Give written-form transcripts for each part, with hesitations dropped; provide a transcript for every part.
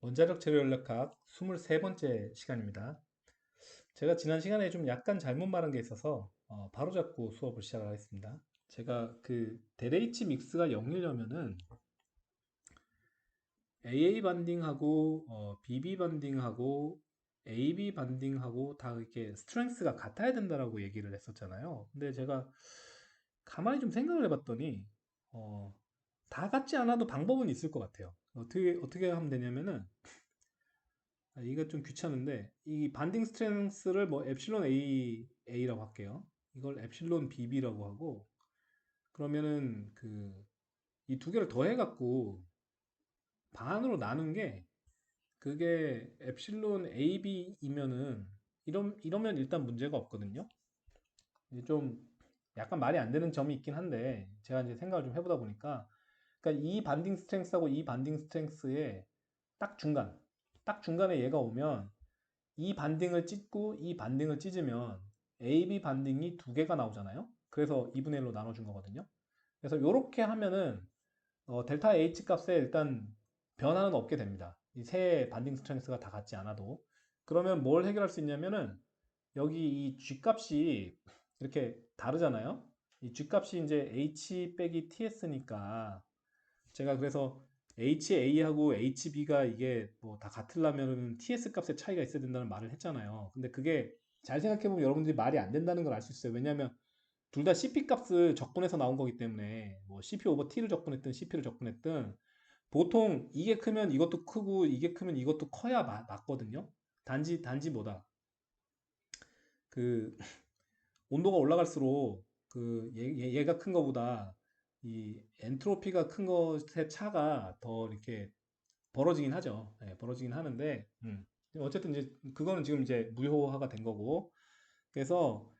원자력 재료연락학 23번째 시간입니다. 제가 지난 시간에 좀 약간 잘못 말한 게 있어서 바로잡고 수업을 시작하겠습니다. 제가 그 델H 믹스가 0이려면은 AA 반딩하고 BB 반딩하고 AB 반딩하고 다 이렇게 스트렝스가 같아야 된다라고 얘기를 했었잖아요. 근데 제가 가만히 좀 생각을 해봤더니 어, 다 같지 않아도 방법은 있을 것 같아요. 어떻게 하면 되냐면은 이거 좀 귀찮은데 이 반딩 스트렝스를 뭐 엡실론 A라고 할게요. 이걸 엡실론 BB라고 하고 그러면은 그 이 두 개를 더해 갖고 반으로 나눈 게 그게 엡실론 AB이면은 이러면 일단 문제가 없거든요. 이제 좀 약간 말이 안 되는 점이 있긴 한데 제가 이제 생각을 좀 해보다 보니까 그러니까 이 반딩 스트렝스하고 이 반딩 스트렝스의 딱 중간 딱 중간에 얘가 오면 이 반딩을 찢고 이 반딩을 찢으면 AB 반딩이 두 개가 나오잖아요. 그래서 2분의 1로 나눠준 거거든요. 그래서 이렇게 하면은 델타 H 값에 일단 변화는 없게 됩니다. 이 세 반딩 스트렝스가 다 같지 않아도. 그러면 뭘 해결할 수 있냐면은 여기 이 G 값이 이렇게 다르잖아요. 이 G 값이 이제 H 빼기 TS니까 제가 그래서 HA하고 HB가 이게 뭐 다 같으려면은 TS 값의 차이가 있어야 된다는 말을 했잖아요. 근데 그게 잘 생각해보면 여러분들이 말이 안 된다는 걸 알 수 있어요. 왜냐하면 둘 다 CP 값을 적분해서 나온 거기 때문에 뭐 CP 오버 T를 적분했든 CP를 적분했든 보통 이게 크면 이것도 크고 이게 크면 이것도 커야 맞거든요. 단지 뭐다. 그 온도가 올라갈수록 그 얘가 큰 거보다 이 엔트로피가 큰 것의 차가 더 이렇게 벌어지긴 하죠. 예, 벌어지긴 하는데, 어쨌든 이제 그거는 지금 이제 무효화가 된 거고, 그래서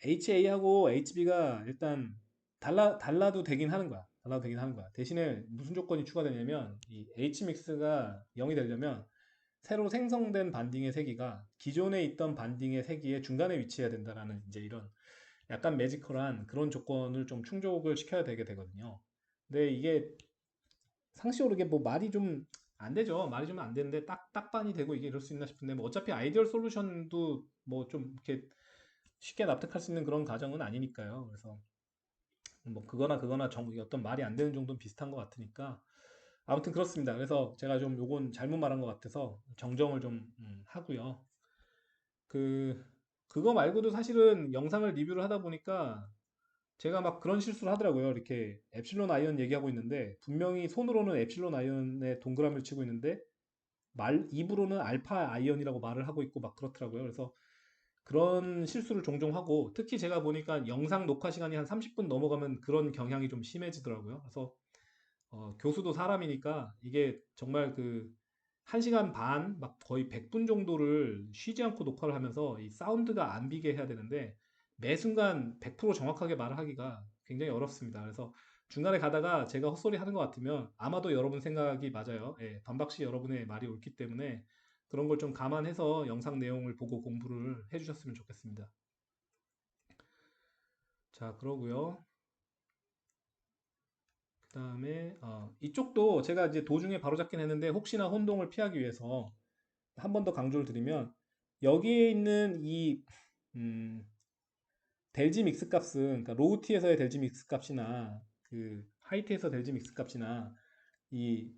HA하고 HB가 일단 달라도 되긴 하는 거야. 달라도 되긴 하는 거야. 대신에 무슨 조건이 추가되냐면 이 H 믹스가 0이 되려면 새로 생성된 반딩의 세기가 기존에 있던 반딩의 세기의 중간에 위치해야 된다라는 이제 이런 약간 매지컬한 그런 조건을 좀 충족을 시켜야 되게 되거든요. 근데 이게 상식적으로 이게 뭐 말이 좀 안 되죠. 말이 좀 안 되는데 딱반이 되고 이게 이럴 수 있나 싶은데 뭐 어차피 아이디얼 솔루션도 뭐 좀 이렇게 쉽게 납득할 수 있는 그런 과정은 아니니까요. 그래서 뭐 그거나 어떤 말이 안 되는 정도는 비슷한 것 같으니까 아무튼 그렇습니다. 그래서 제가 좀 요건 잘못 말한 것 같아서 정정을 좀 하고요. 그 그거 말고도 사실은 영상을 리뷰를 하다 보니까 제가 막 그런 실수를 하더라고요. 이렇게 엡실론 아이언 얘기하고 있는데 분명히 손으로는 엡실론 아이언에 동그라미를 치고 있는데 말 입으로는 알파 아이언이라고 말을 하고 있고 막 그렇더라고요. 그래서 그런 실수를 종종 하고 특히 제가 보니까 영상 녹화 시간이 한 30분 넘어가면 그런 경향이 좀 심해지더라고요. 그래서 교수도 사람이니까 이게 정말 그 1시간 반, 막 거의 100분 정도를 쉬지 않고 녹화를 하면서 이 사운드가 안 비게 해야 되는데 매 순간 100% 정확하게 말을 하기가 굉장히 어렵습니다. 그래서 중간에 가다가 제가 헛소리 하는 것 같으면 아마도 여러분 생각이 맞아요. 예, 반박시 여러분의 말이 옳기 때문에 그런 걸 좀 감안해서 영상 내용을 보고 공부를 해주셨으면 좋겠습니다. 자, 그러고요. 그다음에 이쪽도 제가 이제 도중에 바로잡긴 했는데 혹시나 혼동을 피하기 위해서 한 번 더 강조를 드리면 여기에 있는 이 음, 델지 믹스 값은 그러니까 로우 T에서의 델지 믹스 값이나 그 하이 T에서 델지 믹스 값이나 이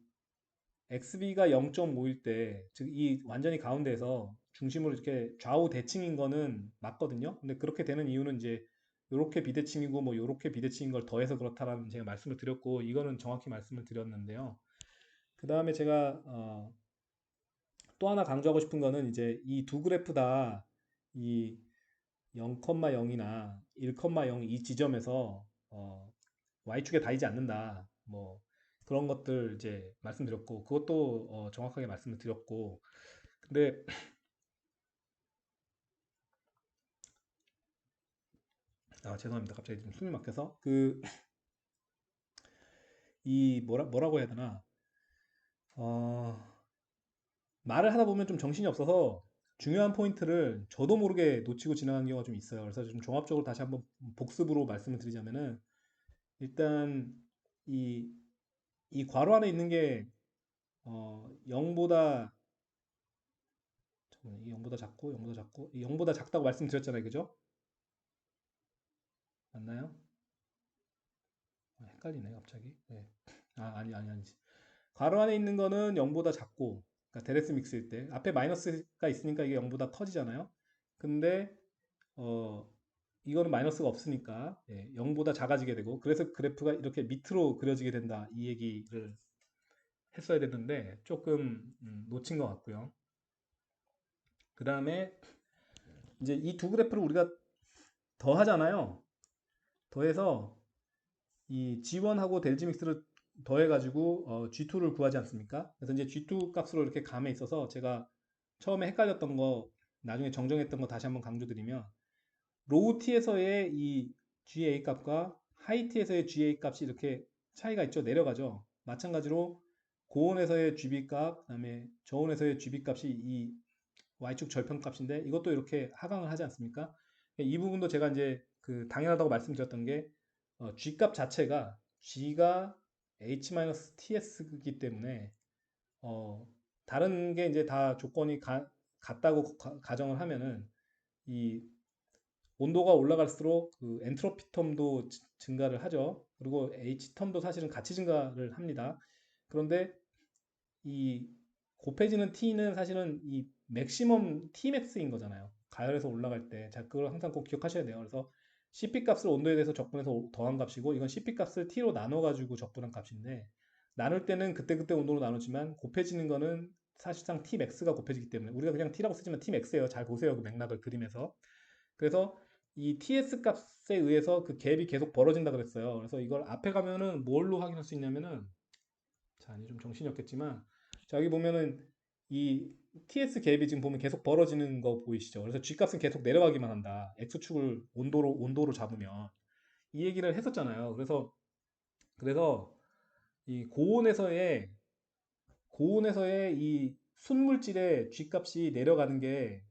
XB가 0.5일 때, 즉 이 완전히 가운데에서 중심으로 이렇게 좌우 대칭인 거는 맞거든요. 근데 그렇게 되는 이유는 이제 요렇게 비대칭이고 뭐 요렇게 비대칭인 걸 더해서 그렇다라는 제가 말씀을 드렸고 이거는 정확히 말씀을 드렸는데요. 그 다음에 제가 또 하나 강조하고 싶은 거는 이제 이 두 그래프 다 이 0,0이나 1,0 이 지점에서 y축에 닿이지 않는다. 뭐 그런 것들 이제 말씀드렸고 그것도 정확하게 말씀을 드렸고 근데 죄송합니다. 갑자기 좀 숨이 막혀서 그 이 뭐라고 해야 되나 어, 말을 하다 보면 좀 정신이 없어서 중요한 포인트를 저도 모르게 놓치고 지나가는 경우가 좀 있어요. 그래서 좀 종합적으로 다시 한번 복습으로 말씀을 드리자면은 일단 이, 이 괄호 안에 있는 게 0보다 0보다 작고 0보다 작고 0보다 작다고 말씀드렸잖아요. 그죠? 맞나요? 헷갈리네 갑자기. 네. 아니지. 괄호 안에 있는 거는 0보다 작고, 그러니까 데레스 믹스일 때 앞에 마이너스가 있으니까 이게 0보다 커지잖아요. 근데 어 이거는 마이너스가 없으니까 0보다 작아지게 되고, 그래서 그래프가 이렇게 밑으로 그려지게 된다, 이 얘기를 했어야 됐는데 조금 놓친 것 같고요. 그 다음에 이제 이 두 그래프를 우리가 더하잖아요. 더해서 이 G1하고 델지 믹스를 더해가지고 G2를 구하지 않습니까? 그래서 이제 G2 값으로 이렇게 감에 있어서 제가 처음에 헷갈렸던 거, 나중에 정정했던 거 다시 한번 강조드리면, 로우 T에서의 이 GA 값과 하이 T에서의 GA 값이 이렇게 차이가 있죠. 내려가죠. 마찬가지로 고온에서의 GB 값, 그다음에 저온에서의 GB 값이 이 Y축 절편 값인데, 이것도 이렇게 하강을 하지 않습니까? 이 부분도 제가 이제 그 당연하다고 말씀드렸던 게, G 값 자체가 G가 H-TS이기 때문에 어, 다른 게 이제 다 조건이 같다고 가정을 하면은 이 온도가 올라갈수록 그 엔트로피 텀도 증가를 하죠. 그리고 H 텀도 사실은 같이 증가를 합니다. 그런데 이 곱해지는 T는 사실은 이 맥시멈 T맥스인 거잖아요. 가열에서 올라갈 때. 자, 그걸 항상 꼭 기억하셔야 돼요. 그래서 CP 값을 온도에 대해서 적분해서 더한 값이고, 이건 CP 값을 T로 나눠가지고 적분한 값인데, 나눌 때는 그때그때 온도로 나누지만 곱해지는 거는 사실상 T맥스가 곱해지기 때문에 우리가 그냥 T라고 쓰지만 T맥스예요. 잘 보세요. 그 맥락을 그림에서. 그래서 이 TS 값에 의해서 그 갭이 계속 벌어진다 그랬어요. 그래서 이걸 앞에 가면은 뭘로 확인할 수 있냐면은, 자, 이제 좀 정신이 없겠지만, 자, 여기 보면은 이 TS 갭이 지금 보면 계속 벌어지는 거 보이시죠? 그래서 G값은 계속 내려가기만 한다. X축을 온도로 잡으면. 이 얘기를 했었잖아요. 그래서 이 고온에서의 이 순물질의 G값이 내려가는 게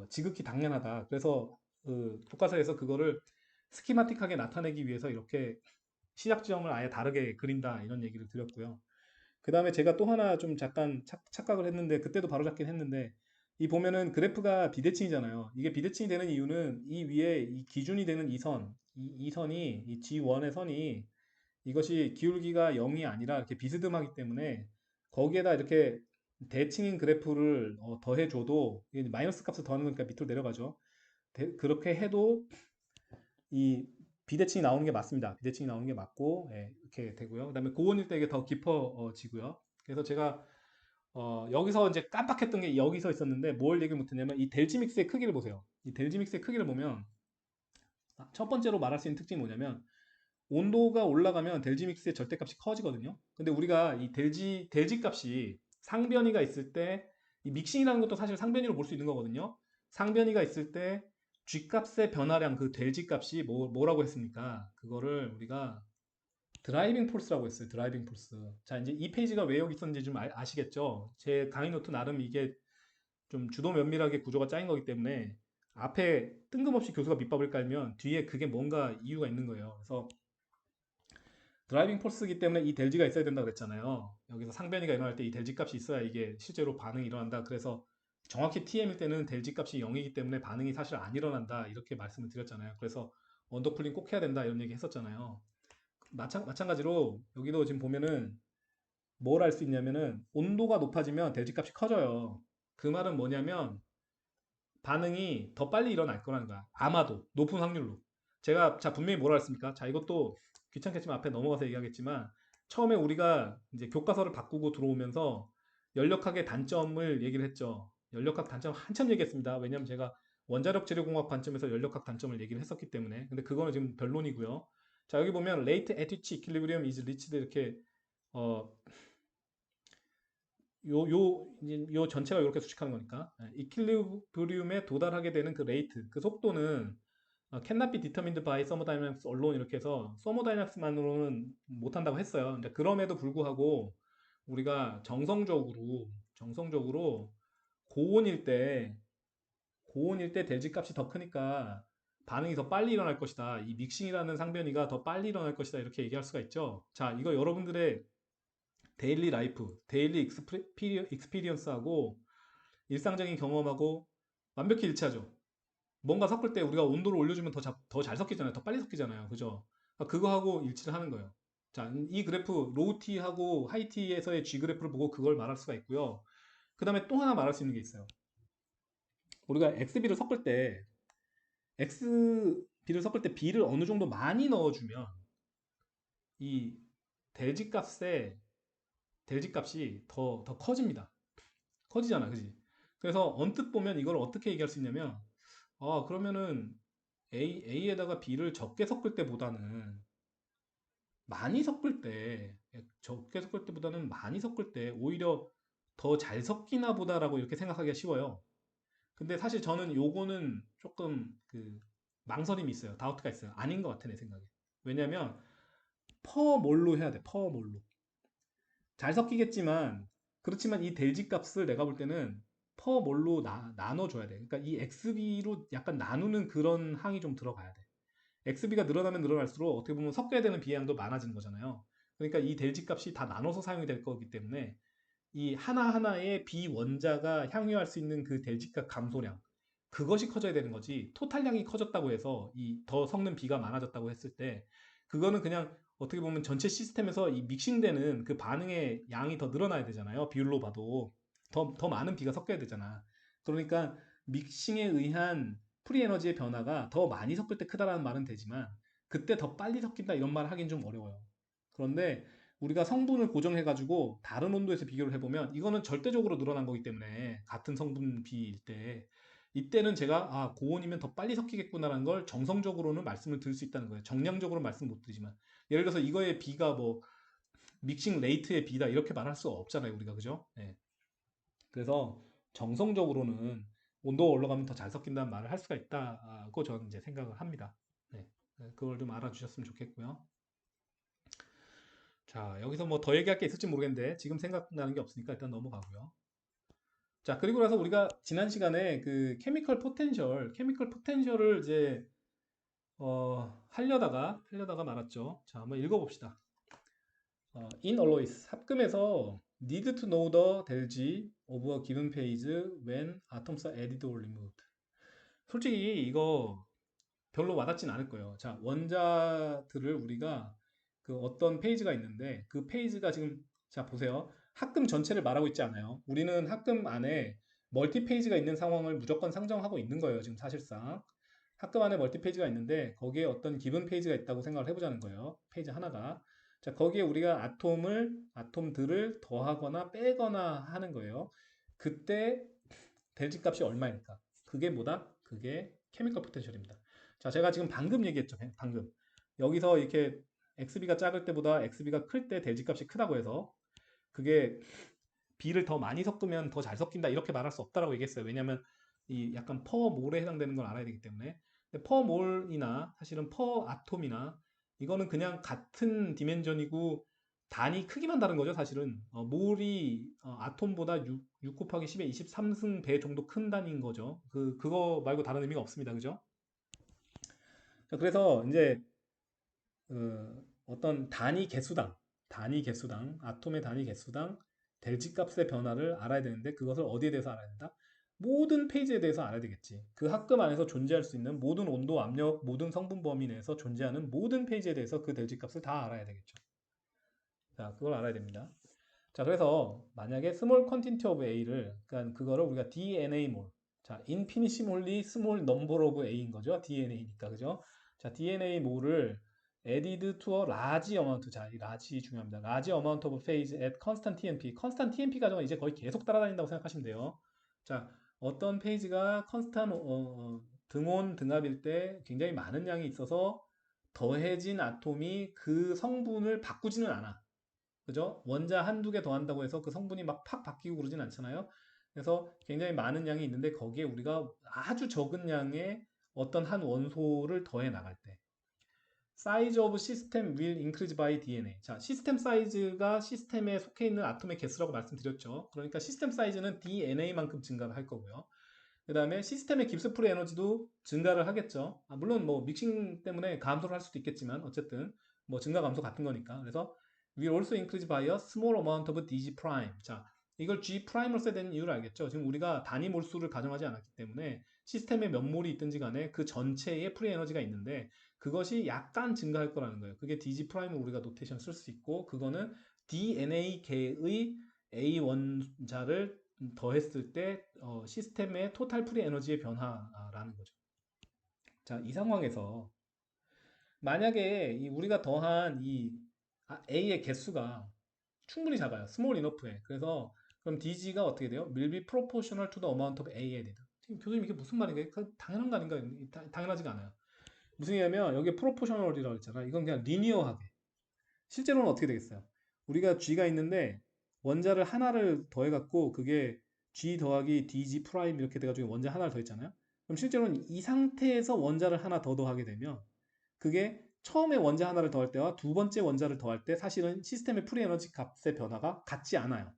지극히 당연하다. 그래서 그 교과서에서 그거를 스키마틱하게 나타내기 위해서 이렇게 시작 지점을 아예 다르게 그린다, 이런 얘기를 드렸고요. 그 다음에 제가 또 하나 좀 잠깐 착각을 했는데, 그때도 바로 잡긴 했는데, 이 보면은 그래프가 비대칭이잖아요. 이게 비대칭이 되는 이유는 이 위에 이 기준이 되는 이 선이, 이 G1의 선이, 이것이 기울기가 0이 아니라 이렇게 비스듬하기 때문에 거기에다 이렇게 대칭인 그래프를 더해줘도, 이게 마이너스 값을 더하는 거니까 밑으로 내려가죠. 그렇게 해도 이 비대칭이 나오는 게 맞습니다. 비대칭이 나오는 게 맞고, 이렇게 되고요. 그다음에 고온일 때 이게 더 깊어지고요. 그래서 제가 여기서 이제 깜빡했던 게 여기서 있었는데, 뭘 얘기를 못했냐면 이 델지 믹스의 크기를 보세요. 이 델지 믹스의 크기를 보면, 첫 번째로 말할 수 있는 특징이 뭐냐면, 온도가 올라가면 델지 믹스의 절대값이 커지거든요. 근데 우리가 이 델지 값이 상변이가 있을 때, 이 믹싱이라는 것도 사실 상변이로 볼 수 있는 거거든요. 상변이가 있을 때 G 값의 변화량, 그 델지 값이 뭐라고 했습니까? 그거를 우리가 드라이빙 폴스라고 했어요. 드라이빙 폴스. 자, 이제 이 페이지가 왜 여기 있었는지 좀 아시겠죠? 제 강의 노트 나름 이게 좀 주도 면밀하게 구조가 짜인 거기 때문에, 앞에 뜬금없이 교수가 밑밥을 깔면 뒤에 그게 뭔가 이유가 있는 거예요. 그래서 드라이빙 폴스이기 때문에 이 델지가 있어야 된다 그랬잖아요. 여기서 상변이가 일어날 때 이 델지 값이 있어야 이게 실제로 반응이 일어난다. 그래서 정확히 TM일 때는 델지 값이 0이기 때문에 반응이 사실 안 일어난다, 이렇게 말씀을 드렸잖아요. 그래서 언더쿨링 꼭 해야 된다, 이런 얘기 했었잖아요. 마찬가지로 여기도 지금 보면은 뭘 알 수 있냐면은, 온도가 높아지면 델지 값이 커져요. 그 말은 뭐냐면 반응이 더 빨리 일어날 거라는 거야. 아마도 높은 확률로. 제가 자 분명히 뭐라 했습니까? 자, 이것도 귀찮겠지만 앞에 넘어가서 얘기하겠지만, 처음에 우리가 이제 교과서를 바꾸고 들어오면서 연력학의 단점을 얘기를 했죠. 연력학 단점 한참 얘기했습니다. 왜냐면 제가 원자력 재료공학 관점에서 연력학 단점을 얘기를 했었기 때문에. 근데 그거는 지금 변론이고요. 자, 여기 보면 late attitude equilibrium is reached, 이렇게 어, 요 전체가 이렇게 수식하는 거니까, 이퀄리브리움에 도달하게 되는 그 레이트, 그 속도는 cannot be determined by thermodynamics alone, 이렇게 해서 thermodynamics만으로는 못한다고 했어요. 근데 그럼에도 불구하고 우리가 정성적으로 고온일 때 고온일 때 대지 값이 더 크니까 반응이 더 빨리 일어날 것이다. 이 믹싱이라는 상변이가 더 빨리 일어날 것이다. 이렇게 얘기할 수가 있죠. 자, 이거 여러분들의 데일리 라이프, 데일리 익스피리언스하고 일상적인 경험하고 완벽히 일치하죠. 뭔가 섞을 때 우리가 온도를 올려주면 더 잘 섞이잖아요. 더 빨리 섞이잖아요. 그죠? 그러니까 그거하고 일치를 하는 거예요. 자, 이 그래프 로우티하고 하이티에서의 G 그래프를 보고 그걸 말할 수가 있고요. 그 다음에 또 하나 말할 수 있는 게 있어요. 우리가 XB를 섞을 때 XB를 섞을 때 B를 어느 정도 많이 넣어주면 이 대지값의 대지값이 더 커집니다. 커지잖아, 그지? 그래서 언뜻 보면 이걸 어떻게 얘기할 수 있냐면, 그러면은 A에다가 B를 적게 섞을 때보다는 많이 섞을 때, 적게 섞을 때보다는 많이 섞을 때 오히려 더 잘 섞이나 보다라고 이렇게 생각하기가 쉬워요. 근데 사실 저는 요거는 조금 망설임이 있어요. 다우트가 있어요. 아닌 것 같아, 내 생각에. 왜냐면, 퍼몰로 해야 돼, 퍼몰로. 잘 섞이겠지만 그렇지만 이 델지 값을 내가 볼 때는 퍼 몰로 나눠줘야 돼. 그러니까 이 XB로 약간 나누는 그런 항이 좀 들어가야 돼. XB가 늘어나면 늘어날수록 어떻게 보면 섞여야 되는 비양도 많아지는 거잖아요. 그러니까 이 델지 값이 다 나눠서 사용이 될 거기 때문에 이 하나하나의 비원자가 향유할 수 있는 그 델지값 감소량 그것이 커져야 되는 거지 토탈량이 커졌다고 해서 이 더 섞는 비가 많아졌다고 했을 때 그거는 그냥 어떻게 보면 전체 시스템에서 이 믹싱되는 그 반응의 양이 더 늘어나야 되잖아요. 비율로 봐도 더 많은 비가 섞여야 되잖아. 그러니까 믹싱에 의한 프리 에너지의 변화가 더 많이 섞을 때 크다라는 말은 되지만 그때 더 빨리 섞인다 이런 말을 하긴 좀 어려워요. 그런데 우리가 성분을 고정해가지고 다른 온도에서 비교를 해보면 이거는 절대적으로 늘어난 거기 때문에 같은 성분 비일 때 이때는 제가 고온이면 더 빨리 섞이겠구나라는 걸 정성적으로는 말씀을 드릴 수 있다는 거예요. 정량적으로 말씀 못 드리지만 예를 들어서 이거의 비가 뭐 믹싱 레이트의 비다 이렇게 말할 수 없잖아요 우리가 그죠? 네. 그래서 정성적으로는 온도가 올라가면 더 잘 섞인다는 말을 할 수가 있다고 저는 이제 생각을 합니다. 네. 그걸 좀 알아주셨으면 좋겠고요. 자, 여기서 뭐 더 얘기할 게 있을지 모르겠는데 지금 생각나는 게 없으니까 일단 넘어가고요. 자, 그리고 나서 우리가 지난 시간에 그 케미컬 포텐셜을 이제 하려다가 말았죠. 자, 한번 읽어봅시다. In alloys 합금에서 need to know the 델지 of a given phase when atoms are added or removed. 솔직히 이거 별로 와닿진 않을 거예요. 자, 원자들을 우리가 그 어떤 페이지가 있는데 그 페이지가 지금 자 보세요. 학금 전체를 말하고 있지 않아요. 우리는 학금 안에 멀티 페이지가 있는 상황을 무조건 상정하고 있는 거예요. 지금 사실상 학금 안에 멀티 페이지가 있는데 거기에 어떤 기본 페이지가 있다고 생각을 해보자는 거예요. 페이지 하나가 자 거기에 우리가 아톰들을 더하거나 빼거나 하는 거예요. 그때 델지 값이 얼마일까? 그게 뭐다? 그게 케미컬 포텐셜입니다. 자, 제가 지금 방금 얘기했죠. 방금. 여기서 이렇게 XB가 작을 때보다 XB가 클 때 델지 값이 크다고 해서 그게 B를 더 많이 섞으면 더 잘 섞인다 이렇게 말할 수 없다라고 얘기했어요. 왜냐하면 이 약간 퍼 몰에 해당되는 걸 알아야 되기 때문에. 근데 퍼 몰이나 사실은 퍼 아톰이나 이거는 그냥 같은 디멘전이고 단위 크기만 다른 거죠, 사실은. 몰이 아톰보다 6 곱하기 10의 23승 배 정도 큰 단위인 거죠. 그거 말고 다른 의미가 없습니다. 그죠? 자, 그래서 이제 어떤 단위 개수당, 아톰의 단위 개수당 델지 값의 변화를 알아야 되는데 그것을 어디에 대해서 알아야 된다? 모든 페이지에 대해서 알아야 되겠지. 그 학금 안에서 존재할 수 있는 모든 온도, 압력, 모든 성분 범위 내에서 존재하는 모든 페이지에 대해서 그 델지 값을 다 알아야 되겠죠. 자, 그걸 알아야 됩니다. 자, 그래서 만약에 small quantity of A를, 그러니까 그거를 우리가 DNA 몰, 자, infinitesimally small number of A인 거죠. DNA니까, 그죠? 자, DNA 몰을 added to a large amount, 자, 이 large 중요합니다. large amount of phase at constant TMP. constant TMP 과정은 이제 거의 계속 따라다닌다고 생각하시면 돼요. 자, 어떤 페이지가 constant 등온, 등압일 때 굉장히 많은 양이 있어서 더해진 아톰이 그 성분을 바꾸지는 않아. 그죠? 원자 한두 개 더한다고 해서 그 성분이 막 팍 바뀌고 그러진 않잖아요. 그래서 굉장히 많은 양이 있는데 거기에 우리가 아주 적은 양의 어떤 한 원소를 더해 나갈 때 size of system will increase by DNA. 자, 시스템 사이즈가 시스템에 속해 있는 아톰의 개수라고 말씀드렸죠. 그러니까 시스템 사이즈는 DNA만큼 증가를 할 거고요. 그 다음에 시스템의 깁스 프리 에너지도 증가를 하겠죠. 물론 뭐 믹싱 때문에 감소를 할 수도 있겠지만 어쨌든 뭐 증가 감소 같은 거니까. 그래서 will also increase by a small amount of dg prime. 자, 이걸 g 프라임으로 써야 되는 이유를 알겠죠? 지금 우리가 단위 몰수를 가정하지 않았기 때문에 시스템에 몇 몰이 있든지 간에 그 전체에 프리 에너지가 있는데 그것이 약간 증가할 거라는 거예요. 그게 dg 프라임으로 우리가 노테이션 쓸 수 있고 그거는 DNA 개의 A 원자를 더했을 때 시스템의 토탈 프리 에너지의 변화라는 거죠. 자, 이 상황에서 만약에 우리가 더한 이 A의 개수가 충분히 작아요. small enough에. 그래서 그럼 DG가 어떻게 돼요? will be proportional to the amount of A added. 지금 교수님 이게 무슨 말인가요? 당연한 거 아닌가요? 당연하지가 않아요. 무슨 얘기냐면 여기 proportional이라고 했잖아. 이건 그냥 리니어하게. 실제로는 어떻게 되겠어요? 우리가 G가 있는데 원자를 하나를 더해갖고 그게 G 더하기 DG 프라임 이렇게 돼가지고 원자 하나를 더했잖아요. 그럼 실제로는 이 상태에서 원자를 하나 더 더하게 되면 그게 처음에 원자 하나를 더할 때와 두 번째 원자를 더할 때 사실은 시스템의 프리 에너지 값의 변화가 같지 않아요.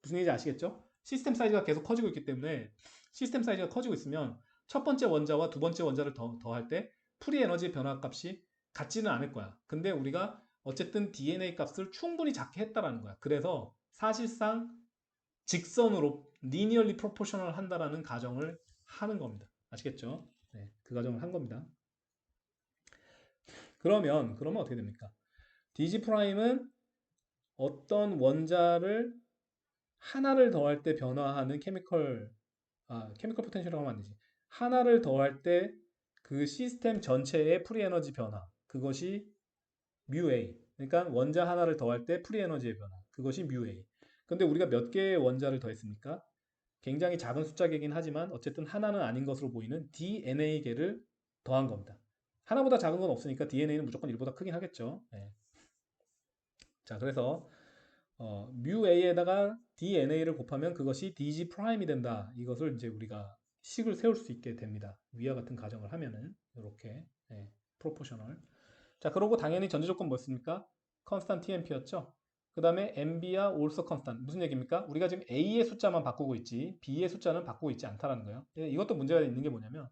무슨 얘기인지 아시겠죠? 시스템 사이즈가 계속 커지고 있기 때문에 시스템 사이즈가 커지고 있으면 첫 번째 원자와 두 번째 원자를 더할 때 프리 에너지 변화 값이 같지는 않을 거야. 근데 우리가 어쨌든 DNA 값을 충분히 작게 했다라는 거야. 그래서 사실상 직선으로 linearly proportional 한다라는 가정을 하는 겁니다. 아시겠죠? 네, 그 가정을 한 겁니다. 그러면 어떻게 됩니까? DG 프라임은 어떤 원자를 하나를 더할 때 변화하는 케미컬 포텐셜이라고 하면 안 되지. 하나를 더할 때 그 시스템 전체의 프리 에너지 변화. 그것이 뮤 A. 그러니까 원자 하나를 더할 때 프리 에너지의 변화. 그것이 뮤 A. 근데 우리가 몇 개의 원자를 더했습니까? 굉장히 작은 숫자이긴 하지만 어쨌든 하나는 아닌 것으로 보이는 DNA 개를 더한 겁니다. 하나보다 작은 건 없으니까 DNA는 무조건 1보다 크긴 하겠죠. 네. 자, 그래서 뮤 A에다가 DNA를 곱하면 그것이 DG 프라임이 된다. 이것을 이제 우리가 식을 세울 수 있게 됩니다. 위와 같은 가정을 하면은 이렇게 프로포셔널. 자, 그러고 당연히 전제 조건 뭐였습니까? 컨스탄트 TMP였죠. 그 다음에 MB야 also constant. 무슨 얘기입니까? 우리가 지금 A의 숫자만 바꾸고 있지 B의 숫자는 바꾸고 있지 않다라는 거예요. 이것도 문제가 있는 게 뭐냐면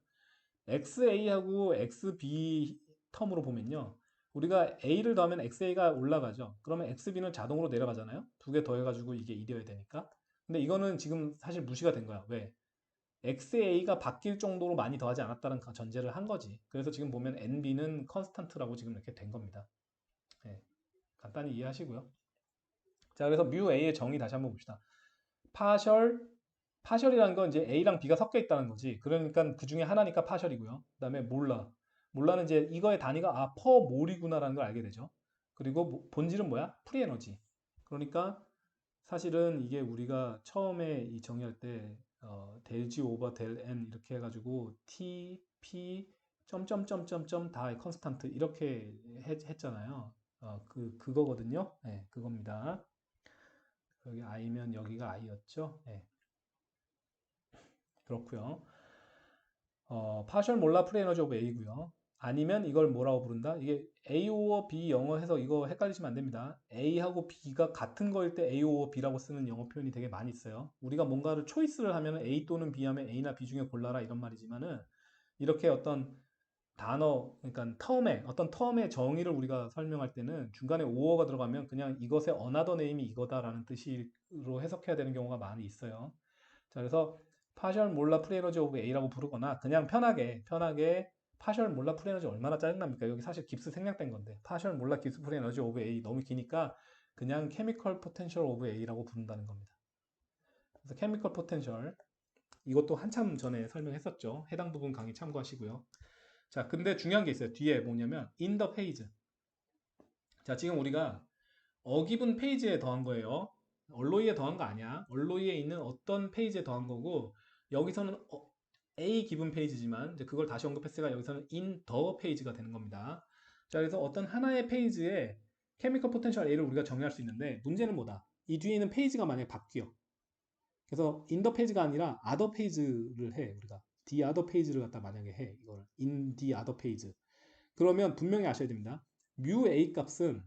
XA하고 XB 텀으로 보면요. 우리가 A를 더하면 XA가 올라가죠. 그러면 XB는 자동으로 내려가잖아요. 두 개 더해가지고 이게 이겨야 되니까. 근데 이거는 지금 사실 무시가 된 거야. 왜? XA가 바뀔 정도로 많이 더하지 않았다는 전제를 한 거지. 그래서 지금 보면 NB는 컨스탄트라고 지금 이렇게 된 겁니다. 네, 간단히 이해하시고요. 자, 그래서 뮤 A의 정의 다시 한번 봅시다. 파셜, 파셜이라는 건 이제 A랑 B가 섞여 있다는 거지. 그러니까 그 중에 하나니까 파셜이고요. 그 다음에 몰라. 몰라는 이제 이거의 단위가 퍼 몰이구나라는 걸 알게 되죠. 그리고 본질은 뭐야? 프리 에너지. 그러니까 사실은 이게 우리가 처음에 이 정의할 때 델 G 오버 델 N 이렇게 해가지고 T, P, 점점점점점 다 컨스탄트 이렇게 했잖아요. 그거거든요. 네, 그겁니다. 여기 I면 여기가 I였죠. 네, 그렇고요. 파셜 몰라 프리 에너지 오브 A고요. 아니면 이걸 뭐라고 부른다? 이게 A 오어 B 영어 해서 이거 헷갈리시면 안 됩니다. A하고 B가 같은 거일 때 A 오어 B라고 쓰는 영어 표현이 되게 많이 있어요. 우리가 뭔가를 초이스를 하면 A 또는 B 하면 A나 B 중에 골라라 이런 말이지만은 이렇게 어떤 단어, 그러니까 어떤 텀의 정의를 우리가 설명할 때는 중간에 오어가 들어가면 그냥 이것의 어나더 네임이 이거다라는 뜻으로 해석해야 되는 경우가 많이 있어요. 자, 그래서 파셜 몰라 프리에너지 오브 A라고 부르거나 그냥 편하게 파셜 몰라 프리에너지 얼마나 짜증납니까? 여기 사실 깁스 생략된 건데 파셜 몰라 깁스 프리에너지 오브 A 너무 기니까 그냥 케미컬 포텐셜 오브 A라고 부른다는 겁니다. 그래서 케미컬 포텐셜 이것도 한참 전에 설명했었죠. 해당 부분 강의 참고하시고요. 자, 근데 중요한 게 있어요. 뒤에 뭐냐면 in the page. 자, 지금 우리가 어기분 페이지에 더한 거예요. 얼로이에 더한 거 아니야. 얼로이에 있는 어떤 페이지에 더한 거고 여기서는 A 기분 페이지지만 이제 그걸 다시 언급했으니까 여기서는 in the 페이지가 되는 겁니다. 자, 그래서 어떤 하나의 페이지에 케미컬 포텐셜 A를 우리가 정의할 수 있는데 문제는 뭐다? 이 뒤에 있는 페이지가 만약에 바뀌어. 그래서 in the 페이지가 아니라 other 페이지를 해. 우리가 the other 페이지를 갖다 만약에 해. 이걸 in the other 페이지. 그러면 분명히 아셔야 됩니다. 뮤 A 값은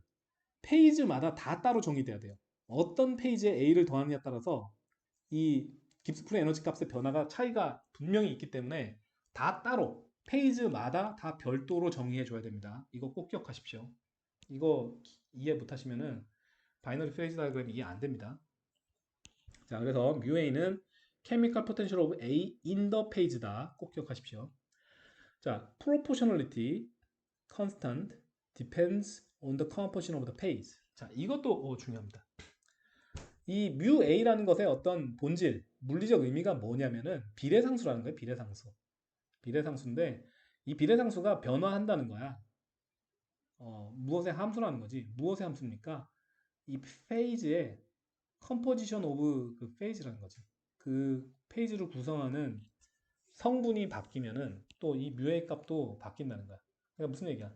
페이지마다 다 따로 정의돼야 돼요. 어떤 페이지에 A를 더하느냐에 따라서 이 깁스풀의 에너지 값의 변화가 차이가 분명히 있기 때문에 다 따로 페이지마다 다 별도로 정의해 줘야 됩니다. 이거 꼭 기억하십시오. 이거 이해 못하시면은 바이너리 페이지 다이어그램 이해 안 됩니다. 자, 그래서 뮤A는 chemical potential of A in the page다. 꼭 기억하십시오. 자, proportionality constant depends on the composition of the page. 자, 이것도 중요합니다. 이 뮤A라는 것의 어떤 본질, 물리적 의미가 뭐냐면은 비례상수라는 거예요. 비례상수. 비례상수인데 이 비례상수가 변화한다는 거야. 무엇의 함수라는 거지. 무엇의 함수입니까? 이 페이지의 컴포지션 오브 그 페이지라는 거지. 그 페이지를 구성하는 성분이 바뀌면은 또 이 뮤의 값도 바뀐다는 거야. 그러니까 무슨 얘기야?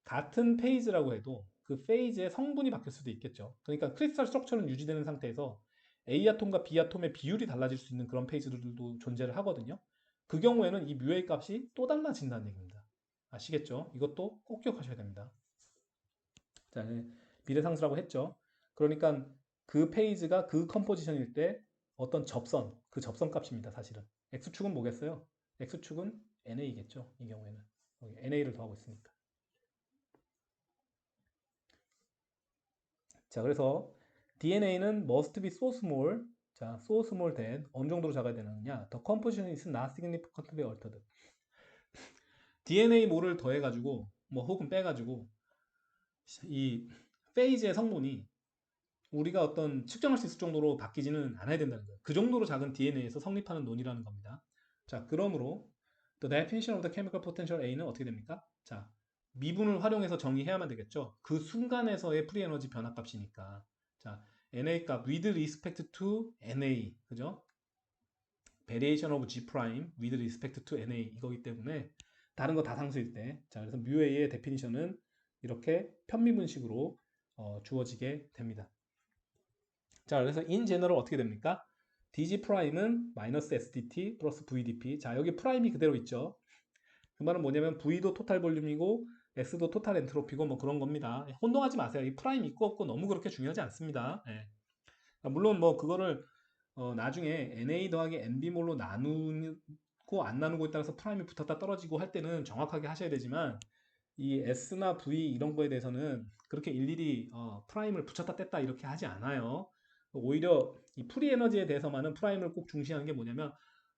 같은 페이지라고 해도 그 페이지의 성분이 바뀔 수도 있겠죠. 그러니까 크리스탈 스트럭처는 유지되는 상태에서 A 아톰과 B 아톰의 비율이 달라질 수 있는 그런 페이지들도 존재를 하거든요. 그 경우에는 이 뮤의 값이 또 달라진다는 얘기입니다. 아시겠죠? 이것도 꼭 기억하셔야 됩니다. 자, 비례상수라고 했죠. 그러니까 그 페이지가 그 컴포지션일 때 어떤 접선, 그 접선 값입니다, 사실은. X축은 뭐겠어요? X축은 NA겠죠, 이 경우에는. NA를 더하고 있으니까. 자, 그래서 DNA는 must be so small. 자, so small than 어느 정도로 작아야 되느냐? The composition is not significantly altered. DNA 모를 더해가지고, 뭐 혹은 빼가지고, 이 페이지의 성분이 우리가 어떤 측정할 수 있을 정도로 바뀌지는 않아야 된다는 거예요. 그 정도로 작은 DNA에서 성립하는 논이라는 겁니다. 자, 그러므로 the definition of the chemical potential A는 어떻게 됩니까? 자, 미분을 활용해서 정의해야만 되겠죠. 그 순간에서의 프리 에너지 변화 값이니까. 자, NA 값 with respect to NA. 그죠? variation of G prime with respect to NA 이거기 때문에 다른 거 다 상수일 때. 자, 그래서 뮤A의 데피니션은 이렇게 편미분식으로 주어지게 됩니다. 자, 그래서 in general 어떻게 됩니까? dg 프라임은 마이너스 sdt 플러스 vdp. 자, 여기 프라임이 그대로 있죠. 그 말은 뭐냐면 v도 토탈 볼륨이고 s도 토탈 엔트로피고 뭐 그런 겁니다. 혼동하지 마세요. 이 프라임 있고 없고 너무 그렇게 중요하지 않습니다. 예. 물론 뭐 그거를 나중에 na 더하기 nb몰로 나누고 안 나누고에 따라서 프라임이 붙었다 떨어지고 할 때는 정확하게 하셔야 되지만 이 s나 v 이런 거에 대해서는 그렇게 일일이 프라임을 붙였다 뗐다 이렇게 하지 않아요. 오히려 이 프리 에너지에 대해서만은 프라임을 꼭 중시하는 게 뭐냐면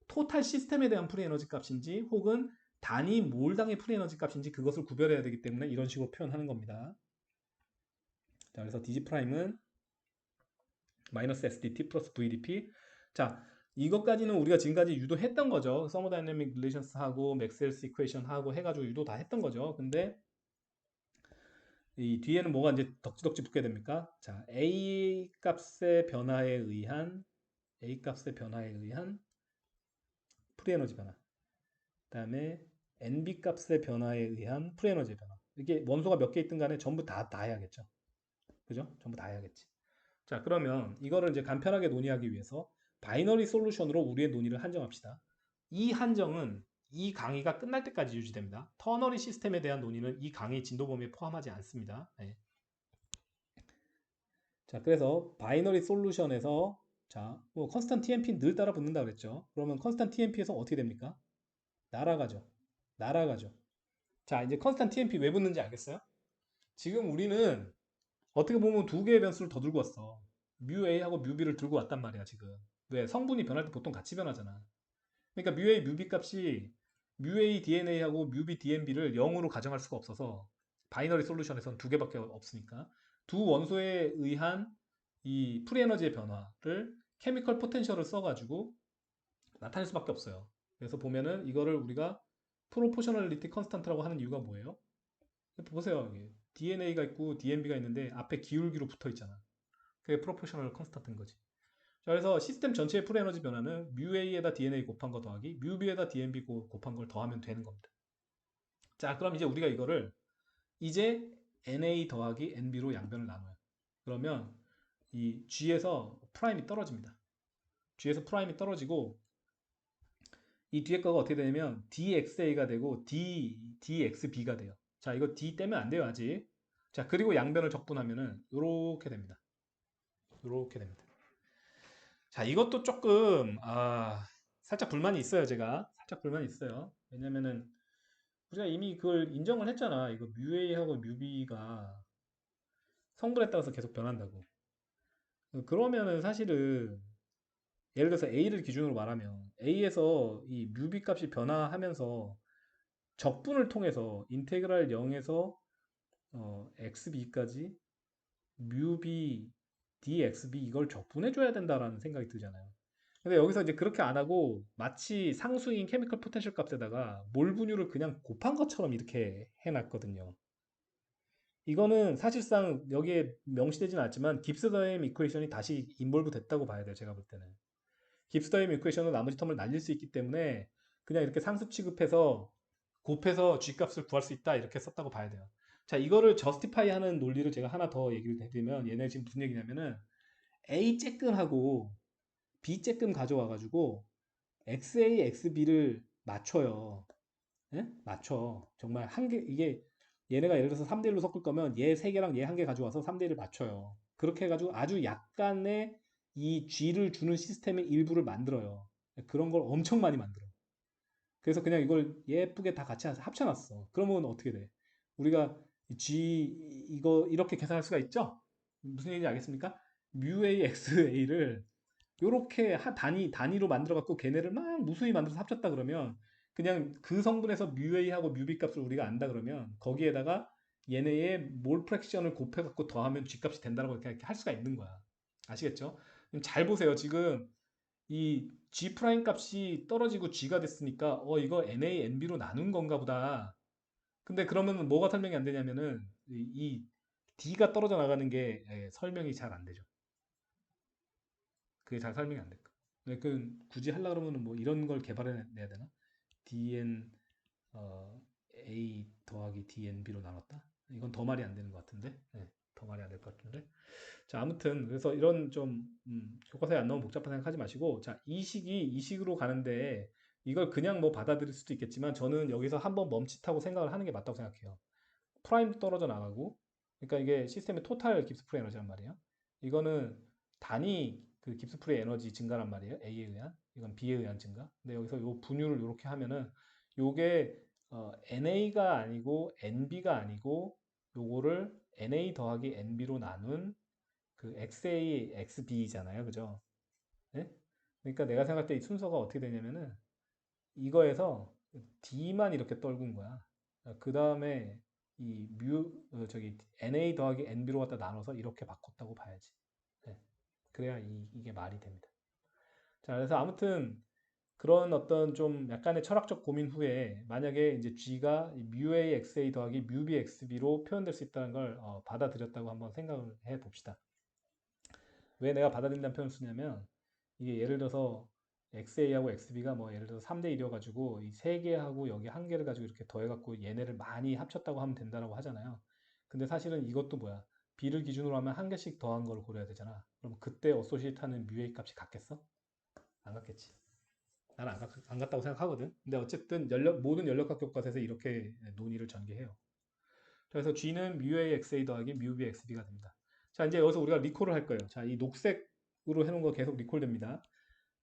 토탈 시스템에 대한 프리 에너지 값인지 혹은 단위 몰당의 프리 에너지 값인지 그것을 구별해야 되기 때문에 이런 식으로 표현하는 겁니다. 자, 그래서 dg 프라임은 마이너스 sdt 플러스 vdp. 자, 이것까지는 우리가 지금까지 유도했던 거죠. 서머다이내믹 릴레이션스 하고 맥스웰스 이퀘이션 하고 해가지고 유도 다 했던 거죠. 근데 이 뒤에는 뭐가 이제 덕지덕지 붙게 됩니까? 자, A 값의 변화에 의한 프리에너지 변화. 그다음에 NB 값의 변화에 의한 프리에너지 변화. 이게 원소가 몇 개 있든 간에 전부 다 해야겠죠. 그죠? 전부 다 해야겠지. 자, 그러면 이거를 이제 간편하게 논의하기 위해서 바이너리 솔루션으로 우리의 논의를 한정합시다. 이 한정은 이 강의가 끝날 때까지 유지됩니다. 터너리 시스템에 대한 논의는 이 강의 진도 범위에 포함하지 않습니다. 네. 자, 그래서 바이너리 솔루션에서 자, 뭐 컨스탄트 TMP 늘 따라 붙는다 그랬죠. 그러면 컨스탄트 TMP에서 어떻게 됩니까? 날아가죠. 날아가죠. 자, 이제 컨스탄트 TMP 왜 붙는지 알겠어요? 지금 우리는 어떻게 보면 두 개의 변수를 더 들고 왔어. 뮤 A하고 뮤 B를 들고 왔단 말이야, 지금. 왜? 성분이 변할 때 보통 같이 변하잖아. 그러니까 뮤 A, 뮤 B 값이 뮤 A DNA하고 뮤 B DNB를 0으로 가정할 수가 없어서 바이너리 솔루션에서는 두 개밖에 없으니까 두 원소에 의한 이 프리에너지의 변화를 케미컬 포텐셜을 써가지고 나타낼 수밖에 없어요. 그래서 보면은 이거를 우리가 프로포셔널리티 컨스탄트라고 하는 이유가 뭐예요? 보세요. 여기 DNA가 있고 DNB가 있는데 앞에 기울기로 붙어 있잖아. 그게 프로포셔널 컨스탄트인 거지. 자, 그래서 시스템 전체의 프리에너지 변화는 뮤A에다 DNA 곱한 거 더하기 뮤B에다 DNB 곱한 걸 더하면 되는 겁니다. 자, 그럼 이제 우리가 이거를 이제 NA 더하기 NB로 양변을 나눠요. 그러면 이 G에서 프라임이 떨어집니다. G에서 프라임이 떨어지고 이 뒤에 거가 어떻게 되냐면 DXA가 되고 DXB가 돼요. 자, 이거 D 떼면 안 돼요, 아직. 자, 그리고 양변을 적분하면은 이렇게 됩니다. 이렇게 됩니다. 자, 이것도 조금 살짝 불만이 있어요, 제가. 살짝 불만이 있어요. 왜냐면은 우리가 이미 그걸 인정을 했잖아. 이거 뮤A하고 뮤B가 성분에 따라서 계속 변한다고. 그러면은 사실은 예를 들어서 A를 기준으로 말하면 A에서 이 뮤비 값이 변화하면서 적분을 통해서 인테그랄 0에서 xb까지 뮤비 dxb 이걸 적분해 줘야 된다라는 생각이 들잖아요. 근데 여기서 이제 그렇게 안 하고 마치 상수인 케미컬 포텐셜 값에다가 몰 분율을 그냥 곱한 것처럼 이렇게 해놨거든요. 이거는 사실상 여기에 명시되지는 않지만 깁스 더햄 이퀘이션이 다시 인볼브 됐다고 봐야 돼요. 제가 볼 때는. 깁스 더햄 이퀘이션은 나머지 텀을 날릴 수 있기 때문에 그냥 이렇게 상수 취급해서 곱해서 g 값을 구할 수 있다 이렇게 썼다고 봐야 돼요. 자, 이거를 저스티파이 하는 논리를 제가 하나 더 얘기를 해드리면 얘네 지금 무슨 얘기냐면은 A 째끔하고 B 째끔 가져와가지고 XA, XB를 맞춰요. 예? 맞춰. 정말 한 개, 이게 얘네가 예를 들어서 3대1로 섞을 거면 얘 3개랑 얘 1개 가져와서 3대1을 맞춰요. 그렇게 해가지고 아주 약간의 이 G를 주는 시스템의 일부를 만들어요. 그런 걸 엄청 많이 만들어. 그래서 그냥 이걸 예쁘게 다 같이 합쳐놨어. 그러면 어떻게 돼? 우리가 G, 이거 이렇게 계산할 수가 있죠? 무슨 얘기인지 알겠습니까? 뮤A, XA를 요렇게 단위로 만들어 갖고 걔네를 막 무수히 만들어서 합쳤다 그러면 그냥 그 성분에서 뮤A하고 뮤B 값을 우리가 안다 그러면 거기에다가 얘네의 몰 프랙션을 곱해 갖고 더하면 G 값이 된다고 이렇게 할 수가 있는 거야. 아시겠죠? 그럼 잘 보세요. 지금 이 G 프라임 값이 떨어지고 G가 됐으니까 이거 NA, NB로 나눈 건가 보다. 근데 그러면 뭐가 설명이 안 되냐면은 이 D가 떨어져 나가는 게 설명이 잘 안 되죠. 그게 잘 설명이 안 될까? 그 굳이 하려 그러면은 뭐 이런 걸 개발해내야 되나? DN A 더하기 DNB로 나눴다? 이건 더 말이 안 되는 것 같은데? 네, 더 말이 안 될 것 같은데? 자, 아무튼 그래서 이런 좀 교과서에 안 나오면 복잡한 생각하지 마시고, 자, 이 식이 이 식으로 가는데 이걸 그냥 뭐 받아들일 수도 있겠지만 저는 여기서 한번 멈칫하고 생각을 하는 게 맞다고 생각해요. 프라임도 떨어져 나가고, 그러니까 이게 시스템의 토탈 깁스 프리 에너지란 말이에요. 이거는 단위 그 깁스 프리 에너지 증가란 말이에요. A에 의한, 이건 B에 의한 증가. 근데 여기서 요 분율을 이렇게 하면은 요게 NA가 아니고 NB가 아니고 요거를 NA 더하기 NB로 나눈 그 XA, XB잖아요. 그죠? 네? 그러니까 내가 생각할 때 이 순서가 어떻게 되냐면은 이거에서 D만 이렇게 떨군 거야. 그 다음에 이 저기 NA 더하기 NB로 갖다 나눠서 이렇게 바꿨다고 봐야지. 네. 그래야 이게 말이 됩니다. 자, 그래서 아무튼 그런 어떤 좀 약간의 철학적 고민 후에 만약에 이제 G가 뮤A XA 더하기 뮤B XB로 표현될 수 있다는 걸 받아들였다고 한번 생각을 해 봅시다. 왜 내가 받아들인다는 표현을 쓰냐면 이게 예를 들어서 XA하고 XB가 뭐 예를 들어서 3대 1이어가지고 이 세 개하고 여기 한 개를 가지고 이렇게 더해갖고 얘네를 많이 합쳤다고 하면 된다고 하잖아요. 근데 사실은 이것도 뭐야? B를 기준으로 하면 한 개씩 더한 걸 고려해야 되잖아. 그럼 그때 어소시에이트하는 뮤A 값이 같겠어? 안 같겠지. 나는 안 같다고 생각하거든. 근데 어쨌든 모든 연력학 교과서에서 이렇게 논의를 전개해요. 그래서 G는 뮤A XA 더하기 뮤B XB가 됩니다. 자, 이제 여기서 우리가 리콜을 할 거예요. 자, 이 녹색으로 해놓은 거 계속 리콜됩니다.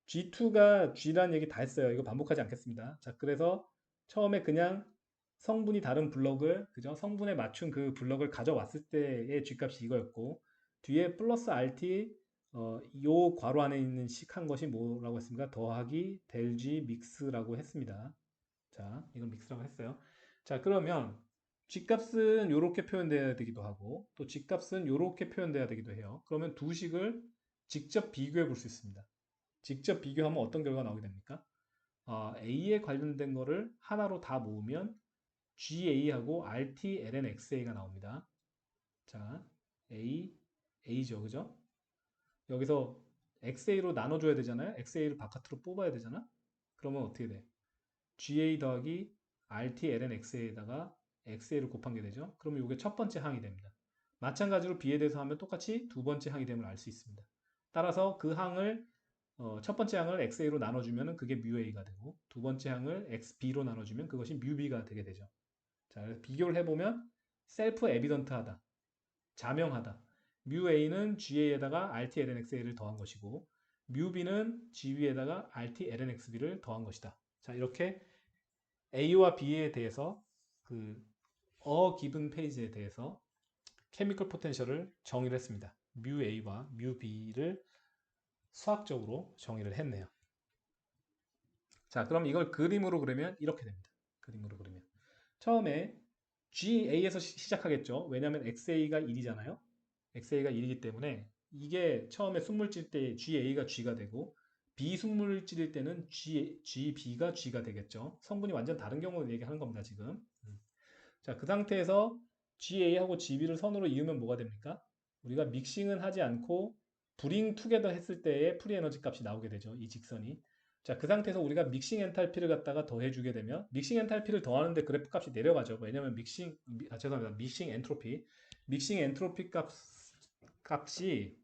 G2가 G라는 얘기 다 했어요. 이거 반복하지 않겠습니다. 자, 그래서 처음에 그냥 성분이 다른 블럭을, 그죠? 성분에 맞춘 그 블럭을 가져왔을 때의 G값이 이거였고, 뒤에 플러스 RT, 요 괄호 안에 있는 식 한 것이 뭐라고 했습니까? 더하기 델 G 믹스라고 했습니다. 자, 이건 믹스라고 했어요. 자, 그러면 G값은 이렇게 표현돼야 되기도 하고, 또 G값은 이렇게 표현돼야 되기도 해요. 그러면 두 식을 직접 비교해 볼 수 있습니다. 직접 비교하면 어떤 결과가 나오게 됩니까? A에 관련된 거를 하나로 다 모으면 GA하고 RT, LN, XA가 나옵니다. 자, A, A죠, 그죠? 여기서 XA로 나눠줘야 되잖아요. XA를 바깥으로 뽑아야 되잖아. 그러면 어떻게 돼? GA 더하기 RT, LN, XA에다가 XA를 곱한 게 되죠. 그러면 이게 첫 번째 항이 됩니다. 마찬가지로 B에 대해서 하면 똑같이 두 번째 항이 됨을 알 수 있습니다. 따라서 그 항을 첫 번째 항을 XA로 나눠주면 그게 뮤A가 되고 두 번째 항을 XB로 나눠주면 그것이 뮤B가 되게 되죠. 자, 그래서 비교를 해보면 셀프 에비던트하다, 자명하다. 뮤A는 GA에다가 RT, LNXA를 더한 것이고 뮤B는 GB에다가 RT, LNXB를 더한 것이다. 자, 이렇게 A와 B에 대해서 그 기분 페이지에 대해서 케미컬 포텐셜을 정의를 했습니다. 뮤 A와 뮤 B를 수학적으로 정의를 했네요. 자, 그럼 이걸 그림으로 그리면 이렇게 됩니다. 그림으로 그리면 처음에 GA에서 시작하겠죠. 왜냐하면 XA가 1이잖아요. XA가 1이기 때문에 이게 처음에 순물질 때 GA가 G가 되고 비순물질일 때는 GB가 G가 되겠죠. 성분이 완전 다른 경우를 얘기하는 겁니다, 지금. 자, 그 상태에서 GA하고 GB를 선으로 이으면 뭐가 됩니까? 우리가 믹싱은 하지 않고 브링 투게더 했을 때의 프리 에너지 값이 나오게 되죠. 이 직선이. 자, 그 상태에서 우리가 믹싱 엔탈피를 갖다가 더해주게 되면 믹싱 엔탈피를 더하는데 그래프 값이 내려가죠. 왜냐면 죄송합니다. 믹싱 엔트로피. 믹싱 엔트로피 값이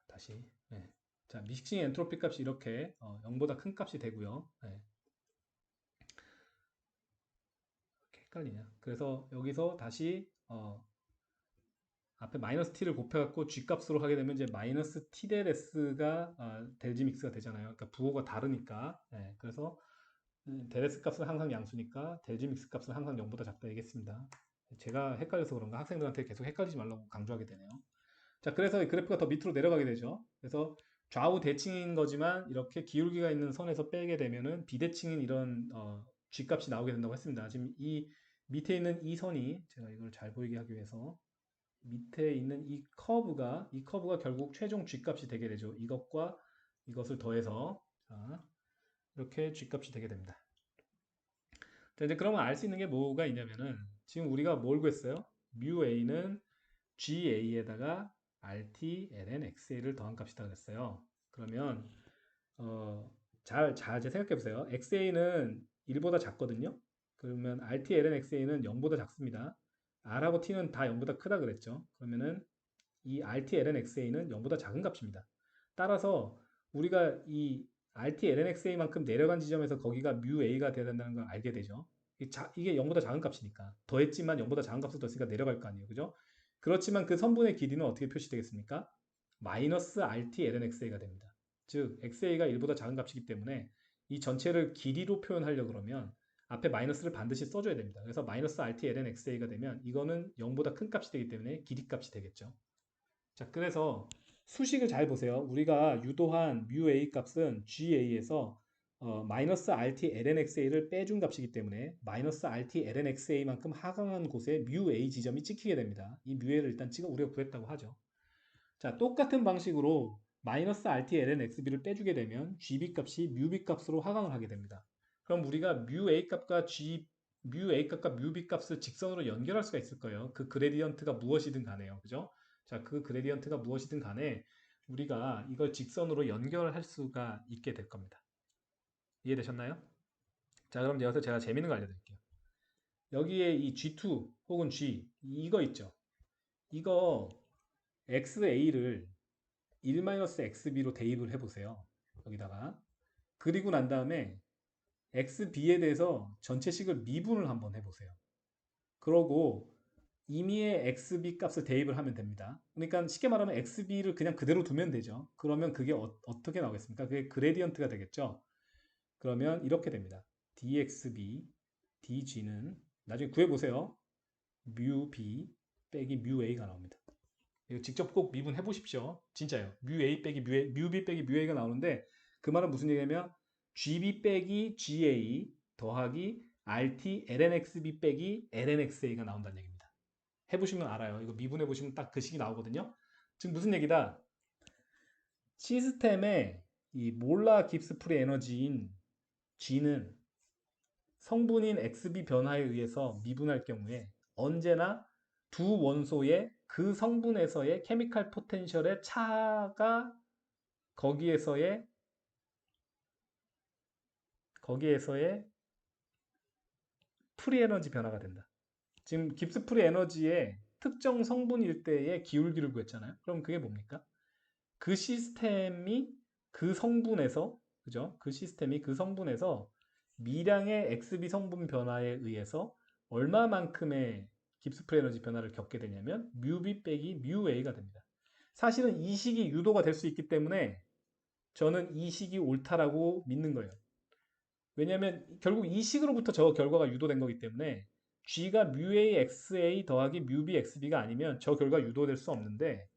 다시 네. 자, 믹싱 엔트로피 값이 이렇게 0보다 큰 값이 되고요. 네. 헷갈리냐? 그래서 여기서 다시 앞에 마이너스 t를 곱해갖고 g 값으로 하게 되면 이제 마이너스 t del s가 델지 믹스가 되잖아요. 그러니까 부호가 다르니까. 네, 그래서 델 s 값은 항상 양수니까 델지 믹스 값은 항상 0보다 작다 얘기했습니다. 제가 헷갈려서 그런가 학생들한테 계속 헷갈리지 말라고 강조하게 되네요. 자, 그래서 이 그래프가 더 밑으로 내려가게 되죠. 그래서 좌우 대칭인 거지만 이렇게 기울기가 있는 선에서 빼게 되면은 비대칭인 이런 g 값이 나오게 된다고 했습니다. 지금 이 밑에 있는 이 선이 제가 이걸 잘 보이게 하기 위해서 밑에 있는 이 커브가 결국 최종 G값이 되게 되죠. 이것과 이것을 더해서 자, 이렇게 G값이 되게 됩니다. 자, 이제 그러면 알 수 있는 게 뭐가 있냐면은 지금 우리가 뭘 구했어요? 뮤 A는 GA에다가 RT, LN, XA를 더한 값이다 그랬어요. 그러면 잘 생각해 보세요. XA는 1보다 작거든요. 그러면 RT, LN, XA는 0보다 작습니다. R하고 T는 다 0보다 크다 그랬죠. 그러면은 이 RTLNXA는 0보다 작은 값입니다. 따라서 우리가 이 RTLNXA만큼 내려간 지점에서 거기가 뮤A가 돼야 된다는 걸 알게 되죠. 이게 0보다 작은 값이니까 더했지만 0보다 작은 값을 더했으니까 내려갈 거 아니에요. 그죠? 그렇지만 그 선분의 길이는 어떻게 표시되겠습니까? 마이너스 RTLNXA가 됩니다. 즉 XA가 1보다 작은 값이기 때문에 이 전체를 길이로 표현하려고 그러면 앞에 마이너스를 반드시 써줘야 됩니다. 그래서 마이너스 RTLNXA가 되면 이거는 0보다 큰 값이 되기 때문에 길이 값이 되겠죠. 자, 그래서 수식을 잘 보세요. 우리가 유도한 뮤A 값은 GA에서 마이너스 RT lnxa를 빼준 값이기 때문에 마이너스 RT lnxa만큼 하강한 곳에 뮤A 지점이 찍히게 됩니다. 이 뮤A를 일단 우리가 구했다고 하죠. 자, 똑같은 방식으로 마이너스 RT lnxb를 빼주게 되면 GB 값이 뮤B 값으로 하강을 하게 됩니다. 그럼 우리가 뮤A 값과 뮤A 값과 뮤B 값을 직선으로 연결할 수가 있을 거예요. 그 그레디언트가 무엇이든 간에요. 그죠? 자, 그 그레디언트가 무엇이든 간에 우리가 이걸 직선으로 연결할 수가 있게 될 겁니다. 이해되셨나요? 자, 그럼 여기서 제가 재밌는 거 알려드릴게요. 여기에 이 G2 혹은 G 이거 있죠. 이거 XA를 1-XB로 대입을 해보세요. 여기다가. 그리고 난 다음에 XB에 대해서 전체식을 미분을 한번 해보세요. 그러고 임의의 XB 값을 대입을 하면 됩니다. 그러니까 쉽게 말하면 XB를 그냥 그대로 두면 되죠. 그러면 그게 떻게 나오겠습니까? 그게 그레디언트가 되겠죠. 그러면 이렇게 됩니다. dxb dg는 나중에 구해보세요. 뮤b 빼기 뮤a가 나옵니다. 이거 직접 꼭 미분해 보십시오. 진짜요. 뮤a 빼기 뮤b 빼기 뮤a가 나오는데 그 말은 무슨 얘기냐면 gb 빼기 ga 더하기 rt lnxb 빼기 lnxa가 나온다는 얘기입니다. 해보시면 알아요. 이거 미분해보시면 딱 그 식이 나오거든요. 지금 무슨 얘기다? 시스템의 이 몰라 깁스 프리 에너지인 G는 성분인 XB 변화에 의해서 미분할 경우에 언제나 두 원소의 그 성분에서의 케미칼 포텐셜의 차가 거기에서의 프리 에너지 변화가 된다. 지금 깁스 프리 에너지의 특정 성분일 때의 기울기를 구했잖아요. 그럼 그게 뭡니까? 그 시스템이 그 성분에서 그죠? 그 시스템이 그 성분에서 미량의 XB 성분 변화에 의해서 얼마만큼의 깁스프리 에너지 변화를 겪게 되냐면 뮤B 빼기 뮤A가 됩니다. 사실은 이 식이 유도가 될 수 있기 때문에 저는 이 식이 옳다라고 믿는 거예요. 왜냐하면 결국 이 식으로부터 저 결과가 유도된 거기 때문에 G가 뮤A XA 더하기 뮤B XB가 아니면 저 결과 유도될 수 없는데,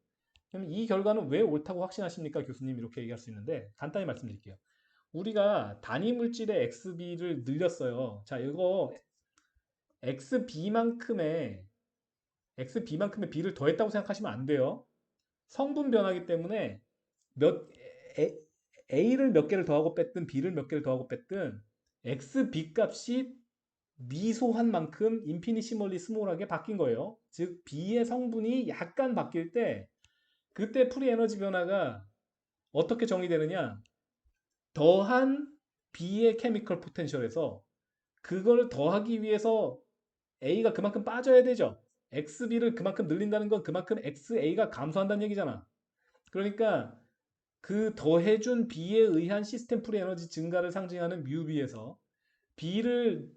그럼 이 결과는 왜 옳다고 확신하십니까? 교수님 이렇게 얘기할 수 있는데 간단히 말씀드릴게요. 우리가 단위 물질의 XB를 늘렸어요. 자, 이거 XB만큼의 B를 더했다고 생각하시면 안 돼요. 성분 변화기 때문에 몇 A를 몇 개를 더하고 뺐든 B를 몇 개를 더하고 뺐든 XB 값이 미소한 만큼 인피니시멀리 스몰하게 바뀐 거예요. 즉 B의 성분이 약간 바뀔 때 그때 프리 에너지 변화가 어떻게 정의되느냐? 더한 B의 케미컬 포텐셜에서 그걸 더하기 위해서 A가 그만큼 빠져야 되죠. XB를 그만큼 늘린다는 건 그만큼 XA가 감소한다는 얘기잖아. 그러니까 그 더해준 B에 의한 시스템 프리 에너지 증가를 상징하는 뮤B에서 B를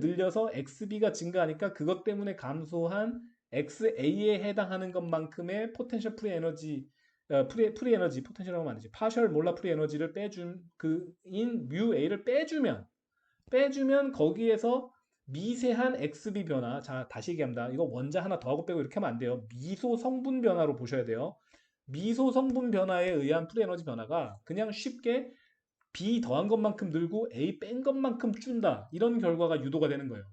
늘려서 XB가 증가하니까 그것 때문에 감소한 XA에 해당하는 것만큼의 포텐셜 프리 에너지 프리 에너지 포텐셜이라고 하면 안 되지. 파셜 몰라 프리 에너지를 빼준 그인 뮤 A를 빼주면 거기에서 미세한 XB 변화. 자, 다시 얘기합니다. 이거 원자 하나 더하고 빼고 이렇게 하면 안 돼요. 미소 성분 변화로 보셔야 돼요. 미소 성분 변화에 의한 프리 에너지 변화가 그냥 쉽게 B 더한 것만큼 늘고 A 뺀 것만큼 준다. 이런 결과가 유도가 되는 거예요.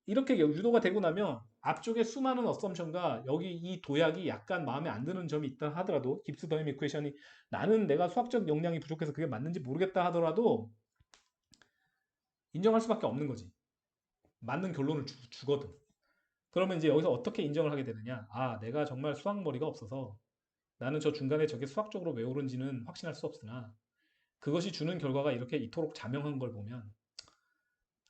이렇게 유도가 되고 나면 앞쪽에 수많은 어썸션과 여기 이 도약이 약간 마음에 안 드는 점이 있다 하더라도 깁스 더햄 이퀘이션이 나는 내가 수학적 역량이 부족해서 그게 맞는지 모르겠다 하더라도 인정할 수밖에 없는 거지. 맞는 결론을 주거든. 그러면 이제 여기서 어떻게 인정을 하게 되느냐? 아, 내가 정말 수학 머리가 없어서 나는 저 중간에 저게 수학적으로 왜 옳은지는 확신할 수 없으나 그것이 주는 결과가 이렇게 이토록 자명한 걸 보면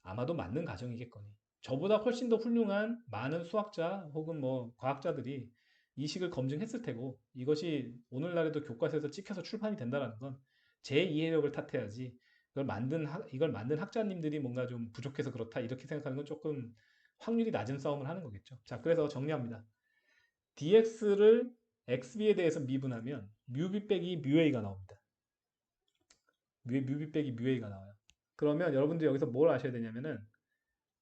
아마도 맞는 가정이겠거니. 저보다 훨씬 더 훌륭한 많은 수학자 혹은 뭐 과학자들이 이 식을 검증했을 테고 이것이 오늘날에도 교과서에서 찍혀서 출판이 된다는 건 제 이해력을 탓해야지 이걸 만든 학자님들이 뭔가 좀 부족해서 그렇다 이렇게 생각하는 건 조금 확률이 낮은 싸움을 하는 거겠죠. 자, 그래서 정리합니다. dx를 xb에 대해서 미분하면 뮤b 빼기 뮤a가 나옵니다. 뮤b 빼기 뮤a가 나와요. 그러면 여러분들 여기서 뭘 아셔야 되냐면은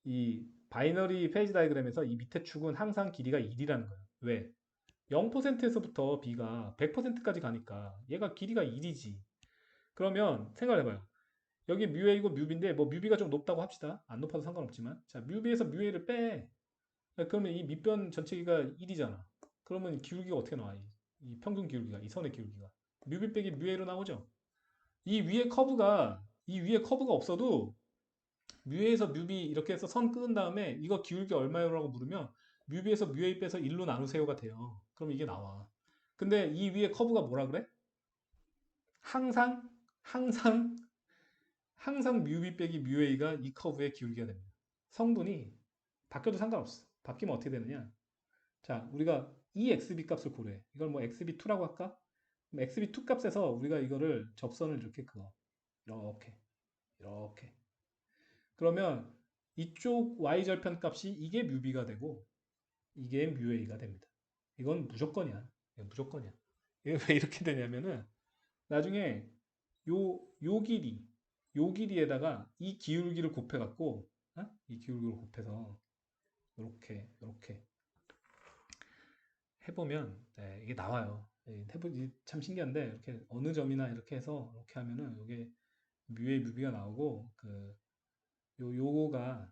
이 바이너리 페이지 다이그램에서 이 밑에 축은 항상 길이가 1이라는 거예요. 왜? 0%에서부터 b가 100%까지 가니까 얘가 길이가 1이지. 그러면 생각해봐요. 여기 뮤a이고 뮤b인데 뭐 뮤b가 좀 높다고 합시다. 안 높아도 상관없지만 자 뮤b에서 뮤a를 빼. 그러면 이 밑변 전체 기가 1이잖아. 그러면 이 기울기가 어떻게 나와? 이 평균 기울기가 이 선의 기울기가 뮤b 빼기 뮤a로 나오죠. 이 위에 커브가 없어도 뮤에서 뮤비 이렇게 해서 선 끄은 다음에 이거 기울기 얼마요라고 물으면 뮤비에서 뮤A 빼서 1로 나누세요가 돼요. 그럼 이게 나와. 근데 이 위에 커브가 뭐라 그래? 항상 항상 항상 뮤비 빼기 뮤A가 이 커브의 기울기가 됩니다. 성분이 바뀌어도 상관없어. 바뀌면 어떻게 되느냐? 자, 우리가 이 XB 값을 고려해. 이걸 뭐 XB2라고 할까? XB2 값에서 우리가 이거를 접선을 이렇게 그어. 이렇게. 그러면 이쪽 y절편 값이 이게 뮤b가 되고 이게 뮤a가 됩니다. 이건 무조건이야. 이건 무조건이야. 이게 왜 이렇게 되냐면은 나중에 요 길이 요 길이에다가 이 기울기를 곱해갖고 이 기울기를 곱해서 이렇게 해보면 네, 이게 나와요. 참 신기한데 이렇게 어느 점이나 이렇게 해서 이렇게 하면은 이게 뮤의 뮤비가 나오고 그 요거가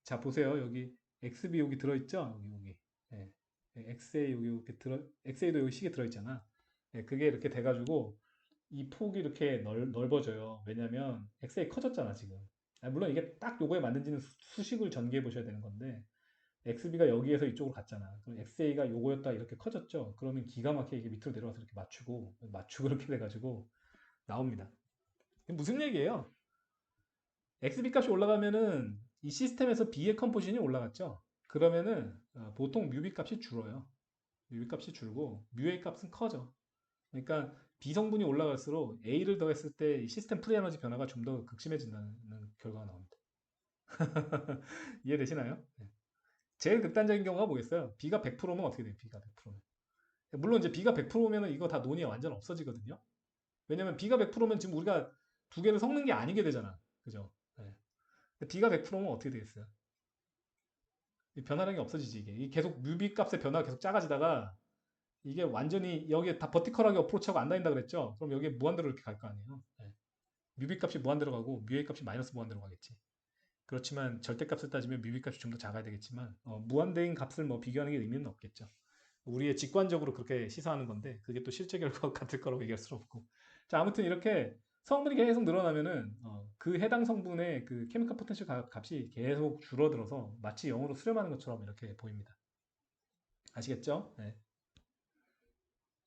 자 보세요. 여기 XB 여기 들어있죠? 여기. 예. XA 여기 이렇게 XA도 여기 식에 들어있잖아. 예, 그게 이렇게 돼가지고 이 폭이 이렇게 넓어져요. 왜냐면 XA 커졌잖아 지금. 물론 이게 딱 요거에 맞는지는 수식을 전개해 보셔야 되는 건데 XB가 여기에서 이쪽으로 갔잖아. 그럼 XA가 요거였다 이렇게 커졌죠. 그러면 기가 막히게 이게 밑으로 내려와서 이렇게 맞추고 이렇게 돼가지고 나옵니다. 이게 무슨 얘기예요? XB 값이 올라가면은 이 시스템에서 B의 컴포지션이 올라갔죠. 그러면은 보통 뮤비 값이 줄어요. 뮤비 값이 줄고 뮤A 값은 커져. 그러니까 B 성분이 올라갈수록 A를 더했을 때 시스템 프리 에너지 변화가 좀 더 극심해진다는 결과가 나옵니다. 이해되시나요? 네. 제일 극단적인 경우가 뭐겠어요? B가 100%면 어떻게 돼요? B가 100%면. 물론 이제 B가 100%면 이거 다 논의가 완전 없어지거든요. 왜냐면 B가 100%면 지금 우리가 두 개를 섞는 게 아니게 되잖아. 그죠? 네. D가 100%면 어떻게 되겠어요? 변화량이 없어지지 이게. 이게 계속 뮤비 값의 변화가 계속 작아지다가 이게 완전히 여기에 다 버티컬하게 어프로치하고 안 다닌다 그랬죠? 그럼 여기에 무한대로 이렇게 갈 거 아니에요? 네. 뮤비 값이 무한대로 가고 뮤A 값이 마이너스 무한대로 가겠지. 그렇지만 절대값을 따지면 뮤비 값이 좀 더 작아야 되겠지만 무한대인 값을 뭐 비교하는 게 의미는 없겠죠. 우리의 직관적으로 그렇게 시사하는 건데 그게 또 실제 결과와 같을 거라고 얘기할 수는 없고. 자, 아무튼 이렇게 성분이 계속 늘어나면은 그 해당 성분의 그 케미컬 포텐셜 값이 계속 줄어들어서 마치 0으로 수렴하는 것처럼 이렇게 보입니다. 아시겠죠? 네.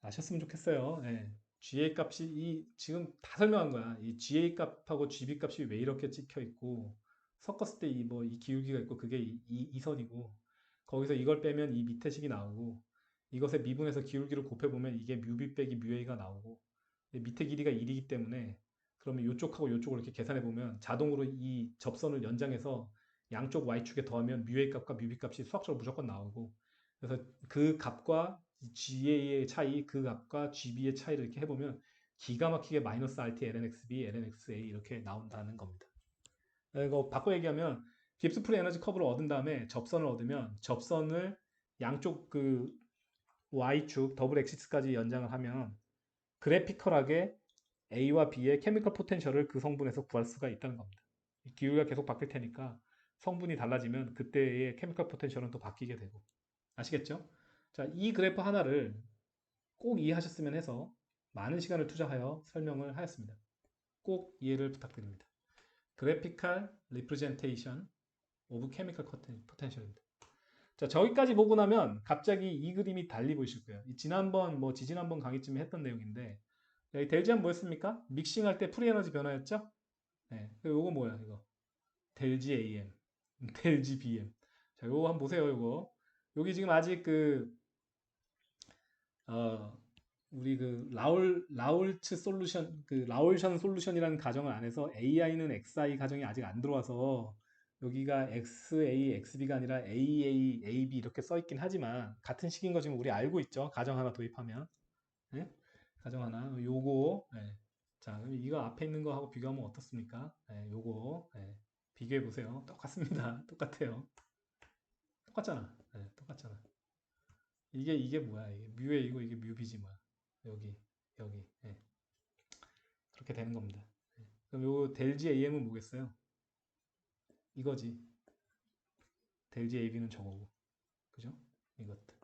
아셨으면 좋겠어요. 네. GA 값이 지금 다 설명한 거야. 이 GA 값하고 GB 값이 왜 이렇게 찍혀 있고 섞었을 때 이 기울기가 있고 그게 이 선이고 거기서 이걸 빼면 이 밑에 식이 나오고 이것에 미분해서 기울기를 곱해보면 이게 뮤B 빼기 뮤A가 나오고 밑에 길이가 1이기 때문에 그러면 이쪽하고 이쪽을 이렇게 계산해보면 자동으로 이 접선을 연장해서 양쪽 Y축에 더하면 뮤A 값과 뮤B 값이 수학적으로 무조건 나오고 그래서 그 값과 GA의 차이, 그 값과 GB의 차이를 이렇게 해보면 기가 막히게 마이너스 RT, lnxb, lnxa 이렇게 나온다는 겁니다. 이거 바꿔 얘기하면 깁스 프리 에너지 커브를 얻은 다음에 접선을 얻으면 접선을 양쪽 그 Y축 더블 엑시스까지 연장을 하면 그래피컬하게 A와 B의 케미컬 포텐셜을 그 성분에서 구할 수가 있다는 겁니다. 기후가 계속 바뀔 테니까 성분이 달라지면 그때의 케미컬 포텐셜은 또 바뀌게 되고 아시겠죠? 자, 이 그래프 하나를 꼭 이해하셨으면 해서 많은 시간을 투자하여 설명을 하였습니다. 꼭 이해를 부탁드립니다. Graphical Representation of Chemical Potential입니다. 자, 저기까지 보고 나면 갑자기 이 그림이 달리 보이실 거예요. 지난번, 지지난번 강의쯤에 했던 내용인데, 여기 델지안 뭐였습니까? 믹싱할 때 프리에너지 변화였죠? 네. 요거 뭐야, 이거? 델지 AM, 델지 BM. 자, 요거 한번 보세요, 요거. 여기 지금 아직 어, 우리 라울츠 솔루션, 라울션 솔루션이라는 가정을 안 해서 AI는 XI 가정이 아직 안 들어와서 여기가 XA, XB가 아니라 AA, AB 이렇게 써 있긴 하지만 같은 식인 거 지금 우리 알고 있죠? 가정 하나 도입하면. 네? 가정 하나. 요거, 네. 자, 그럼 이거 앞에 있는 거하고 비교하면 어떻습니까? 네, 요거, 네. 비교해 보세요. 똑같습니다. 똑같아요. 똑같잖아. 네, 똑같잖아. 이게 뭐야? 이게 뮤에이고 이게 뮤비지 뭐야? 여기, 여기. 네. 그렇게 되는 겁니다. 네. 그럼 요 델지 AM은 뭐겠어요? 이거지. 델지 AB는 저거고. 그죠? 이것들.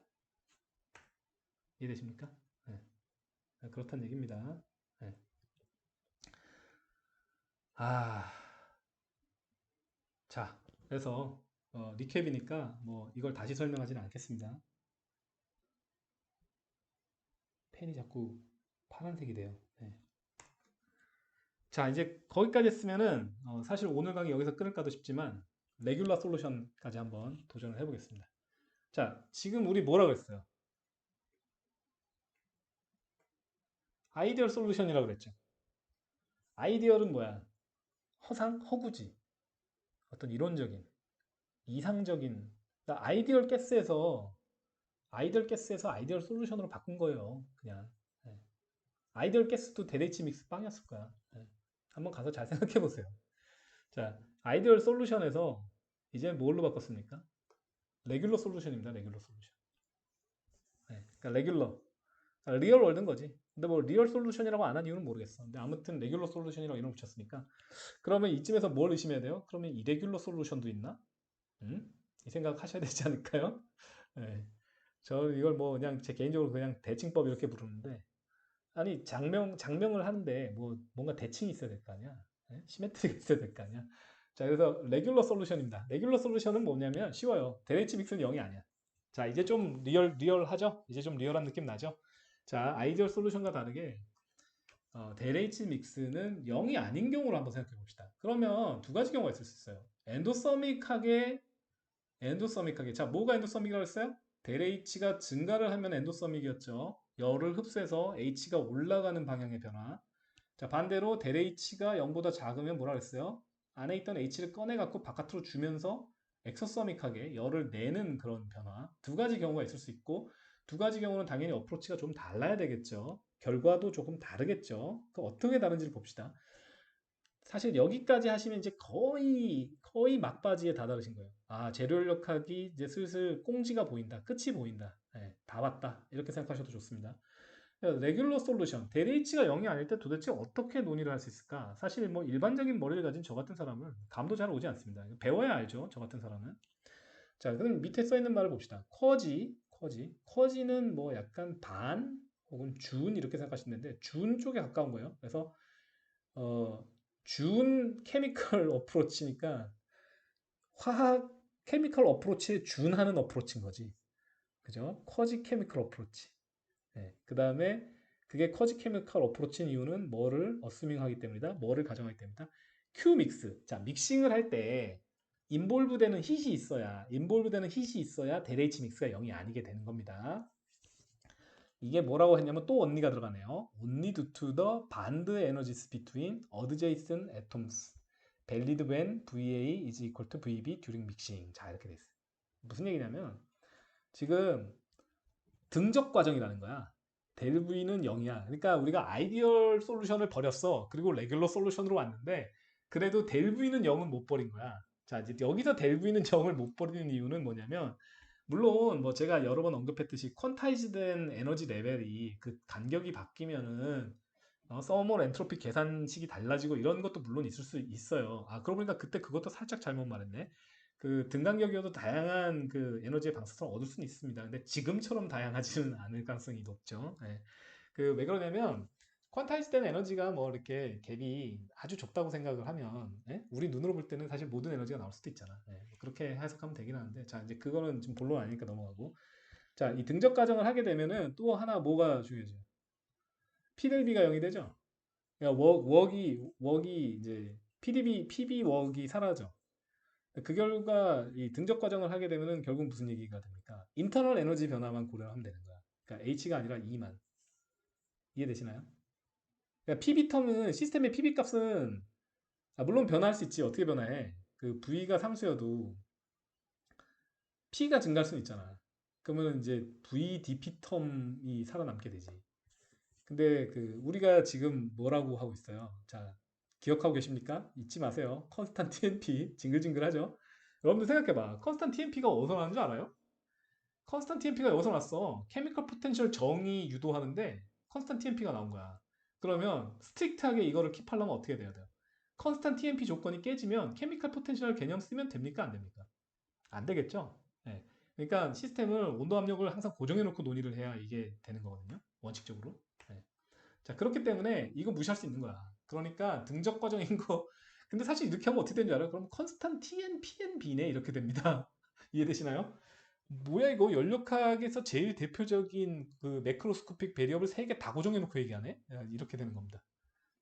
이해되십니까? 네. 그렇다는 얘기입니다. 네. 아, 자, 그래서 리캡이니까 뭐 이걸 다시 설명하지는 않겠습니다. 펜이 자꾸 파란색이 돼요. 네. 자, 이제 거기까지 했으면은 사실 오늘 강의 여기서 끊을까도 싶지만 레귤러 솔루션까지 한번 도전을 해보겠습니다. 자, 지금 우리 뭐라 그랬어요? 아이디얼 솔루션이라고 그랬죠. 아이디얼은 뭐야? 허구지. 어떤 이론적인, 이상적인. 그러니까 아이디얼 가스에서 아이디얼 솔루션으로 바꾼 거예요. 그냥. 네. 아이디얼 가스도 대대치 믹스 빵이었을 거야. 네. 한번 가서 잘 생각해 보세요. 자, 아이디얼 솔루션에서 이제 뭘로 바꿨습니까? 레귤러 솔루션입니다. 레귤러 솔루션. 네. 그러니까 레귤러. 리얼 월드인 거지. 근데 뭐 리얼 솔루션이라고 안 한 이유는 모르겠어. 근데 아무튼 레귤러 솔루션이라고 이름 붙였으니까 그러면 이쯤에서 뭘 의심해야 돼요? 그러면 이레귤러 솔루션도 있나? 이 생각 하셔야 되지 않을까요? 네. 저 이걸 뭐 그냥 제 개인적으로 그냥 대칭법 이렇게 부르는데 아니 장명을 하는데 뭐 뭔가 대칭이 있어야 될 거 아니야? 네? 시메트리가 있어야 될 거 아니야? 자, 그래서 레귤러 솔루션입니다. 레귤러 솔루션은 뭐냐면 쉬워요. 대레이치 믹스는 0이 아니야. 자, 이제 좀 리얼하죠? 이제 좀 리얼한 느낌 나죠? 자, 아이디얼 솔루션과 다르게 대레이치 믹스는 0이 아닌 경우로 한번 생각해 봅시다. 그러면 두 가지 경우가 있을 수 있어요. 엔도서믹하게. 자, 뭐가 엔도서믹이라고 했어요? 델 H가 증가를 하면 엔도서믹이었죠. 열을 흡수해서 H가 올라가는 방향의 변화. 자, 반대로 델 H가 0보다 작으면 뭐라 그랬어요? 안에 있던 H를 꺼내갖고 바깥으로 주면서 엑소서믹하게 열을 내는 그런 변화. 두 가지 경우가 있을 수 있고, 두 가지 경우는 당연히 어프로치가 좀 달라야 되겠죠. 결과도 조금 다르겠죠. 그 어떻게 다른지를 봅시다. 사실 여기까지 하시면 이제 거의 막바지에 다다르신 거예요. 아, 재료 연력학이 이제 슬슬 꽁지가 보인다. 끝이 보인다. 예, 다 왔다. 이렇게 생각하셔도 좋습니다. 레귤러 솔루션, 대리치가 0이 아닐 때 도대체 어떻게 논의를 할 수 있을까? 사실 뭐 일반적인 머리를 가진 저 같은 사람은 감도 잘 오지 않습니다. 배워야 알죠. 저 같은 사람은. 자, 그럼 밑에 써 있는 말을 봅시다. 커지는 뭐 약간 반 혹은 준 이렇게 생각하시면 되는데 준 쪽에 가까운 거예요. 그래서 어, 준 케미컬 어프로치니까 화학 케미컬 어프로치에 준하는 어프로치인 거지. 그죠? 커지 케미컬 어프로치. 네. 그 다음에 그게 커지 케미컬 어프로치인 이유는 뭐를 어스밍 하기 때문이다. 뭐를 가정하기 때문이다. 큐 믹스. 자, 믹싱을 할 때 인볼브 되는 hit이 있어야 델 H 믹스가 0이 아니게 되는 겁니다. 이게 뭐라고 했냐면 또 only가 들어가네요. only due to the bond energies between adjacent atoms valid when VA is equal to VB during mixing. 자, 이렇게 돼 있어요. 무슨 얘기냐면 지금 등적 과정이라는 거야. 델 V는 0이야. 그러니까 우리가 아이디얼 솔루션을 버렸어. 그리고 레귤러 솔루션으로 왔는데 그래도 델 V는 0은 못 버린 거야. 자, 이제 여기서 델 V는 0을 못 버리는 이유는 뭐냐면 물론 뭐 제가 여러 번 언급했듯이 퀀타이즈된 에너지 레벨이 그 간격이 바뀌면은 서멀 엔트로피 계산식이 달라지고 이런 것도 물론 있을 수 있어요. 아, 그러고 보니까 그때 그것도 살짝 잘못 말했네. 그 등간격이어도 다양한 그 에너지의 방사성을 얻을 수는 있습니다. 근데 지금처럼 다양하지는 않을 가능성이 높죠. 예. 그 왜 그러냐면 퀀타이즈된 에너지가 뭐 이렇게 갭이 아주 좁다고 생각을 하면 예? 우리 눈으로 볼 때는 사실 모든 에너지가 나올 수도 있잖아. 예. 뭐 그렇게 해석하면 되긴 하는데 자 이제 그거는 좀 본론 아니니까 넘어가고 자 이 등적 과정을 하게 되면은 또 하나 뭐가 중요해져요? P델비가 0이 되죠. 그러니까 웍이 이제 PB 웍이 사라져. 그 결과 이 등적 과정을 하게 되면은 결국 무슨 얘기가 됩니까? 인터널 에너지 변화만 고려하면 되는 거야. 그러니까 H가 아니라 E만. 이해되시나요? 그러니까 PB 텀은 시스템의 PB 값은 물론 변화할 수 있지. 어떻게 변화해? 그 V가 상수여도 P가 증가할 수는 있잖아. 그러면 이제 VDP 텀이 살아남게 되지. 근데 그 우리가 지금 뭐라고 하고 있어요? 자, 기억하고 계십니까? 잊지 마세요. 컨스탄 TNP 징글징글하죠? 여러분들 생각해봐. 컨스탄 TNP가 어디서 나는 줄 알아요? 컨스탄 TMP가 여기서 났어. 케미컬 포텐셜 정이 유도하는데 컨스탄 TMP가 나온 거야. 그러면 스트릭트하게 이거를 킵하려면 어떻게 돼야 돼요? 컨스탄 TMP 조건이 깨지면 케미컬 포텐셜 개념 쓰면 됩니까? 안 됩니까? 안 되겠죠? 네. 그러니까 시스템을 온도 압력을 항상 고정해 놓고 논의를 해야 이게 되는 거거든요. 원칙적으로. 네. 자, 그렇기 때문에 이거 무시할 수 있는 거야. 그러니까 등적 과정인 거. 근데 사실 이렇게 하면 어떻게 되는 줄 알아요? 그럼 컨스탄 TNPNB네 이렇게 됩니다. 이해되시나요? 뭐야 이거 연력학에서 제일 대표적인 그 매크로스코픽 베리어블 3개 다 고정해 놓고 얘기하네? 이렇게 되는 겁니다.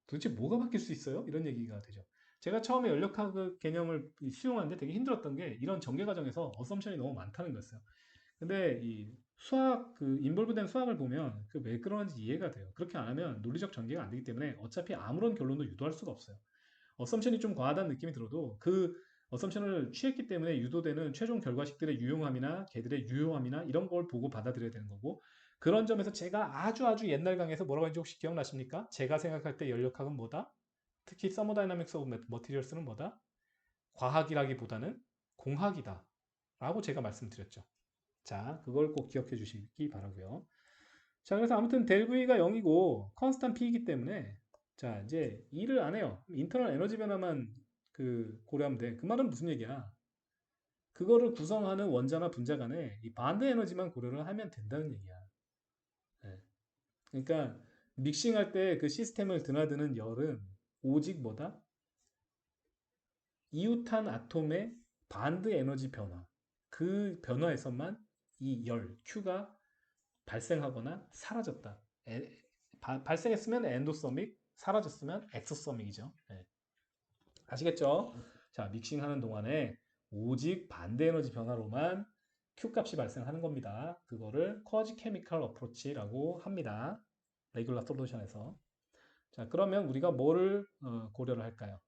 도대체 뭐가 바뀔 수 있어요? 이런 얘기가 되죠. 제가 처음에 연력학 그 개념을 수용하는데 되게 힘들었던 게 이런 전개 과정에서 어썸션이 너무 많다는 거였어요. 근데 이 수학 그 인볼브된 수학을 보면 그 왜 그러는지 이해가 돼요. 그렇게 안 하면 논리적 전개가 안 되기 때문에 어차피 아무런 결론도 유도할 수가 없어요. 어썸션이 좀 과하다는 느낌이 들어도 그 어썸션을 취했기 때문에 유도되는 최종 결과식들의 유용함이나 걔들의 유효함이나 이런 걸 보고 받아들여야 되는 거고 그런 점에서 제가 아주 옛날 강의에서 뭐라고 했는지 혹시 기억나십니까? 제가 생각할 때 연력학은 뭐다? 특히 서머다이나믹스 오브 머티리얼스는 뭐다? 과학이라기보다는 공학이다 라고 제가 말씀드렸죠. 자, 그걸 꼭 기억해 주시기 바라고요. 자, 그래서 아무튼 델 V가 0이고 컨스탄 P이기 때문에 자, 이제 일을 안 해요. 인터널 에너지 변화만 그 고려하면 돼. 그 말은 무슨 얘기야? 그거를 구성하는 원자나 분자 간에 이 반대 에너지만 고려를 하면 된다는 얘기야. 예. 그러니까 믹싱할 때 그 시스템을 드나드는 열은 오직 뭐다? 이웃한 아톰의 반드 에너지 변화. 그 변화에서만 이 열, Q가 발생하거나 사라졌다. 발생했으면 엔도서믹, 사라졌으면 엑소서믹이죠. 네. 아시겠죠? 자, 믹싱하는 동안에 오직 반대 에너지 변화로만 Q 값이 발생하는 겁니다. 그거를 쿼지 케미컬 어프로치라고 합니다. 레귤라 솔루션에서. 자, 그러면 우리가 뭐를 고려를 할까요?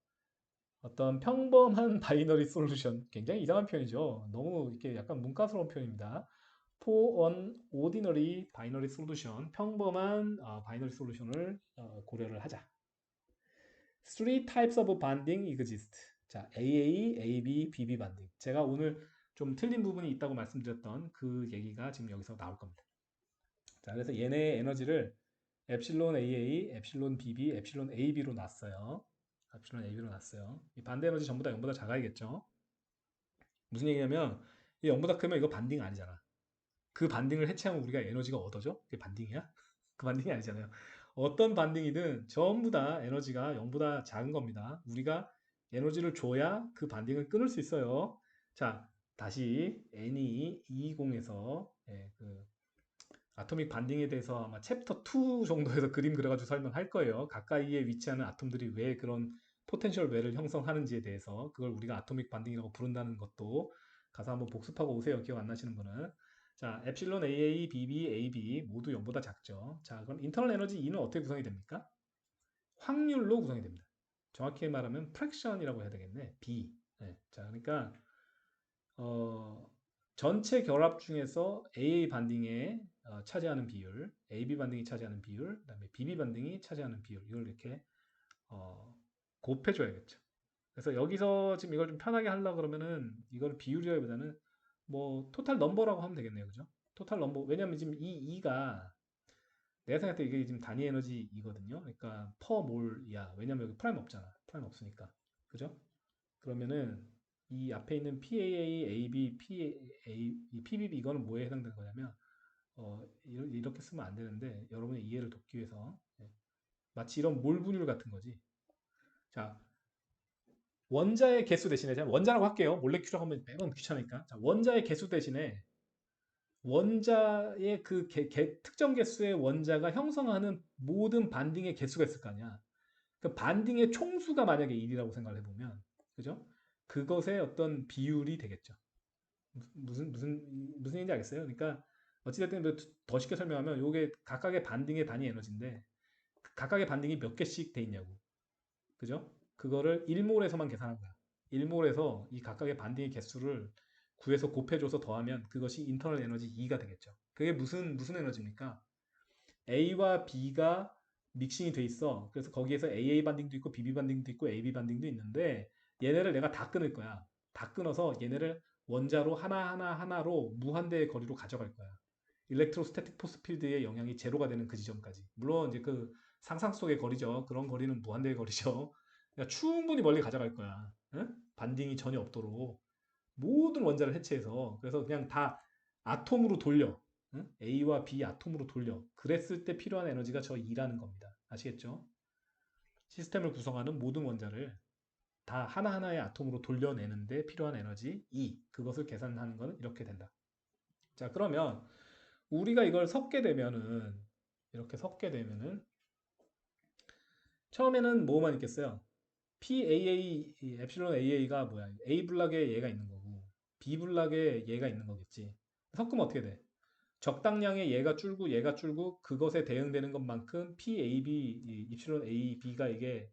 어떤 평범한 바이너리 솔루션. 굉장히 이상한 표현이죠. 너무 이렇게 약간 문과스러운 표현입니다. for an ordinary binary solution, 평범한 바이너리 솔루션을 고려를 하자. Three types of bonding exist. 자, AA, AB, BB 반딩. 제가 오늘 좀 틀린 부분이 있다고 말씀드렸던 그 얘기가 지금 여기서 나올 겁니다. 자, 그래서 얘네의 에너지를 엡실론 AA, 엡실론 BB, 엡실론 AB로 놨어요. 엡실론 AB로 놨어요. 이 반대 에너지 전부 다 0보다 작아야겠죠. 무슨 얘기냐면 이 0보다 크면 이거 반딩 아니잖아. 그 반딩을 해체하면 우리가 에너지가 얻어져? 그게 반딩이야? 그 반딩이 아니잖아요. 어떤 반딩이든 전부 다 에너지가 0보다 작은 겁니다. 우리가 에너지를 줘야 그 반딩을 끊을 수 있어요. 자, 다시 NE 220에서 그 아토믹 반딩에 대해서 아마 챕터 2 정도에서 그림 그려가지고 설명할 거예요. 가까이에 위치하는 아톰들이 왜 그런 포텐셜 웨를 형성하는지에 대해서 그걸 우리가 아토믹 반딩이라고 부른다는 것도 가서 한번 복습하고 오세요. 기억 안 나시는 분은. 자, 엡실론 AA, BB, AB 모두 0보다 작죠. 자, 그럼 인터널 에너지 E는 어떻게 구성이 됩니까? 확률로 구성이 됩니다. 정확히 말하면 프랙션이라고 해야 되겠네. B. 네. 자, 그러니까 어, 전체 결합 중에서 AA 반딩에 차지하는 비율, AB 반딩이 차지하는 비율, 그다음에 BB 반딩이 차지하는 비율 이걸 이렇게 어, 곱해줘야겠죠. 그래서 여기서 지금 이걸 좀 편하게 하려고 그러면은 이걸 비율이라기보다는 뭐 토탈 넘버라고 하면 되겠네요, 그죠? 토탈 넘버. 왜냐면 지금 이 E가 내가 생각할 때 이게 지금 단위 에너지이거든요. 그러니까 퍼 몰이야. 왜냐면 여기 프라임 없잖아. 프라임 없으니까. 그죠? 그러면은 이 앞에 있는 PAA, AB, PA, 이 PBB 이거는 뭐에 해당되는 거냐면 이렇게 쓰면 안 되는데 여러분의 이해를 돕기 위해서 마치 이런 몰 분율 같은 거지. 자, 원자의 개수 대신에 제가 원자라고 할게요. 몰레큐라고 하면 매번 귀찮으니까. 자, 원자의 개수 대신에 원자의 그 특정 개수의 원자가 형성하는 모든 반딩의 개수가 있을 거 아니야. 그 반딩의 총수가 만약에 1이라고 생각을 해보면, 그죠? 그것의 어떤 비율이 되겠죠. 무슨 얘기인지 알겠어요? 그러니까 어찌됐든 더 쉽게 설명하면 요게 각각의 반딩의 단위 에너지인데 각각의 반딩이 몇 개씩 돼 있냐고. 그죠? 그거를 1몰에서만 계산한 거야. 1몰에서 이 각각의 반딩의 개수를 구해서 곱해줘서 더하면 그것이 인터널 에너지 E가 되겠죠. 그게 무슨 에너지입니까? A와 B가 믹싱이 돼 있어. 그래서 거기에서 AA 반딩도 있고 BB 반딩도 있고 AB 반딩도 있는데 얘네를 내가 다 끊을 거야. 다 끊어서 얘네를 원자로 하나로 무한대의 거리로 가져갈 거야. 일렉트로스태틱 포스 필드의 영향이 제로가 되는 그 지점까지. 물론 이제 그 상상 속의 거리죠. 그런 거리는 무한대의 거리죠. 그러니까 충분히 멀리 가져갈 거야. 응? 반딩이 전혀 없도록 모든 원자를 해체해서 그래서 그냥 다 아톰으로 돌려. 응? A와 B 아톰으로 돌려. 그랬을 때 필요한 에너지가 저 E라는 겁니다. 아시겠죠? 시스템을 구성하는 모든 원자를 다 하나하나의 아톰으로 돌려내는데 필요한 에너지 E. 그것을 계산하는 것은 이렇게 된다. 자, 그러면 우리가 이걸 섞게 되면은 이렇게 섞게 되면은 처음에는 뭐만 있겠어요? PAA, 엡실론 AA가 뭐야? A 블락에 얘가 있는 거고 B 블락에 얘가 있는 거겠지. 섞으면 어떻게 돼? 적당량의 얘가 줄고 그것에 대응되는 것만큼 PAB, 입실론 AB가 이게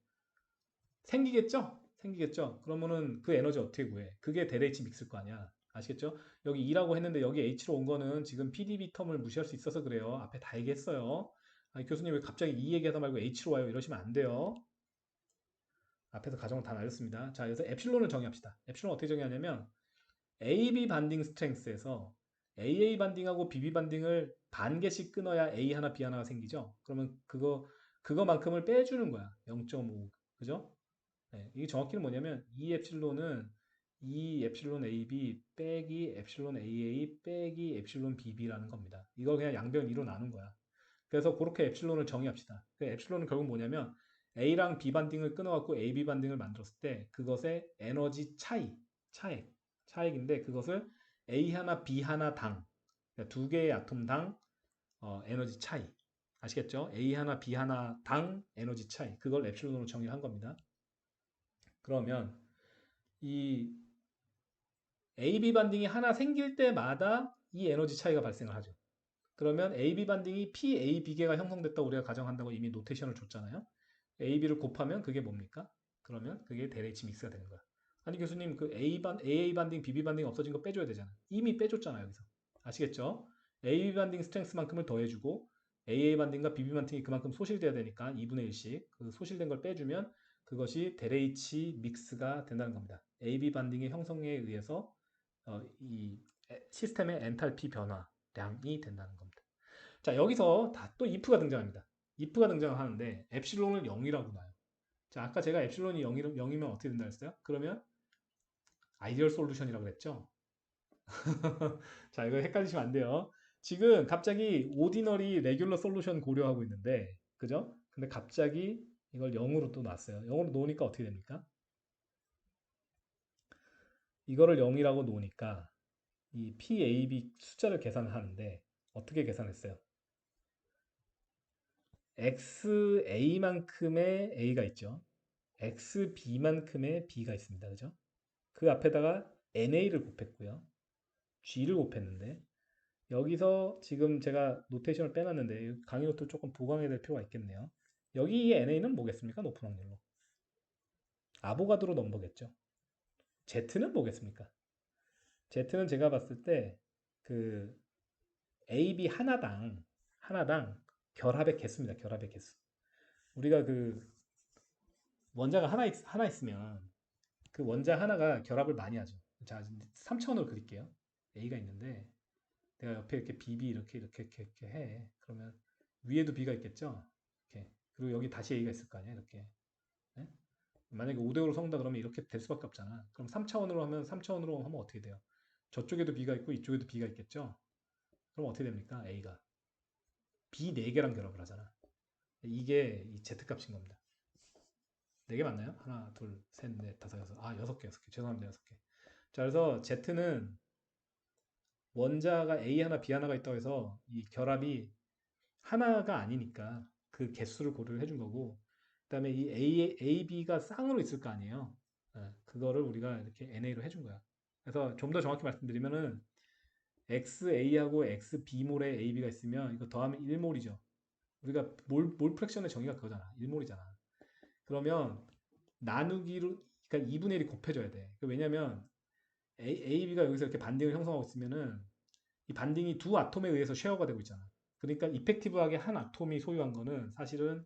생기겠죠? 생기겠죠? 그러면은 그 에너지 어떻게 구해? 그게 델 H 믹스일 거 아니야. 아시겠죠? 여기 E라고 했는데 여기 H로 온 거는 지금 PDB 텀을 무시할 수 있어서 그래요. 앞에 다 얘기했어요. 아니, 교수님 왜 갑자기 E 얘기하다 말고 H로 와요? 이러시면 안 돼요. 앞에서 가정을 다 날렸습니다. 자, 그래서 엡실론을 정의합시다. 엡실론 어떻게 정의하냐면 AB 반딩 스트렝스에서 AA 반딩하고 BB 반딩을 반 개씩 끊어야 A 하나, B 하나가 생기죠. 그러면 그거만큼을 빼주는 거야. 0.5. 그죠? 네, 이게 정확히는 뭐냐면 E 엡실론은 E 엡실론 AB 빼기 엡실론 AA 빼기 엡실론 BB라는 겁니다. 이걸 그냥 양변 2로 나눈 거야. 그래서 그렇게 엡실론을 정의합시다. 그 엡실론은 결국 뭐냐면 A랑 B 반딩을 끊어갖고 AB 반딩을 만들었을 때 그것의 에너지 차액인데 그것을 A 하나 B 하나 당 그러니까 두 개의 아톰당 에너지 차이 아시겠죠? A 하나 B 하나 당 에너지 차이 그걸 엡실론으로 정의한 겁니다. 그러면 이 AB 반딩이 하나 생길 때마다 이 에너지 차이가 발생을 하죠. 그러면 AB 반딩이 PAB계가 형성됐다고 우리가 가정한다고 이미 노테이션을 줬잖아요. AB를 곱하면 그게 뭡니까? 그러면 그게 델 H 믹스가 되는 거야. 아니 교수님 그 AA 반딩, BB 반딩 없어진 거 빼줘야 되잖아. 이미 빼줬잖아요 여기서. 아시겠죠? AB 반딩 스트렝스만큼을 더해주고 AA 반딩과 BB 반딩이 그만큼 소실돼야 되니까 2분의 1씩 그 소실된 걸 빼주면 그것이 델H 믹스가 된다는 겁니다. AB 반딩의 형성에 의해서 이 시스템의 엔탈피 변화량이 된다는 겁니다. 자, 여기서 다 또 if가 등장합니다. if가 등장하는데 엡실론을 0이라고 놔요. 자, 아까 제가 엡실론이 0이면 어떻게 된다 했어요? 그러면 아이디얼 솔루션이라고 그랬죠? 자, 이거 헷갈리시면 안 돼요. 지금 갑자기 오디너리 레귤러 솔루션 고려하고 있는데, 그죠? 근데 갑자기 이걸 0으로 또 놨어요. 0으로 놓으니까 어떻게 됩니까? 이거를 0이라고 놓으니까 이 PAB 숫자를 계산을 하는데 어떻게 계산했어요? XA만큼의 A가 있죠. XB만큼의 B가 있습니다. 그죠? 그 앞에다가 NA를 곱했고요. G를 곱했는데 여기서 지금 제가 노테이션을 빼놨는데 강의 노트 조금 보강해야 될 필요가 있겠네요. 여기 이 NA는 뭐겠습니까? 높은 확률로. 아보가드로 넘버겠죠. Z는 뭐겠습니까? Z는 제가 봤을 때 그 AB 하나당 결합의 개수입니다. 결합의 개수. 우리가 그 원자가 하나 있으면 그 원자 하나가 결합을 많이 하죠. 자, 3차원으로 그릴게요. A가 있는데 내가 옆에 이렇게 BB 이렇게 해. 그러면 위에도 B가 있겠죠? 이렇게. 그리고 여기 다시 A가 있을 거 아니야? 이렇게. 네? 만약에 5대5로 섞는다 그러면 이렇게 될 수밖에 없잖아. 그럼 3차원으로 하면 어떻게 돼요? 저쪽에도 B가 있고 이쪽에도 B가 있겠죠? 그럼 어떻게 됩니까? A가. B 4개랑 결합을 하잖아. 이게 이 Z값인 겁니다. 4개 맞나요? 하나, 둘, 셋, 넷, 다섯, 여섯. 아, 6개, 6개. 죄송합니다, 6개. 자, 그래서 Z는 원자가 A 하나, B 하나가 있다고 해서 이 결합이 하나가 아니니까 그 개수를 고려를 해준 거고, 그다음에 이 A, B가 쌍으로 있을 거 아니에요. 그거를 우리가 이렇게 NA로 해준 거야. 그래서 좀 더 정확히 말씀드리면은 XA하고 XB몰에 AB가 있으면 이거 더하면 1몰이죠. 우리가 몰 프랙션의 정의가 그거잖아. 1몰이잖아. 그러면 나누기로 그러니까 2분의 1이 곱해져야 돼. 왜냐면 AB가 여기서 이렇게 반딩을 형성하고 있으면은 이 반딩이 두 아톰에 의해서 쉐어가 되고 있잖아. 그러니까 이펙티브하게 한 아톰이 소유한 거는 사실은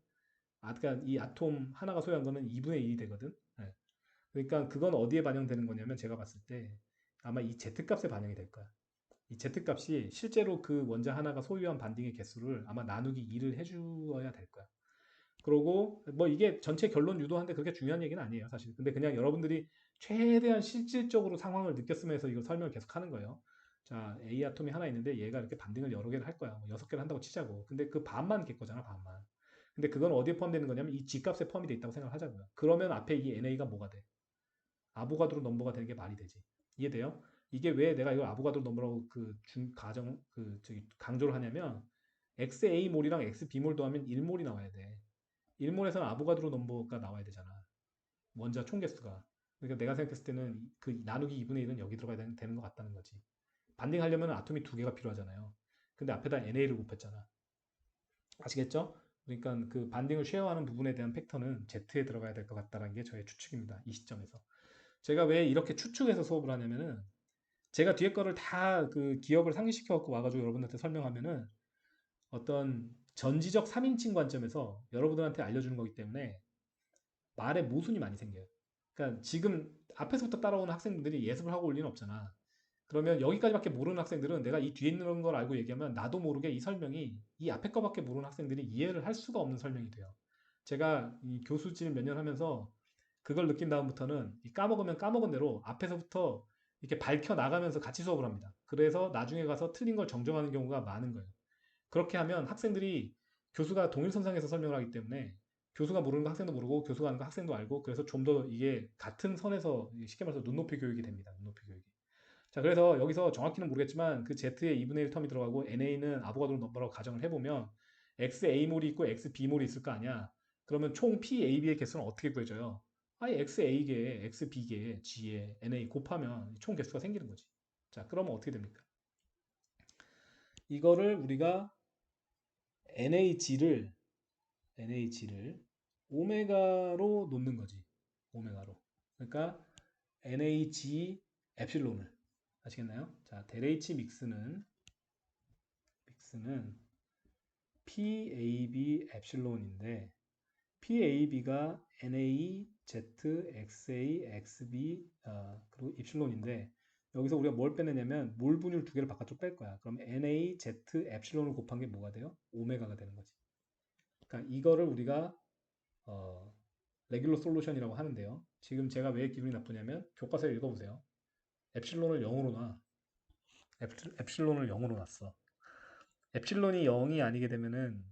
그러니까 이 아톰 하나가 소유한 거는 2분의 1이 되거든. 네. 그러니까 그건 어디에 반영되는 거냐면 제가 봤을 때 아마 이 Z값에 반영이 될 거야. 이 Z값이 실제로 그 원자 하나가 소유한 반딩의 개수를 아마 나누기 2를 해주어야 될 거야. 그러고 뭐 이게 전체 결론 유도하는데 그렇게 중요한 얘기는 아니에요, 사실. 근데 그냥 여러분들이 최대한 실질적으로 상황을 느꼈으면서 이걸 설명을 계속 하는 거예요. 자, A 아톰이 하나 있는데 얘가 이렇게 반등을 여러 개를 할 거야. 뭐 6개를 한다고 치자고. 근데 그 반만 될 거잖아, 반만. 근데 그건 어디에 포함되는 거냐면 이 G값에 포함이 돼 있다고 생각을 하자고요. 그러면 앞에 이 NA가 뭐가 돼? 아보가드로 넘버가 되는 게 말이 되지. 이해돼요? 이게 왜 내가 이걸 아보가드로 넘버라고 강조를 하냐면 XA몰이랑 XB몰 더하면 1몰이 나와야 돼. 1몰에서는 아보가드로 넘버가 나와야 되잖아. 원자 총 개수가. 그러니까 내가 생각했을 때는 그 나누기 2분의 1은 여기 들어가야 되는 것 같다는 거지. 반딩하려면 아톰이 두 개가 필요하잖아요. 근데 앞에다 NA를 곱했잖아. 아시겠죠? 그러니까 그 반딩을 쉐어하는 부분에 대한 팩터는 Z에 들어가야 될 것 같다는 게 저의 추측입니다. 이 시점에서. 제가 왜 이렇게 추측해서 수업을 하냐면은 제가 뒤에 거를 다 그 기억을 상기시켜 갖고 와가지고 여러분한테 설명하면은 어떤 전지적 3인칭 관점에서 여러분들한테 알려주는 거기 때문에 말에 모순이 많이 생겨요. 그러니까 지금 앞에서부터 따라오는 학생들이 예습을 하고 올 리는 없잖아. 그러면 여기까지밖에 모르는 학생들은 내가 이 뒤에 있는 걸 알고 얘기하면 나도 모르게 이 설명이 이 앞에 거밖에 모르는 학생들이 이해를 할 수가 없는 설명이 돼요. 제가 이 교수질 몇 년 하면서 그걸 느낀 다음부터는 까먹으면 까먹은 대로 앞에서부터 이렇게 밝혀 나가면서 같이 수업을 합니다. 그래서 나중에 가서 틀린 걸 정정하는 경우가 많은 거예요. 그렇게 하면 학생들이 교수가 동일선상에서 설명을 하기 때문에 교수가 모르는 거 학생도 모르고 교수가 아는 거 학생도 알고 그래서 좀 더 이게 같은 선에서 쉽게 말해서 눈높이 교육이 됩니다. 눈높이 교육이. 자, 그래서 여기서 정확히는 모르겠지만 그 Z에 2분의 1 텀이 들어가고 NA는 아보가드로 넘버라고 가정을 해보면 XA몰이 있고 XB몰이 있을 거 아니야. 그러면 총 PAB의 개수는 어떻게 구해져요? 아예 XA개, XB개, G에 NA 곱하면 총 개수가 생기는 거지. 자, 그러면 어떻게 됩니까? 이거를 우리가 NAG를 오메가로 놓는 거지. 오메가로. 그러니까 NAG 엡실론을 아시겠나요? 자, 델H 믹스는 PAB 엡실론인데 PAB가 NA, Z, XA, XB, 그리고 입실론인데 여기서 우리가 뭘 빼내냐면 몰 분율 두 개를 바깥으로 뺄 거야. 그럼 NA, Z, 엡실론을 곱한 게 뭐가 돼요? 오메가가 되는 거지. 그러니까 이거를 우리가 어, 레귤러 솔루션이라고 하는데요. 지금 제가 왜 기분이 나쁘냐면 교과서에 읽어보세요. 엡실론을 0으로 놔. 엡실론을 0으로 놨어. 엡실론이 0이 아니게 되면은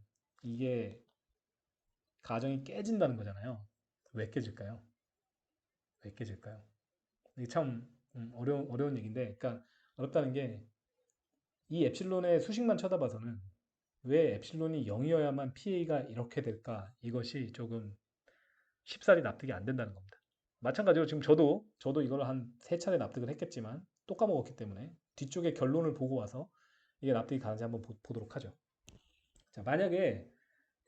이게 가정이 깨진다는 거잖아요. 왜 깨질까요? 왜 깨질까요? 이게 참 어려운 얘기인데, 그러니까 어렵다는 게 이 엡실론의 수식만 쳐다봐서는 왜 엡실론이 0이어야만 PA가 이렇게 될까? 이것이 조금 쉽사리 납득이 안 된다는 겁니다. 마찬가지로 지금 저도 이걸 한 세 차례 납득을 했겠지만 또 까먹었기 때문에 뒤쪽에 결론을 보고 와서 이게 납득이 가는지 한번 보도록 하죠. 자, 만약에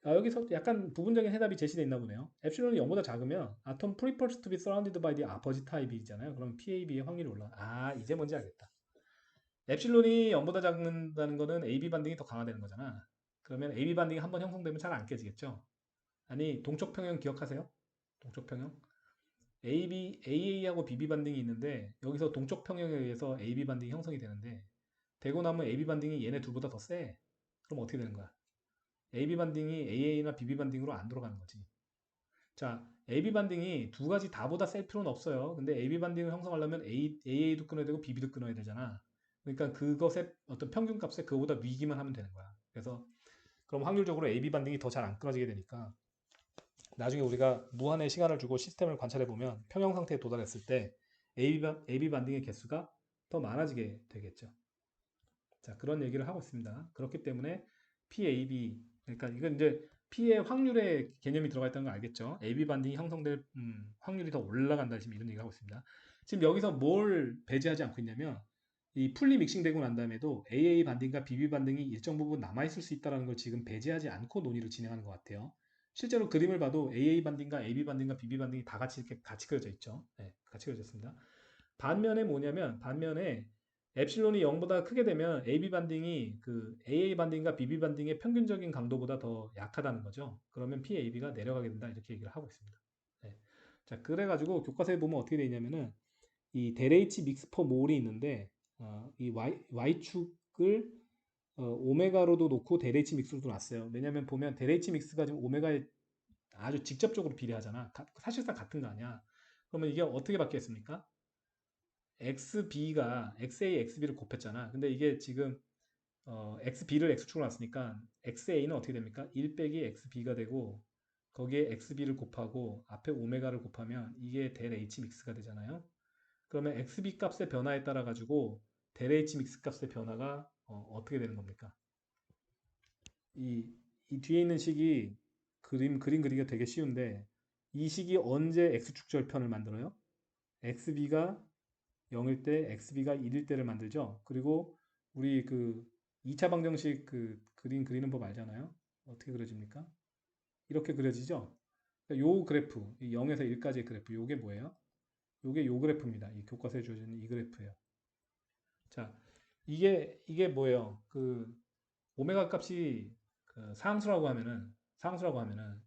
여기서 약간 부분적인 해답이 제시되어 있나 보네요. 엡실론이 0보다 작으면 atom prefers to be surrounded by the opposite type이잖아요. 그럼 PAB의 확률이 올라. 이제 뭔지 알겠다. 엡실론이 0보다 작는다는 거는 AB 반등이 더 강화되는 거잖아. 그러면 AB 반등이 한번 형성되면 잘 안 깨지겠죠? 아니, 동적 평형 기억하세요? 동적 평형? AA하고 BB 반등이 있는데 여기서 동적 평형에 의해서 AB 반등이 형성이 되는데 되고 나면 AB 반등이 얘네 둘보다 더 세. 그럼 어떻게 되는 거야? AB 반딩이 AA나 BB 반딩으로 안 들어가는 거지. 자, AB 반딩이 두 가지 다보다 셀 필요는 없어요. 근데 AB 반딩을 형성하려면 AA도 끊어야 되고 BB도 끊어야 되잖아. 그러니까 그것의 어떤 평균 값에 그거보다 위기만 하면 되는 거야. 그래서 그럼 확률적으로 AB 반딩이 더 잘 안 끊어지게 되니까 나중에 우리가 무한의 시간을 주고 시스템을 관찰해 보면 평형 상태에 도달했을 때 AB 반딩의 개수가 더 많아지게 되겠죠. 자, 그런 얘기를 하고 있습니다. 그렇기 때문에 PAB, 그러니까 이건 이제 P의 확률의 개념이 들어가 있다는 거 알겠죠? AB 반딩이 형성될 확률이 더 올라간다 지금 이런 얘기를 하고 있습니다. 지금 여기서 뭘 배제하지 않고 있냐면 이 풀리 믹싱되고 난 다음에도 AA 반딩과 BB 반딩이 일정 부분 남아있을 수 있다는 걸 지금 배제하지 않고 논의를 진행하는 것 같아요. 실제로 그림을 봐도 AA 반딩과 AB 반딩과 BB 반딩이 다 같이 이렇게 같이 그려져 있죠. 네, 같이 그려져 있습니다. 반면에 뭐냐면 반면에 엡실론이 0보다 크게 되면 AB 반딩이 그 AA 반딩과 BB 반딩의 평균적인 강도보다 더 약하다는 거죠. 그러면 PAB가 내려가게 된다 이렇게 얘기를 하고 있습니다. 네. 자, 그래가지고 교과서에 보면 어떻게 돼 있냐면은 이 델H 믹스 퍼 몰이 있는데 이 Y축을 오메가로도 놓고 델H 믹스로도 놨어요. 왜냐면 보면 델H 믹스가 지금 오메가에 아주 직접적으로 비례하잖아. 사실상 같은 거 아니야. 그러면 이게 어떻게 바뀌었습니까? XB가 XA, XB를 곱했잖아. 근데 이게 지금 XB를 X축으로 놨으니까 XA는 어떻게 됩니까? 1 빼기 XB가 되고 거기에 XB를 곱하고 앞에 오메가를 곱하면 이게 델 H 믹스가 되잖아요. 그러면 XB 값의 변화에 따라 가지고 델 H 믹스 값의 변화가 떻게 되는 겁니까? 이, 이 뒤에 있는 식이 그림 그리기가 되게 쉬운데 이 식이 언제 X축절편을 만들어요? XB가 0일 때 XB가 1일 때를 만들죠. 그리고 우리 그 2차 방정식 그 그림 그리는 법 알잖아요. 어떻게 그려집니까? 이렇게 그려지죠. 그러니까 요 그래프, 0에서 1까지의 그래프, 요게 뭐예요? 요게 요 그래프입니다. 이 교과서에 주어지는 이 그래프예요. 자, 이게 뭐예요? 그 오메가 값이 그 상수라고 하면은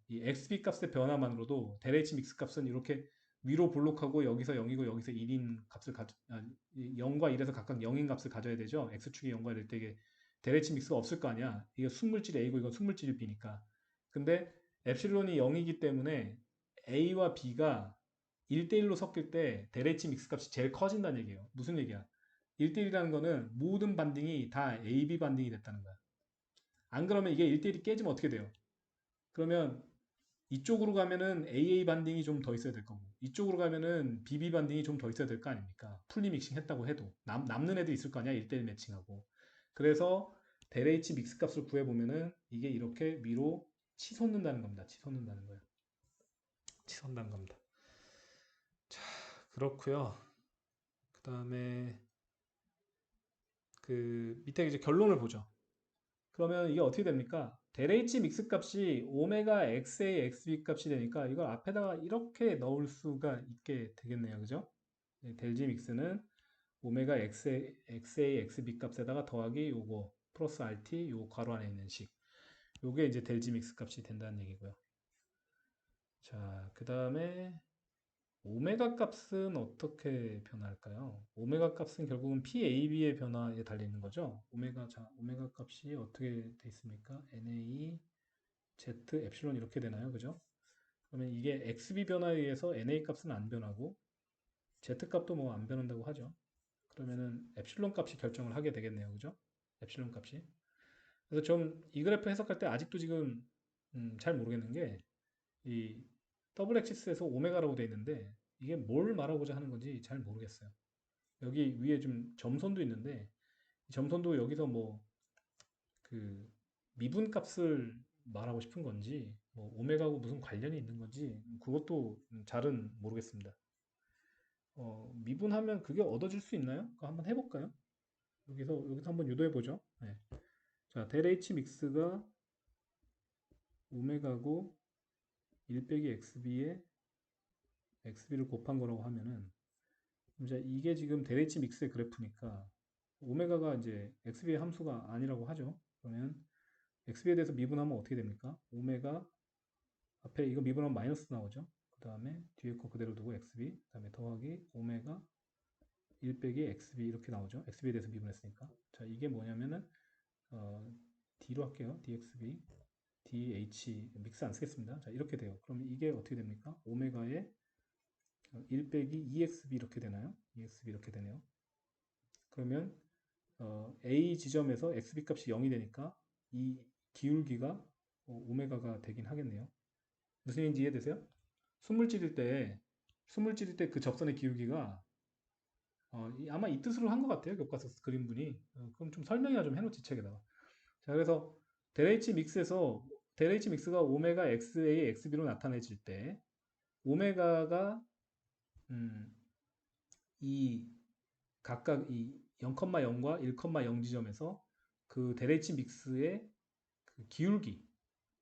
이 XB 값의 변화만으로도 델 H 믹스 값은 이렇게 위로 볼록하고 여기서 0이고 여기서 1인 값을 0과 1에서 각각 0인 값을 가져야 되죠. X축이 0과 될 때 이게 델 H 믹스가 없을 거 아니야. 이게 순물질 A고 이건 순물질 B니까. 근데 엡실론이 0이기 때문에 A와 B가 1대1로 섞일 때 델 H 믹스 값이 제일 커진다는 얘기예요. 무슨 얘기야? 1대1이라는 거는 모든 반딩이 다 AB 반딩이 됐다는 거야. 안 그러면 이게 1대1이 깨지면 어떻게 돼요? 그러면 이쪽으로 가면은 AA 반딩이 좀 더 있어야 될 거고 이쪽으로 가면은 BB 반딩이 좀 더 있어야 될 거 아닙니까? 풀리 믹싱 했다고 해도 남는 애도 있을 거 아니야 1대1 매칭하고 그래서 델 H 믹스 값을 구해보면은 이게 이렇게 위로 치솟는다는 겁니다. 치솟는다는 거예요. 치솟는다는 겁니다. 자, 그렇고요. 그 다음에 그 밑에 이제 결론을 보죠. 그러면 이게 어떻게 됩니까? 델 H 믹스 값이 오메가 XA, XB 값이 되니까 이걸 앞에다가 이렇게 넣을 수가 있게 되겠네요. 그죠? 델 G 믹스는 오메가 XA, XB 값에다가 더하기 요거 플러스 RT 요 괄호 안에 있는 식. 요게 이제 델 G 믹스 값이 된다는 얘기고요. 자, 그 다음에 오메가 값은 어떻게 변할까요? 오메가 값은 결국은 PAB의 변화에 달리는 거죠. 오메가 값이 어떻게 돼 있습니까? NA, Z, 엡실론 이렇게 되나요? 그죠? 그러면 이게 XB 변화에 의해서 NA 값은 안 변하고 Z 값도 뭐 안 변한다고 하죠. 그러면은 엡실론 값이 결정을 하게 되겠네요. 그죠? 엡실론 값이. 그래서 좀 이 그래프 해석할 때 아직도 지금 잘 모르겠는 게 이 더블 엑시스에서 오메가라고 돼 있는데 이게 뭘 말하고자 하는 건지 잘 모르겠어요. 여기 위에 좀 점선도 있는데 이 점선도 여기서 뭐 그 미분 값을 말하고 싶은 건지 뭐 오메가하고 무슨 관련이 있는 건지 그것도 잘은 모르겠습니다. 미분하면 그게 얻어질 수 있나요? 그거 한번 해볼까요? 여기서 한번 유도해 보죠. 네. 자, 델 H 믹스가 오메가고 1 빼기 XB에 XB를 곱한 거라고 하면은 이제 이게 지금 델 H 믹스의 그래프니까 오메가가 이제 XB의 함수가 아니라고 하죠. 그러면 XB에 대해서 미분하면 어떻게 됩니까? 오메가 앞에 이거 미분하면 마이너스 나오죠. 그 다음에 뒤에 거 그대로 두고 XB, 그 다음에 더하기 오메가 1 빼기 XB 이렇게 나오죠. XB에 대해서 미분했으니까. 자, 이게 뭐냐면은 어, D로 할게요. DXB, DH 믹스 안 쓰겠습니다. 자, 이렇게 돼요. 그럼 이게 어떻게 됩니까? 오메가의 1 빼기 EXB 이렇게 되나요? EXB 이렇게 되네요. 그러면 A 지점에서 XB 값이 0이 되니까 이 기울기가 오메가가 되긴 하겠네요. 무슨 얘기인지 이해되세요? 숨을 찌를 때 그 접선의 기울기가 아마 이 뜻으로 한 것 같아요. 교과서 그린 분이. 그럼 좀 설명이나 좀 해놓지 책에다가. 자, 그래서 델 H 믹스가 오메가 XA, XB로 나타내질 때 오메가가 음, 이 각각 이 0,0과 1,0 지점에서 그 델 H 믹스의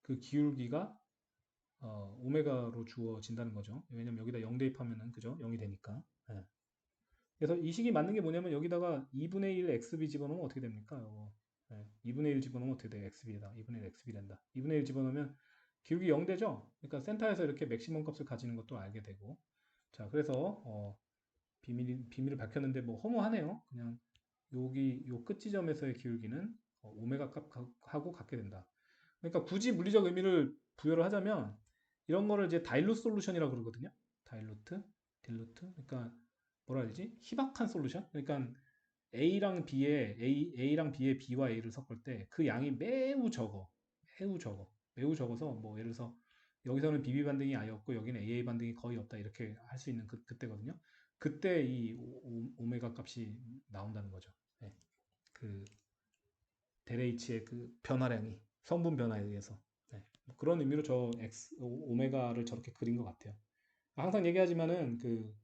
그 기울기가 오메가로 주어진다는 거죠. 왜냐면 여기다 0 대입하면은 그죠? 0이 되니까. 예. 그래서 이 식이 맞는 게 뭐냐면 여기다가 2분의 1 XB 집어넣으면 어떻게 됩니까? 요거. 예, 2분의 1 집어넣으면 어떻게 돼요? XB에다. 2분의 1 XB 된다. 2분의 1 집어넣으면 기울기 0 되죠? 그러니까 센터에서 이렇게 맥시멈 값을 가지는 것도 알게 되고. 자, 그래서 비밀을 밝혔는데 뭐 허무하네요. 그냥 여기 요 끝 지점에서의 기울기는 오메가 값하고 같게 된다. 그러니까 굳이 물리적 의미를 부여를 하자면 이런 거를 이제 다일루트 솔루션이라고 그러거든요. 다일루트, 딜루트. 그러니까 뭐라 해야 되지? 희박한 솔루션? 그러니까 A랑 B의 B와 A를 섞을 때 그 양이 매우 적어. 매우 적어. 매우 적어서 뭐 예를 들어서 여기서는 BB 반등이 아예 없고 여기는 AA 반등이 거의 없다 이렇게 할 수 있는 그때거든요. 그때 이 오메가 값이 나온다는 거죠. 네. 그 델H의 그 변화량이 성분 변화에 의해서 네. 뭐 그런 의미로 오메가를 저렇게 그린 것 같아요. 항상 얘기하지만은 그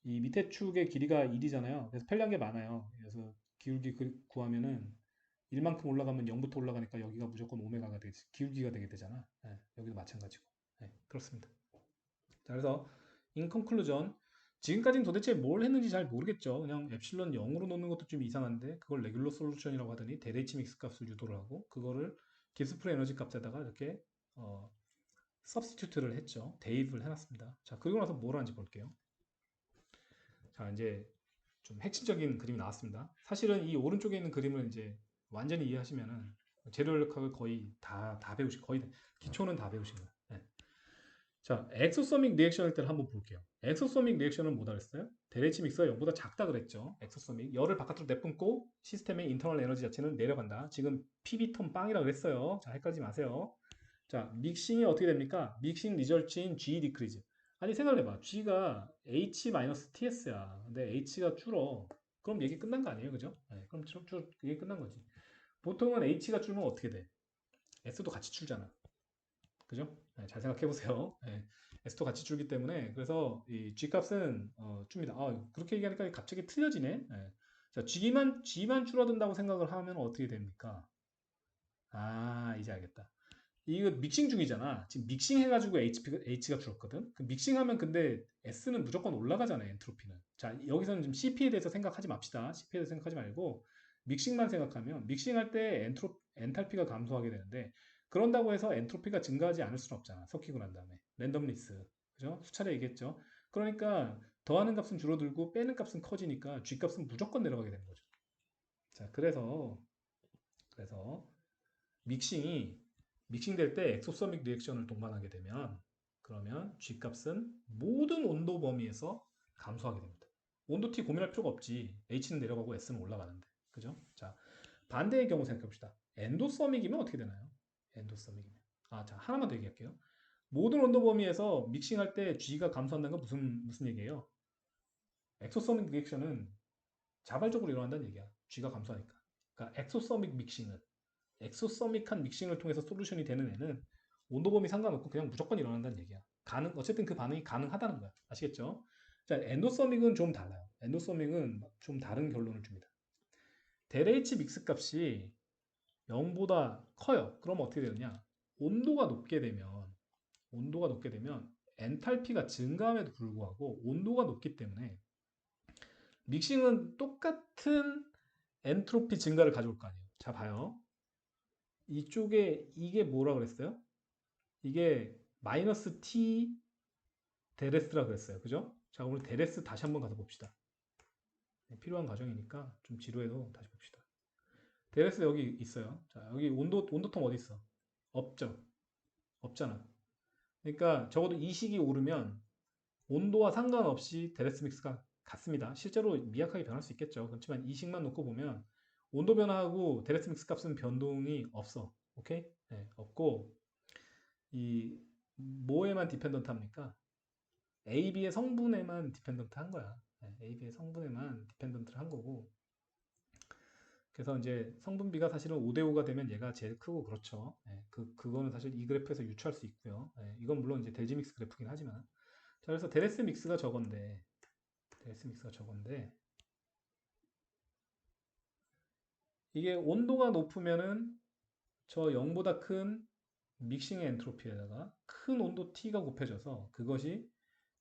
이 밑에 축의 길이가 1이잖아요. 그래서 편리한 게 많아요. 그래서 기울기 구하면은 1만큼 올라가면 0부터 올라가니까 여기가 무조건 오메가가 되지 기울기가 되게 되잖아. 네, 여기도 마찬가지고. 네, 그렇습니다. 자, 그래서 in conclusion 지금까지는 도대체 뭘 했는지 잘 모르겠죠. 그냥 엡실론 0으로 놓는 것도 좀 이상한데 그걸 레귤러 솔루션이라고 하더니 대대치 믹스 값을 유도를 하고 그거를 깁스프리 에너지 값에다가 이렇게 서브스티튜트를 했죠. 대입을 해놨습니다. 자, 그리고 나서 뭘 하는지 볼게요. 자, 이제 좀 핵심적인 그림이 나왔습니다. 사실은 이 오른쪽에 있는 그림을 이제 완전히 이해하시면은 재료력학을 거의 다 배우신 거의 기초는 다 배우신 거예요. 네. 자, 엑소소믹 리액션일 때를 한번 볼게요. 엑소소믹 리액션은 뭐다 그랬어요? 대레치 믹스가 0보다 작다 그랬죠. 엑소소믹 열을 바깥으로 내뿜고 시스템의 인터널 에너지 자체는 내려간다. 지금 PB톤 빵이라 그랬어요. 자, 헷갈리지 마세요. 자, 믹싱이 어떻게 됩니까? 믹싱 리절트인 G 디크리즈. 아니 생각을 해봐. G가 H-TS야. 근데 H가 줄어. 그럼 얘기 끝난 거 아니에요, 그죠? 네, 그럼 얘기 끝난 거지. 보통은 H가 줄면 어떻게 돼? S도 같이 줄잖아. 그죠? 네, 잘 생각해 보세요. 네, S도 같이 줄기 때문에 그래서 이 G 값은 줍니다. 그렇게 얘기하니까 갑자기 틀려지네. 네. 자, G만 줄어든다고 생각을 하면 어떻게 됩니까? 이제 알겠다. 이거 믹싱 중이잖아. 지금 믹싱 해가지고 H가 줄었거든. 그 믹싱하면 근데 S는 무조건 올라가잖아, 엔트로피는. 자, 여기서는 지금 CP에 대해서 생각하지 맙시다. CP에 대해서 생각하지 말고 믹싱만 생각하면 믹싱할 때 엔탈피가 감소하게 되는데 그런다고 해서 엔트로피가 증가하지 않을 수는 없잖아. 섞이고 난 다음에. 랜덤리스. 그죠? 수차례 얘기했죠. 그러니까 더하는 값은 줄어들고 빼는 값은 커지니까 G 값은 무조건 내려가게 되는 거죠. 자, 그래서 믹싱될 때 엑소소믹 리액션을 동반하게 되면 그러면 G 값은 모든 온도 범위에서 감소하게 됩니다. 온도 T 고민할 필요가 없지. H는 내려가고 S는 올라가는데. 그죠? 자, 반대의 경우 생각해 봅시다. 엔도서믹이면 어떻게 되나요? 엔도서믹이면. 자, 하나만 더 얘기할게요. 모든 온도 범위에서 믹싱할 때 G가 감소한다는 건 무슨 얘기예요? 엑소서믹 리액션은 자발적으로 일어난다는 얘기야. G가 감소하니까. 그러니까 엑소서믹한 믹싱을 통해서 솔루션이 되는 애는 온도 범위 상관없고 그냥 무조건 일어난다는 얘기야. 어쨌든 그 반응이 가능하다는 거야. 아시겠죠? 자, 엔도서믹은 좀 달라요. 엔도서믹은 좀 다른 결론을 줍니다. 델 H 믹스 값이 0보다 커요. 그럼 어떻게 되느냐? 온도가 높게 되면 엔탈피가 증가함에도 불구하고 온도가 높기 때문에 믹싱은 똑같은 엔트로피 증가를 가져올 거 아니에요. 자, 봐요. 이쪽에 이게 뭐라 그랬어요? 이게 마이너스 T 데레스라 그랬어요. 그죠? 자, 오늘 데레스 다시 한번 가서 봅시다. 필요한 과정이니까 좀 지루해도 다시 봅시다. 데레스 여기 있어요. 자, 여기 온도통 어디 있어? 없죠? 없잖아. 그러니까 적어도 이 식이 오르면 온도와 상관없이 데레스 믹스가 같습니다. 실제로 미약하게 변할 수 있겠죠. 그렇지만 이 식만 놓고 보면 온도 변화하고 데레스 믹스 값은 변동이 없어. 오케이? 네, 없고 이 뭐에만 디펜던트 합니까? AB의 성분에만 디펜던트 한 거야. 네, AB의 성분에만 디펜던트를 한 거고. 그래서 이제 성분비가 사실은 5대5가 되면 얘가 제일 크고 그렇죠. 네, 그거는 사실 이 그래프에서 유추할 수 있고요. 네, 이건 물론 이제 델지 믹스 그래프긴 하지만. 자, 그래서 데레스 믹스가 저건데, 이게 온도가 높으면은 저 0보다 큰 믹싱의 엔트로피에다가 큰 온도 T가 곱해져서 그것이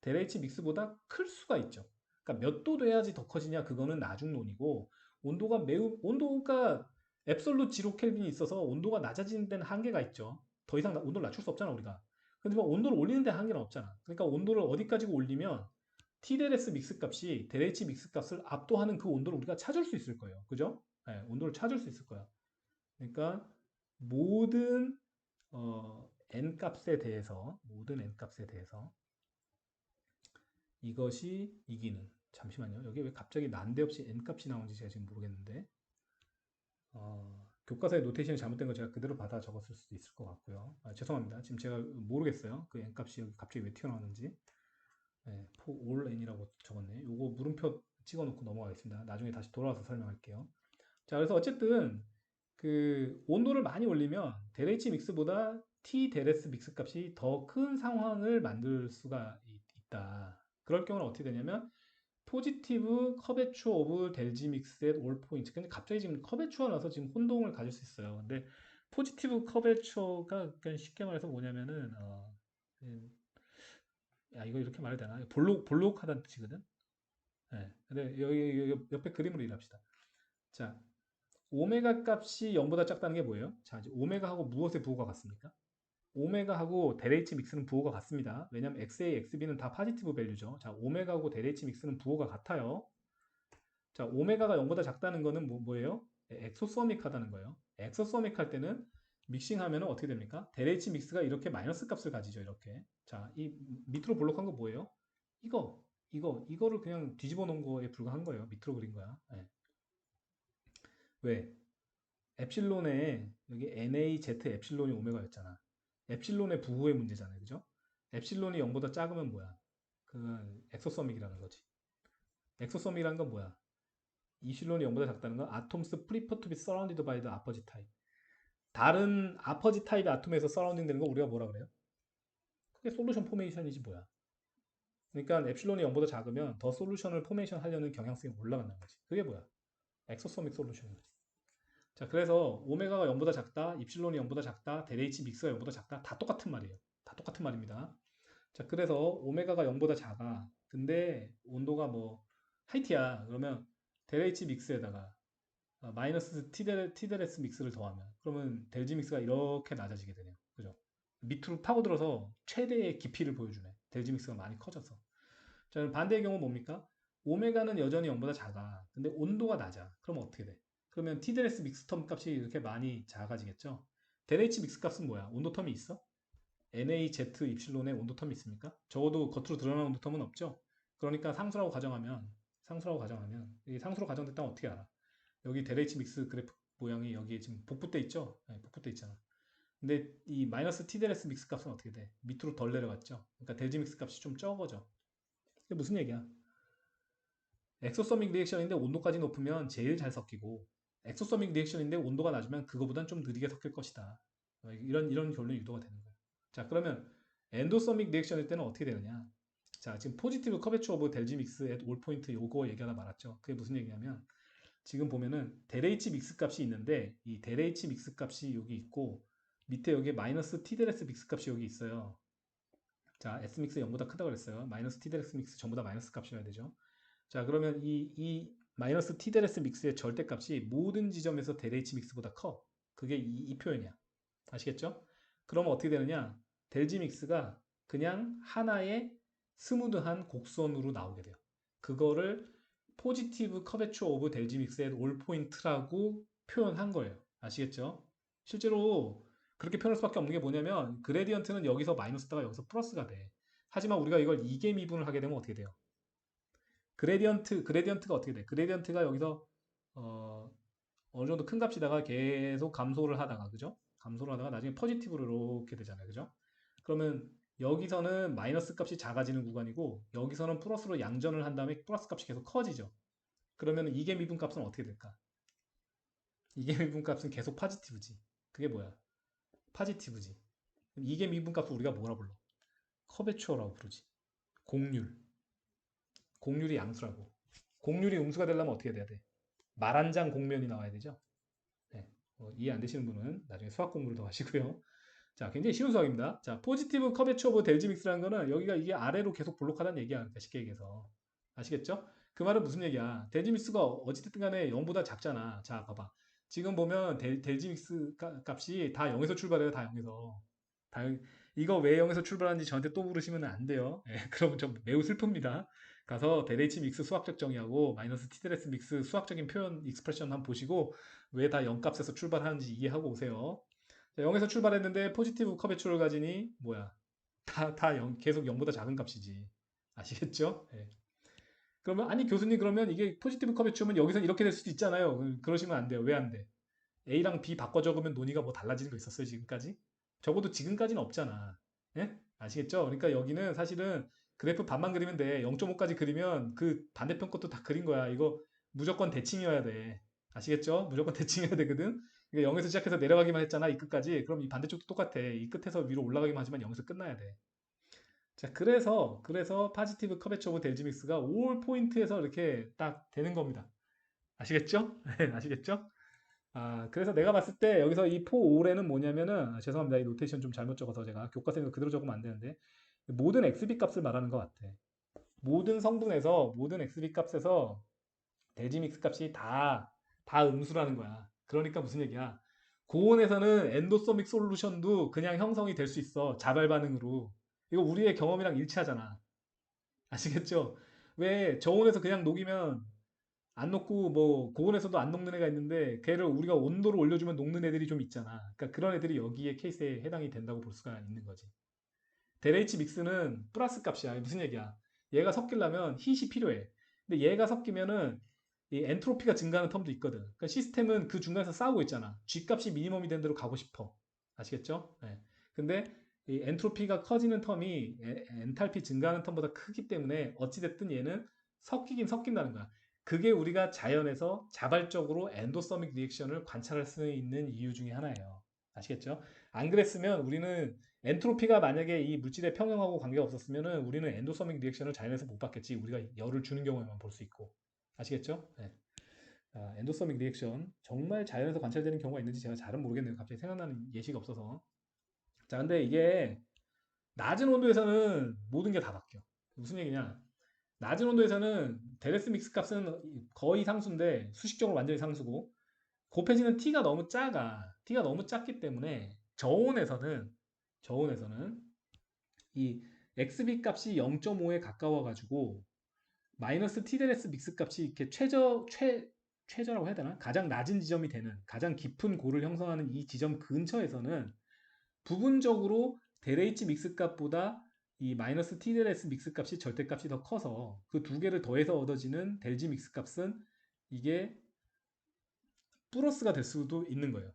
델H 믹스보다 클 수가 있죠. 그러니까 몇 도 돼야지 더 커지냐 그거는 나중론이고 온도가 앱솔루트 지로 켈빈이 있어서 온도가 낮아지는 데는 한계가 있죠. 더 이상 온도를 낮출 수 없잖아 우리가. 근데 뭐 온도를 올리는 데 한계는 없잖아. 그러니까 온도를 어디까지 올리면 T델S 믹스 값이 델H 믹스 값을 압도하는 그 온도를 우리가 찾을 수 있을 거예요. 그죠? 네, 온도를 찾을 수 있을 거야. 그러니까 모든 모든 n 값에 대해서 이것이 이기는. 잠시만요. 여기 왜 갑자기 난데없이 n 값이 나온지 제가 지금 모르겠는데 교과서의 노테이션이 잘못된 거 제가 그대로 받아 적었을 수도 있을 것 같고요. 죄송합니다. 지금 제가 모르겠어요. 그 n 값이 여기 갑자기 왜 튀어나왔는지. 네, for all n이라고 적었네. 요거 물음표 찍어놓고 넘어가겠습니다. 나중에 다시 돌아와서 설명할게요. 자, 그래서 어쨌든 그 온도를 많이 올리면 델H 믹스보다 T 델S 믹스 값이 더 큰 상황을 만들 수가 있다. 그럴 경우는 어떻게 되냐면 포지티브 커베추어 오브 델지 믹스 앳 올 포인트. 근데 갑자기 지금 커베추어 나서 지금 혼동을 가질 수 있어요. 근데 포지티브 커베추어가 그러니까 쉽게 말해서 뭐냐면은 야 이거 이렇게 말해야 되나? 볼록하다는 뜻이거든. 네. 근데 여기 옆에 그림으로 일합시다. 자, 오메가 값이 0보다 작다는 게 뭐예요? 자, 이제 오메가하고 무엇의 부호가 같습니까? 오메가하고 델H 믹스는 부호가 같습니다. 왜냐면 XA, XB는 다 파지티브 밸류죠. 자, 오메가하고 델H 믹스는 부호가 같아요. 자, 오메가가 0보다 작다는 거는 뭐예요? 엑소소믹하다는 거예요. 엑소소믹 할 때는 믹싱하면 어떻게 됩니까? 델H 믹스가 이렇게 마이너스 값을 가지죠. 이렇게. 자, 이 밑으로 볼록한 거 뭐예요? 이거를 그냥 뒤집어 놓은 거에 불과한 거예요. 밑으로 그린 거야. 네. 왜? 엡실론에 여기 NaZ 엡실론이 오메가였잖아. 엡실론의 부호의 문제잖아요. 그죠? 엡실론이 0보다 작으면 뭐야? 그건 엑소서믹이라는 거지. 엑소서믹이라는 건 뭐야? 이실론이 0보다 작다는 건 atoms prefer to be surrounded by the apogee type. 다른 아퍼지 타입의 아톰에서 서라운딩 되는 거 우리가 뭐라 그래요? 그게 솔루션 포메이션이지 뭐야. 그러니까 엡실론이 0보다 작으면 더 솔루션을 포메이션 하려는 경향성이 올라간다는 거지. 그게 뭐야? 엑소소믹 솔루션인 거지. 자, 그래서 오메가가 0보다 작다, 입실론이 0보다 작다, 델H 믹스가 0보다 작다. 다 똑같은 말이에요. 다 똑같은 말입니다. 자, 그래서 오메가가 0보다 작아. 근데 온도가 뭐 하이트야. 그러면 델H 믹스에다가 마이너스 TDLS 믹스를 더하면 그러면 델지 믹스가 이렇게 낮아지게 되네요. 그죠? 밑으로 파고들어서 최대의 깊이를 보여주네. 델지 믹스가 많이 커져서. 자, 반대의 경우 뭡니까? 오메가는 여전히 0보다 작아. 근데 온도가 낮아. 그럼 어떻게 돼? 그러면 TDLS 믹스 텀 값이 이렇게 많이 작아지겠죠? 델 H 믹스 값은 뭐야? 온도 텀이 있어? NaZ 입실론의 온도 텀이 있습니까? 적어도 겉으로 드러나는 온도 텀은 없죠? 그러니까 상수라고 가정하면, 이게 상수로 가정됐다면 어떻게 알아? 여기 델 H 믹스 그래프 모양이 여기에 지금 복붙돼 있죠? 네, 복붙돼 있잖아. 근데 이 마이너스 TDLS 믹스 값은 어떻게 돼? 밑으로 덜 내려갔죠? 그러니까 델지 믹스 값이 좀 적어져. 이게 무슨 얘기야? 엑소서믹 리액션인데 온도까지 높으면 제일 잘 섞이고 엑소서믹 리액션인데 온도가 낮으면 그거보단 좀 느리게 섞일 것이다. 이런 결론이 유도가 되는 거예요. 자, 그러면 엔도서믹 리액션일 때는 어떻게 되느냐? 자, 지금 포지티브 커베처 오브 델지 믹스 앳 올 포인트 요거 얘기하다 말았죠. 그게 무슨 얘기냐면 지금 보면은 델 H 믹스 값이 있는데 이 델 H 믹스 값이 여기 있고 밑에 여기 마이너스 T 델 S 믹스 값이 여기 있어요. 자, S 믹스 0보다 크다고 그랬어요. 마이너스 T 델 S 믹스 전부 다 마이너스 값이어야 되죠. 자, 그러면 이 마이너스 T 델 S 믹스의 절대값이 모든 지점에서 델 H 믹스보다 커. 그게 이 표현이야. 아시겠죠? 그러면 어떻게 되느냐? 델지 믹스가 그냥 하나의 스무드한 곡선으로 나오게 돼요. 그거를 포지티브 커베처 오브 델지 믹스의 올 포인트라고 표현한 거예요. 아시겠죠? 실제로 그렇게 표현할 수밖에 없는 게 뭐냐면 그레디언트는 여기서 마이너스다가 여기서 플러스가 돼. 하지만 우리가 이걸 이계 미분을 하게 되면 어떻게 돼요? 그레디언트가 어떻게 돼? 그레디언트가 여기서 어, 어느 정도 큰 값이다가 계속 감소를 하다가 그죠? 감소를 하다가 나중에 포지티브로 이렇게 되잖아요. 그죠? 그러면 여기서는 마이너스 값이 작아지는 구간이고 여기서는 플러스로 양전을 한 다음에 플러스 값이 계속 커지죠. 그러면 이계 미분 값은 어떻게 될까? 이계 미분 값은 계속 파지티브지. 그게 뭐야? 파지티브지. 이계 미분 값을 우리가 뭐라 불러? 커베추어라고 부르지. 공률. 공률이 양수라고. 공률이 음수가 되려면 어떻게 돼야 돼? 말 한 장 공면이 나와야 되죠. 네. 이해 안 되시는 분은 나중에 수학 공부를 더 하시고요. 자, 굉장히 쉬운 수학입니다. 자, 포지티브 커베처 오브 델지 믹스라는 거는 여기가 이게 아래로 계속 볼록하다는 얘기야. 그러니까 쉽게 얘기해서. 아시겠죠? 그 말은 무슨 얘기야? 델지 믹스가 어찌됐든 간에 0보다 작잖아. 자, 봐봐. 지금 보면 델지 믹스 값이 다 0에서 출발해요. 다 0에서. 다 이거 왜 0에서 출발하는지 저한테 또 물으시면 안 돼요. 예, 그러면 좀 매우 슬픕니다. 가서 델H 믹스 수학적 정의하고 마이너스 T드레스 믹스 수학적인 표현 익스프레션 한번 보시고 왜 다 0값에서 출발하는지 이해하고 오세요. 0에서 출발했는데 포지티브 커베추를 가지니 뭐야? 다 0, 계속 0보다 작은 값이지. 아시겠죠? 예. 그러면 아니 교수님 그러면 이게 포지티브 커베추면 여기서 이렇게 될 수도 있잖아요. 그러시면 안 돼요. 왜 안 돼? A랑 B 바꿔 적으면 논의가 뭐 달라지는 거 있었어요, 지금까지? 적어도 지금까지는 없잖아. 예? 아시겠죠? 그러니까 여기는 사실은 그래프 반만 그리면 돼. 0.5까지 그리면 그 반대편 것도 다 그린 거야. 이거 무조건 대칭이어야 돼. 아시겠죠? 무조건 대칭해야 되거든. 그러니까 0에서 시작해서 내려가기만 했잖아, 이 끝까지. 그럼 이 반대쪽도 똑같아. 이 끝에서 위로 올라가기만 하지만 0에서 끝나야 돼. 자, 그래서 파지티브 커베처 오브 델지믹스가 올 포인트에서 이렇게 딱 되는 겁니다. 아시겠죠? 네, 아시겠죠? 그래서 내가 봤을 때 여기서 이 포올에는 뭐냐면은 죄송합니다. 이 노테이션 좀 잘못 적어서 제가 교과서에서 그대로 적으면 안 되는데 모든 xb 값을 말하는 것 같아. 모든 xb 값에서 대지믹스 값이 다 음수라는 거야. 그러니까 무슨 얘기야? 고온에서는 엔도소믹 솔루션도 그냥 형성이 될 수 있어. 자발 반응으로. 이거 우리의 경험이랑 일치하잖아. 아시겠죠? 왜 저온에서 그냥 녹이면 안 녹고 뭐 고온에서도 안 녹는 애가 있는데 걔를 우리가 온도를 올려주면 녹는 애들이 좀 있잖아. 그러니까 그런 애들이 여기에 케이스에 해당이 된다고 볼 수가 있는 거지. 델H 믹스는 플러스 값이야. 무슨 얘기야? 얘가 섞이려면 힛이 필요해. 근데 얘가 섞이면은 이 엔트로피가 증가하는 텀도 있거든. 그러니까 시스템은 그 중간에서 싸우고 있잖아. G 값이 미니멈이 된 대로 가고 싶어. 아시겠죠? 네. 근데 이 엔트로피가 커지는 텀이 엔탈피 증가하는 텀보다 크기 때문에 어찌됐든 얘는 섞이긴 섞인다는 거야. 그게 우리가 자연에서 자발적으로 엔도서믹 리액션을 관찰할 수 있는 이유 중에 하나예요. 아시겠죠? 안 그랬으면 우리는 엔트로피가 만약에 이 물질의 평형하고 관계가 없었으면은 우리는 엔도서믹 리액션을 자연에서 못 봤겠지. 우리가 열을 주는 경우에만 볼 수 있고. 아시겠죠? 네. 엔도서믹 리액션 정말 자연에서 관찰되는 경우가 있는지 제가 잘은 모르겠네요. 갑자기 생각나는 예시가 없어서. 자, 근데 이게 낮은 온도에서는 모든 게 다 바뀌어. 무슨 얘기냐? 낮은 온도에서는 데레스 믹스 값은 거의 상수인데 수식적으로 완전히 상수고 곱해지는 t가 너무 작아. t가 너무 작기 때문에 저온에서는 이 xb 값이 0.5에 가까워 가지고 마이너스 TDLS 믹스 값이 이렇게 최저라고 해야 되나? 가장 낮은 지점이 되는 가장 깊은 골을 형성하는 이 지점 근처에서는 부분적으로 델H 믹스 값보다 이 마이너스 TDLS 믹스 값이 절대값이 더 커서 그 두 개를 더해서 얻어지는 델G 믹스 값은 이게 플러스가 될 수도 있는 거예요.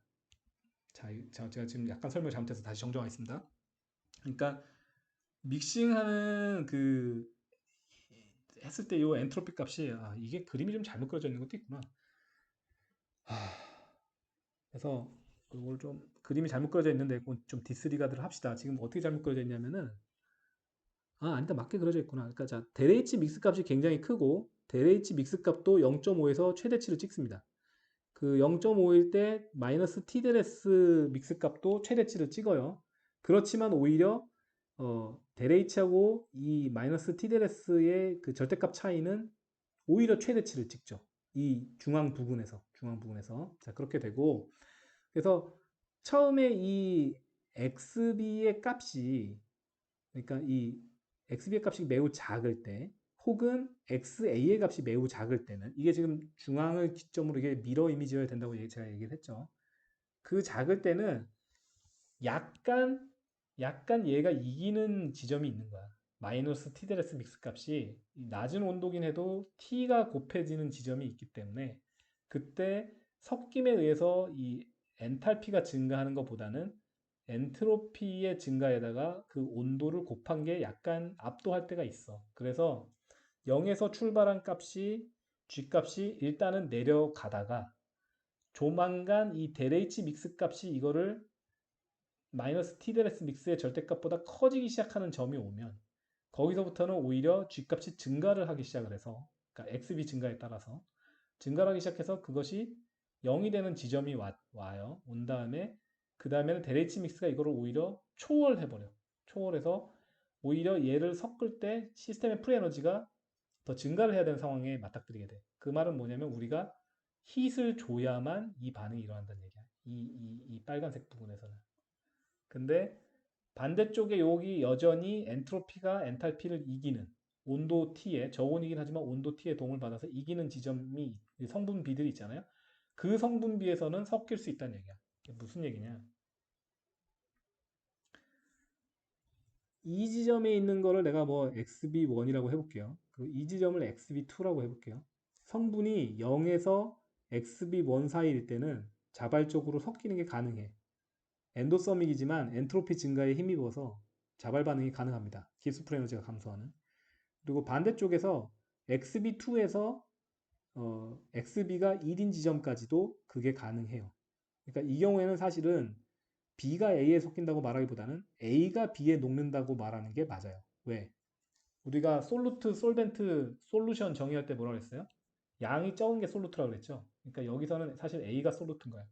자, 제가 지금 약간 설명 잘못해서 다시 정정하겠습니다. 그러니까 믹싱하는 그 했을 때 이 엔트로피 값이 이게 그림이 좀 잘못 그려져 있는 것도 있구나. 그래서 이걸 좀 그림이 잘못 그려져 있는데 좀 디스리가드를 합시다. 지금 어떻게 잘못 그려져 있냐면은 아니다 맞게 그려져 있구나. 그러니까 자 델H 믹스 값이 굉장히 크고 델H 믹스 값도 0.5에서 최대치를 찍습니다. 그 0.5일 때 마이너스 TDLS 믹스 값도 최대치를 찍어요. 그렇지만 오히려 델H하고 이 마이너스 TDLS의 그 절대값 차이는 오히려 최대치를 찍죠. 이 중앙 부분에서 자 그렇게 되고 그래서 처음에 이 XB의 값이 그러니까 이 XB의 값이 매우 작을 때 혹은 XA의 값이 매우 작을 때는 이게 지금 중앙을 기점으로 이게 미러 이미지여야 된다고 제가 얘기를 했죠. 그 작을 때는 약간 약간 얘가 이기는 지점이 있는 거야. 마이너스 T드레스 믹스 값이 낮은 온도긴 해도 T가 곱해지는 지점이 있기 때문에 그때 섞임에 의해서 이 엔탈피가 증가하는 것보다는 엔트로피의 증가에다가 그 온도를 곱한 게 약간 압도할 때가 있어. 그래서 0에서 출발한 값이 G 값이 일단은 내려가다가 조만간 이 델H 믹스 값이 이거를 마이너스 TDLS 믹스의 절대값보다 커지기 시작하는 점이 오면 거기서부터는 오히려 G값이 증가를 하기 시작을 해서 그러니까 XB 증가에 따라서 증가를 하기 시작해서 그것이 0이 되는 지점이 와요. 온 다음에 그 다음에는 델H 믹스가 이거를 오히려 초월해버려. 초월해서 오히려 얘를 섞을 때 시스템의 프리에너지가 더 증가를 해야 되는 상황에 맞닥뜨리게 돼. 그 말은 뭐냐면 우리가 힛을 줘야만 이 반응이 일어난다는 얘기야. 이 빨간색 부분에서는. 근데 반대쪽에 여기 여전히 엔트로피가 엔탈피를 이기는 온도 T에 저온이긴 하지만 온도 T에 도움을 받아서 이기는 지점이 성분비들이 있잖아요. 그 성분비에서는 섞일 수 있다는 얘기야. 무슨 얘기냐? 이 지점에 있는 거를 내가 뭐 XB1이라고 해볼게요. 그리고 이 지점을 XB2라고 해볼게요. 성분이 0에서 XB1 사이일 때는 자발적으로 섞이는 게 가능해. 엔도서믹이지만 엔트로피 증가에 힘입어서 자발 반응이 가능합니다. 기습 에너지가 감소하는. 그리고 반대쪽에서 XB2에서 XB가 1인 지점까지도 그게 가능해요. 그러니까 이 경우에는 사실은 B가 A에 섞인다고 말하기보다는 A가 B에 녹는다고 말하는 게 맞아요. 왜? 우리가 솔루트, 솔벤트, 솔루션 정의할 때 뭐라 그랬어요? 양이 적은 게 솔루트라고 그랬죠. 그러니까 여기서는 사실 A가 솔루트인 거야.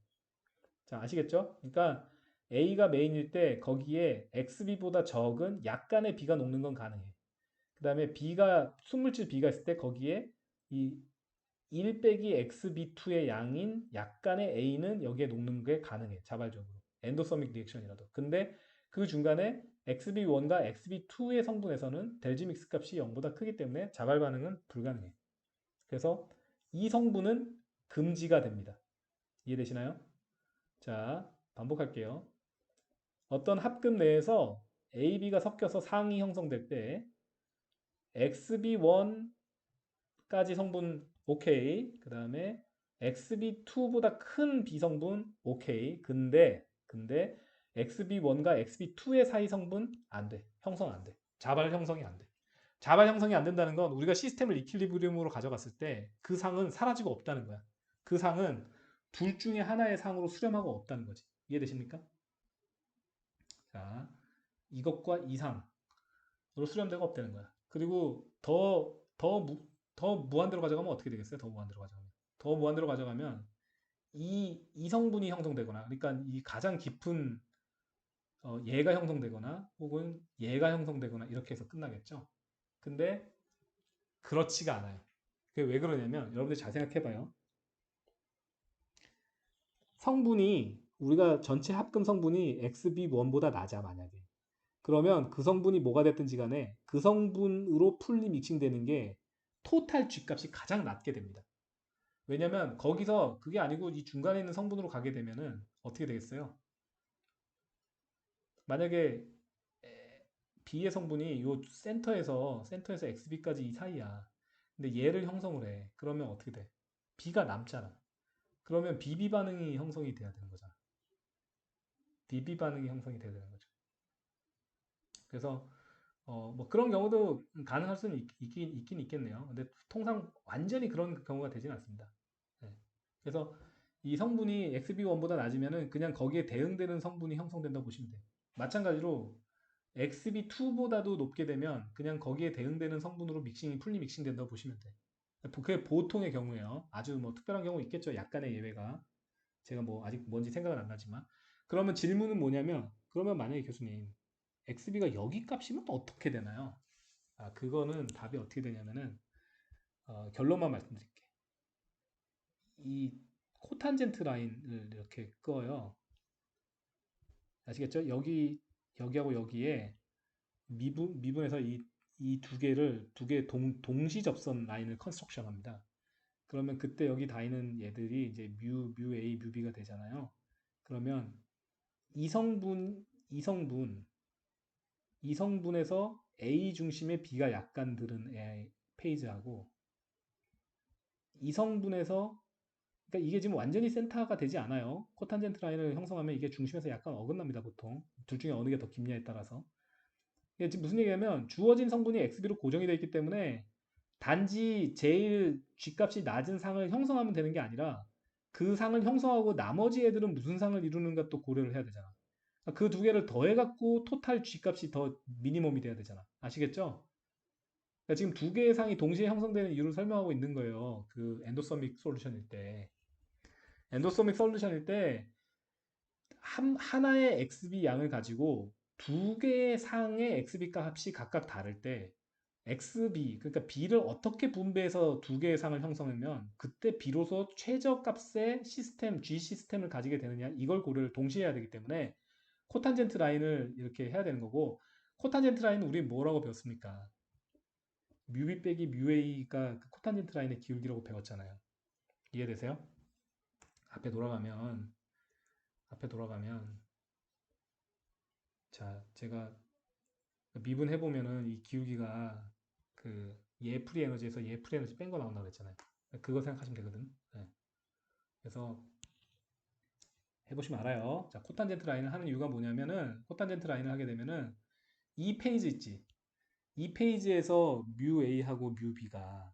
자, 아시겠죠? 그러니까 A가 메인일 때 거기에 XB보다 적은 약간의 B가 녹는 건 가능해. 그 다음에 B가, 순물질 B가 있을 때 거기에 이 1 빼기 XB2의 양인 약간의 A는 여기에 녹는 게 가능해. 자발적으로. 엔도서믹 리액션이라도. 근데 그 중간에 XB1과 XB2의 성분에서는 델지 믹스 값이 0보다 크기 때문에 자발 반응은 불가능해. 그래서 이 성분은 금지가 됩니다. 이해되시나요? 자, 반복할게요. 어떤 합금 내에서 A, B가 섞여서 상이 형성될 때 XB1까지 성분 오케이. 그 다음에 XB2보다 큰 비성분 오케이. 근데 XB1과 XB2의 사이 성분 안 돼. 형성 안 돼. 자발 형성이 안 돼. 자발 형성이 안 된다는 건 우리가 시스템을 이퀄리브리움으로 가져갔을 때 그 상은 사라지고 없다는 거야. 그 상은 둘 중에 하나의 상으로 수렴하고 없다는 거지. 이해되십니까? 자, 이것과 이상으로 수렴되가 없다는 거야. 그리고 더 무한대로 가져가면 어떻게 되겠어요? 더 무한대로 가져가면. 더 무한대로 가져가면 이 성분이 형성되거나, 그러니까 이 가장 깊은 얘가 형성되거나, 혹은 얘가 형성되거나 이렇게 해서 끝나겠죠. 근데 그렇지가 않아요. 그게 왜 그러냐면 여러분들 잘 생각해봐요. 성분이 우리가 전체 합금 성분이 XB1보다 낮아 만약에. 그러면 그 성분이 뭐가 됐든지 간에 그 성분으로 풀리 믹싱되는 게 토탈 G값이 가장 낮게 됩니다. 왜냐면 거기서 그게 아니고 이 중간에 있는 성분으로 가게 되면은 어떻게 되겠어요? 만약에 B의 성분이 요 센터에서 XB까지 이 사이야. 근데 얘를 형성을 해. 그러면 어떻게 돼? B가 남잖아. 그러면 BB 반응이 형성이 돼야 되는 거잖아. BB 반응이 형성이 돼야 되는 거죠. 그래서 뭐 그런 경우도 가능할 수는 있긴 있겠네요. 근데 통상 완전히 그런 경우가 되진 않습니다. 네. 그래서 이 성분이 XB1보다 낮으면은 그냥 거기에 대응되는 성분이 형성된다고 보시면 돼요. 마찬가지로 XB2보다도 높게 되면 그냥 거기에 대응되는 성분으로 풀리 믹싱 된다고 보시면 돼. 그게 보통의 경우예요. 아주 뭐 특별한 경우 있겠죠. 약간의 예외가. 제가 뭐 아직 뭔지 생각은 안 나지만. 그러면 질문은 뭐냐면, 그러면 만약에 교수님, XB가 여기 값이면 어떻게 되나요? 아, 그거는 답이 어떻게 되냐면은, 결론만 말씀드릴게요. 이 코탄젠트 라인을 이렇게 꺼요. 아시겠죠? 여기하고 여기에 미분에서 이 두 개 동시 접선 라인을 컨스트럭션 합니다. 그러면 그때 여기 다 있는 얘들이 이제 뮤 A, 뮤 B가 되잖아요. 그러면 이성분, 이성분에서 A 중심의 B가 약간 들은 페이지하고 이성분에서 그러니까 이게 지금 완전히 센터가 되지 않아요. 코탄젠트 라인을 형성하면 이게 중심에서 약간 어긋납니다, 보통. 둘 중에 어느 게 더 깊냐에 따라서. 이게 지금 무슨 얘기냐면 주어진 성분이 XB로 고정이 되어 있기 때문에 단지 제일 G값이 낮은 상을 형성하면 되는 게 아니라 그 상을 형성하고 나머지 애들은 무슨 상을 이루는가 또 고려를 해야 되잖아. 그 두 개를 더해갖고 토탈 G값이 더 미니멈이 돼야 되잖아. 아시겠죠? 그러니까 지금 두 개의 상이 동시에 형성되는 이유를 설명하고 있는 거예요. 그 엔도서믹 솔루션일 때. 엔도소믹 솔루션일 때 하나의 XB 양을 가지고 두 개의 상의 XB 값이 각각 다를 때 XB, 그러니까 B를 어떻게 분배해서 두 개의 상을 형성하면 그때 비로소 최저값의 G 시스템을 가지게 되느냐 이걸 고려를 동시에 해야 되기 때문에 코탄젠트 라인을 이렇게 해야 되는 거고 코탄젠트 라인은 우리 뭐라고 배웠습니까? 뮤B 빼기 뮤A가 그 코탄젠트 라인의 기울기라고 배웠잖아요. 이해되세요? 앞에 돌아가면 앞에 돌아가면 자, 제가 미분해 보면은 이 기울기가 그 얘 프리 에너지에서 얘 프리 에너지 뺀 거 나온다고 그랬잖아요. 그거 생각하시면 되거든. 네. 그래서 해보시면 알아요. 자, 코탄젠트 라인을 하는 이유가 뭐냐면은 코탄젠트 라인을 하게 되면은 이 페이지 있지. 이 페이지에서 뮤 A하고 뮤 B가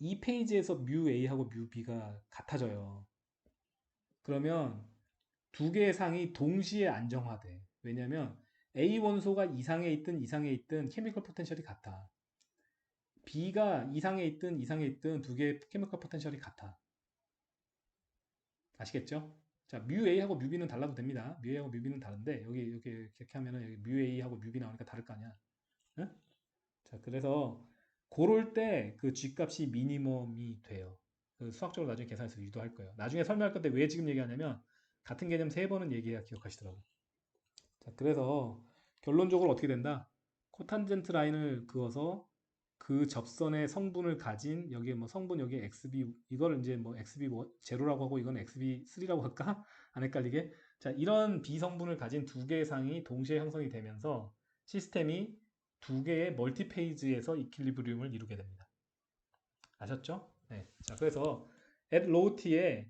이 페이지에서 뮤 A하고 뮤 B가 같아져요. 그러면 두 개의 상이 동시에 안정화돼. 왜냐면 A 원소가 이상에 있든 케미컬 포텐셜이 같아. B가 이상에 있든 두 개의 케미컬 포텐셜이 같아. 아시겠죠? 자, 뮤 A하고 뮤 B는 달라도 됩니다. 뮤 A하고 뮤 B는 다른데 여기 이렇게 하면은 여기 뮤 A하고 뮤 B 나오니까 다를 거 아니야. 응? 자, 그래서 고럴 때 그 G값이 미니멈이 돼요. 그 수학적으로 나중에 계산해서 유도할 거예요. 나중에 설명할 건데 왜 지금 얘기하냐면 같은 개념 세 번은 얘기해야 기억하시더라고. 자, 그래서 결론적으로 어떻게 된다? 코탄젠트 라인을 그어서 그 접선의 성분을 가진 여기에 뭐 성분 여기에 XB 이거를 이제 뭐 XB 제로라고 하고 이건 XB3라고 할까? 안 헷갈리게. 자, 이런 비성분을 가진 두 개의 상이 동시에 형성이 되면서 시스템이 두 개의 멀티 페이지에서 이퀄리브리움을 이루게 됩니다. 아셨죠? 네. 자, 그래서 at low t에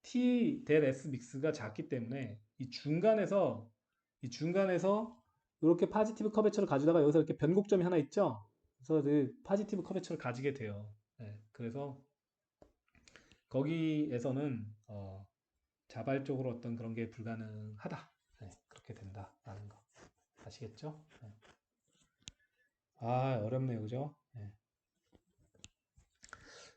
t del s 믹스가 작기 때문에 이 중간에서 이렇게 파지티브 커베처를 가지다가 여기서 이렇게 변곡점이 하나 있죠? 그래서 그 파지티브 커베처를 가지게 돼요. 네, 그래서 거기에서는 자발적으로 어떤 그런 게 불가능하다. 네, 그렇게 된다라는 거 아시겠죠? 네. 아 어렵네요, 그죠? 네.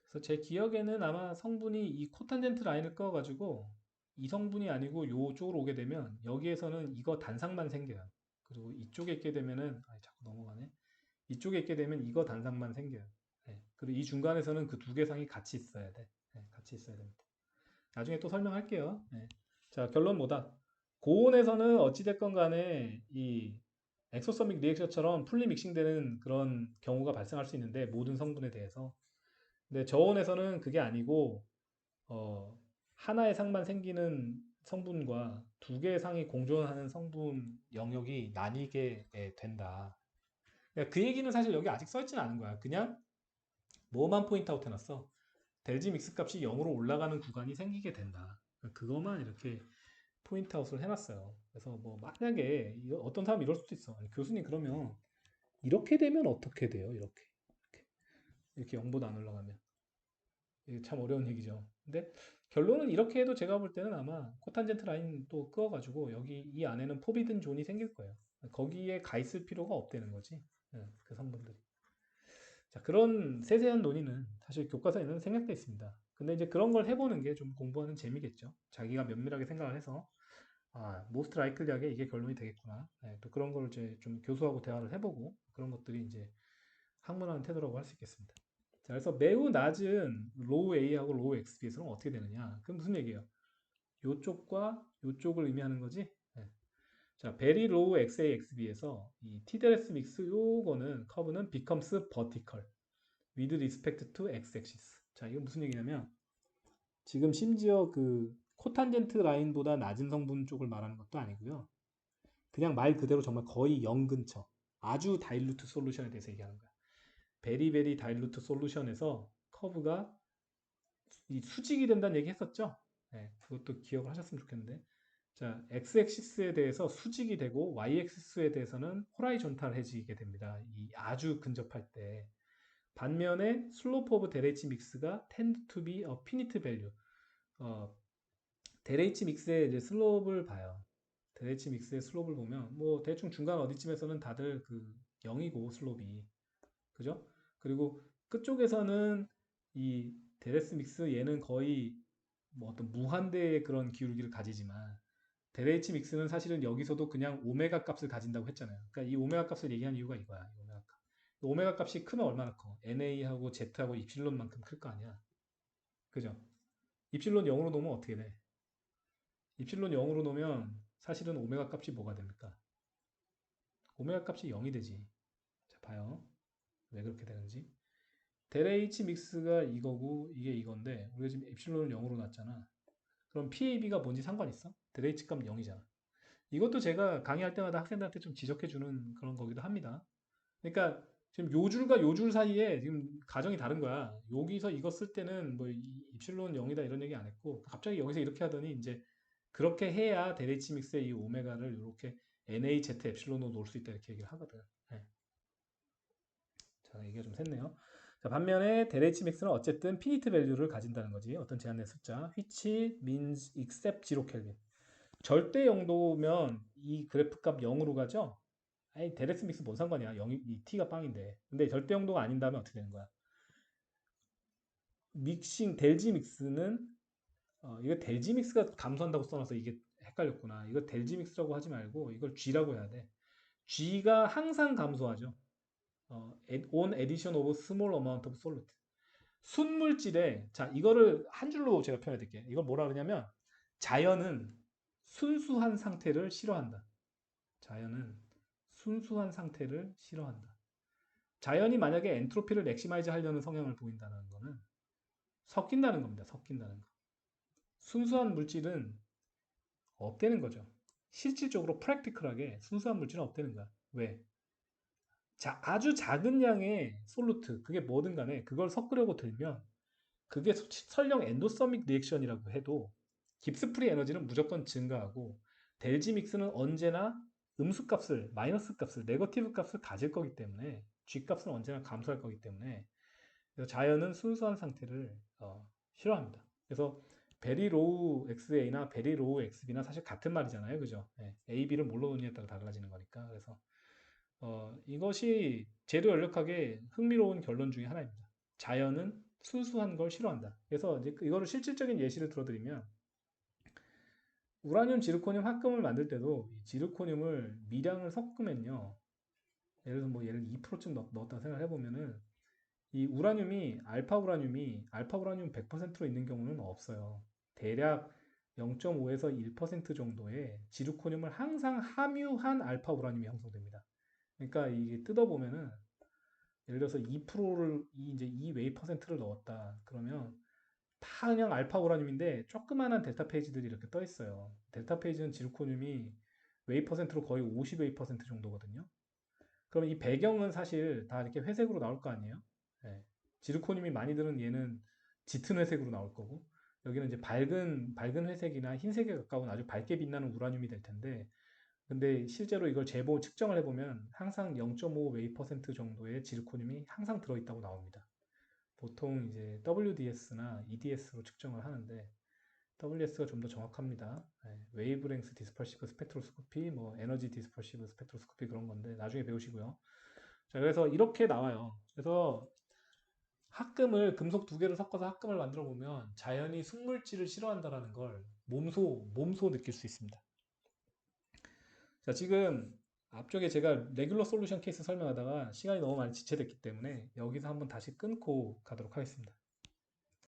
그래서 제 기억에는 아마 성분이 이 코탄젠트 라인을 꺼가지고 이 성분이 아니고 이쪽으로 오게 되면 여기에서는 이거 단상만 생겨요. 그리고 이쪽에 있게 되면은 자꾸 넘어가네. 이쪽에 있게 되면 이거 단상만 생겨요. 네. 그리고 이 중간에서는 그 두 개 상이 같이 있어야 돼. 네, 같이 있어야 됩니다. 나중에 또 설명할게요. 네. 자, 결론 뭐다? 고온에서는 어찌됐건 간에 이 엑소서믹 리액션처럼 풀리 믹싱되는 그런 경우가 발생할 수 있는데 모든 성분에 대해서. 근데 저온에서는 그게 아니고 어, 하나의 상만 생기는 성분과 두 개의 상이 공존하는 성분 영역이 나뉘게 된다. 그러니까 그 얘기는 사실 여기 아직 써있지는 않은 거야. 그냥 뭐만 포인트아웃 해놨어. 델지 믹스 값이 0으로 올라가는 구간이 생기게 된다. 그것만 이렇게 포인트아웃을 해놨어요. 그래서 뭐 만약에 어떤 사람이 이럴 수도 있어. 아니, 교수님 그러면 이렇게 되면 어떻게 돼요? 이렇게 0보다 안 올라가면. 이게 참 어려운 얘기죠. 근데 결론은 이렇게 해도 제가 볼 때는 아마 코탄젠트 라인 또 끄어가지고 여기 이 안에는 포비든 존이 생길 거예요. 거기에 가 있을 필요가 없다는 거지. 그 성분들이. 자, 그런 세세한 논의는 사실 교과서에는 생략돼 있습니다. 근데 이제 그런 걸 해보는 게 좀 공부하는 재미겠죠. 자기가 면밀하게 생각을 해서 아, 모스트 라이클리하게 이게 결론이 되겠구나. 네, 또 그런 걸 이제 좀 교수하고 대화를 해보고 그런 것들이 이제 학문하는 태도라고 할 수 있겠습니다. 자, 그래서 매우 낮은 로우 A하고 로우 XB에서는 어떻게 되느냐? 그럼 무슨 얘기예요? 요쪽과 요쪽을 의미하는 거지? 네. 자, very low XA, XB에서 이 TDLS 믹스 요거는 커브는 becomes vertical with respect to x-axis. 자, 이건 무슨 얘기냐면 지금 심지어 그 코탄젠트 라인보다 낮은 성분 쪽을 말하는 것도 아니고요. 그냥 말 그대로 정말 거의 0 근처. 아주 다일루트 솔루션에 대해서 얘기하는 거야. 베리베리 다일루트 솔루션에서 커브가 이 수직이 된다는 얘기 했었죠? 네, 그것도 기억을 하셨으면 좋겠는데. 자, x-액시스에 대해서 수직이 되고 y-액시스에 대해서는 호라이존탈해지게 됩니다. 이 아주 근접할 때. 반면에 슬로프 오브 데레이치 믹스가 tend to be a finite value. 어, 데레이치 믹스의 이제 슬롭을 봐요. 데레이치 믹스의 슬롭을 보면 뭐 대충 중간 어디쯤에서는 다들 그 0이고 슬롭이 그죠? 그리고 끝쪽에서는 이 데레스 믹스 얘는 거의 뭐 어떤 무한대의 그런 기울기를 가지지만 데레이치 믹스는 사실은 여기서도 그냥 오메가 값을 가진다고 했잖아요. 그러니까 이 오메가 값을 얘기한 이유가 이거야. 이 오메가 값. 오메가 값이 크면 얼마나 커? NA하고 Z하고 입실론만큼 클 거 아니야. 그죠? 입실론 0으로 놓으면 어떻게 돼? 입실론 0으로 놓으면 사실은 오메가 값이 뭐가 됩니까? 오메가 값이 0이 되지. 자, 봐요. 왜 그렇게 되는지. 델 H 믹스가 이거고 이게 이건데 우리가 지금 엡실론을 0으로 놨잖아. 그럼 PAB가 뭔지 상관 있어? 델 H 값 0이잖아. 이것도 제가 강의할 때마다 학생들한테 좀 지적해주는 그런 거기도 합니다. 그러니까 지금 요줄과 요줄 사이에 지금 가정이 다른 거야. 여기서 이거 쓸 때는 뭐 입실론 0이다 이런 얘기 안 했고 갑자기 여기서 이렇게 하더니 이제 그렇게 해야 델 H 믹스의 이 오메가를 이렇게 NaZ 엡실론으로 놓을 수 있다 이렇게 얘기를 하거든. 네. 자, 얘기가 좀 샜네요. 자, 반면에 데레이치 믹스는 어쨌든 피니트 밸류를 가진다는 거지. 어떤 제한된 숫자. which means except 0 켈빈. 절대 영도면 이 그래프 값 0으로 가죠? 아니, 데레스 믹스 뭔 상관이야. 0, 이 t가 빵인데. 근데 절대 영도가 아닌다면 어떻게 되는 거야? 믹싱, 델지 믹스는, 이거 델지 믹스가 감소한다고 써놔서 이게 헷갈렸구나. 이거 델지 믹스라고 하지 말고 이걸 G라고 해야 돼. G가 항상 감소하죠. on addition of small amount of solute. 순물질에 자 이거를 한 줄로 제가 표현해 드릴게요. 이걸 뭐라 그러냐면 자연은 순수한 상태를 싫어한다. 자연은 순수한 상태를 싫어한다. 자연이 만약에 엔트로피를 맥시마이즈 하려는 성향을 보인다는 거는 섞인다는 겁니다. 섞인다는 거. 순수한 물질은 없다는 거죠. 실질적으로 프랙티컬하게 순수한 물질은 없다는 거야. 왜? 자, 아주 작은 양의 솔루트, 그게 뭐든 간에 그걸 섞으려고 들면 그게 설령 엔도서믹 리액션이라고 해도 깁스 프리 에너지는 무조건 증가하고 델지 믹스는 언제나 음수 값을 마이너스 값을 네거티브 값을 가질 거기 때문에 G 값은 언제나 감소할 거기 때문에 그래서 자연은 순수한 상태를 싫어합니다. 그래서 베리 로우 XA나 베리 로우 XB나 사실 같은 말이잖아요, 그죠? 네, A, B를 뭘로 놓느냐에 따라 달라지는 거니까 그래서 이것이 재료 연력학의 흥미로운 결론 중에 하나입니다. 자연은 순수한 걸 싫어한다. 그래서 이제 이거를 실질적인 예시를 들어드리면 우라늄 지르코늄 합금을 만들 때도 이 지르코늄을 미량을 섞으면요. 예를 들어서 뭐 예를 2%쯤 넣었다 생각해 보면은 이 우라늄이 알파 우라늄 100%로 있는 경우는 없어요. 대략 0.5에서 1% 정도의 지르코늄을 항상 함유한 알파 우라늄이 형성됩니다. 그러니까 이게 뜯어보면은 예를 들어서 2%를 이제 이 웨이 퍼센트를 넣었다. 그러면 다 그냥 알파 우라늄인데 조그마한 델타 페이지들이 이렇게 떠 있어요. 델타 페이지는 지르코늄이 웨이 퍼센트로 거의 50 웨이 퍼센트 정도거든요. 그러면 이 배경은 사실 다 이렇게 회색으로 나올 거 아니에요? 예. 지르코늄이 많이 들은 얘는 짙은 회색으로 나올 거고, 여기는 이제 밝은 회색이나 흰색에 가까운 아주 밝게 빛나는 우라늄이 될 텐데, 근데 실제로 이걸 재보 측정을 해보면 항상 0.5 웨이 퍼센트 정도의 지르코늄이 항상 들어있다고 나옵니다. 보통 이제 WDS나 EDS로 측정을 하는데, WS가 좀 더 정확합니다. 웨이브랭스 디스퍼시브 스펙트로스코피, 뭐 에너지 디스퍼시브 스펙트로스코피 그런 건데 나중에 배우시고요. 자, 그래서 이렇게 나와요. 그래서 합금을 금속 두 개를 섞어서 합금을 만들어 보면 자연이 순물질을 싫어한다라는 걸 몸소 느낄 수 있습니다. 자, 지금 앞쪽에 제가 레귤러 솔루션 케이스 설명하다가 시간이 너무 많이 지체됐기 때문에 여기서 한번 다시 끊고 가도록 하겠습니다.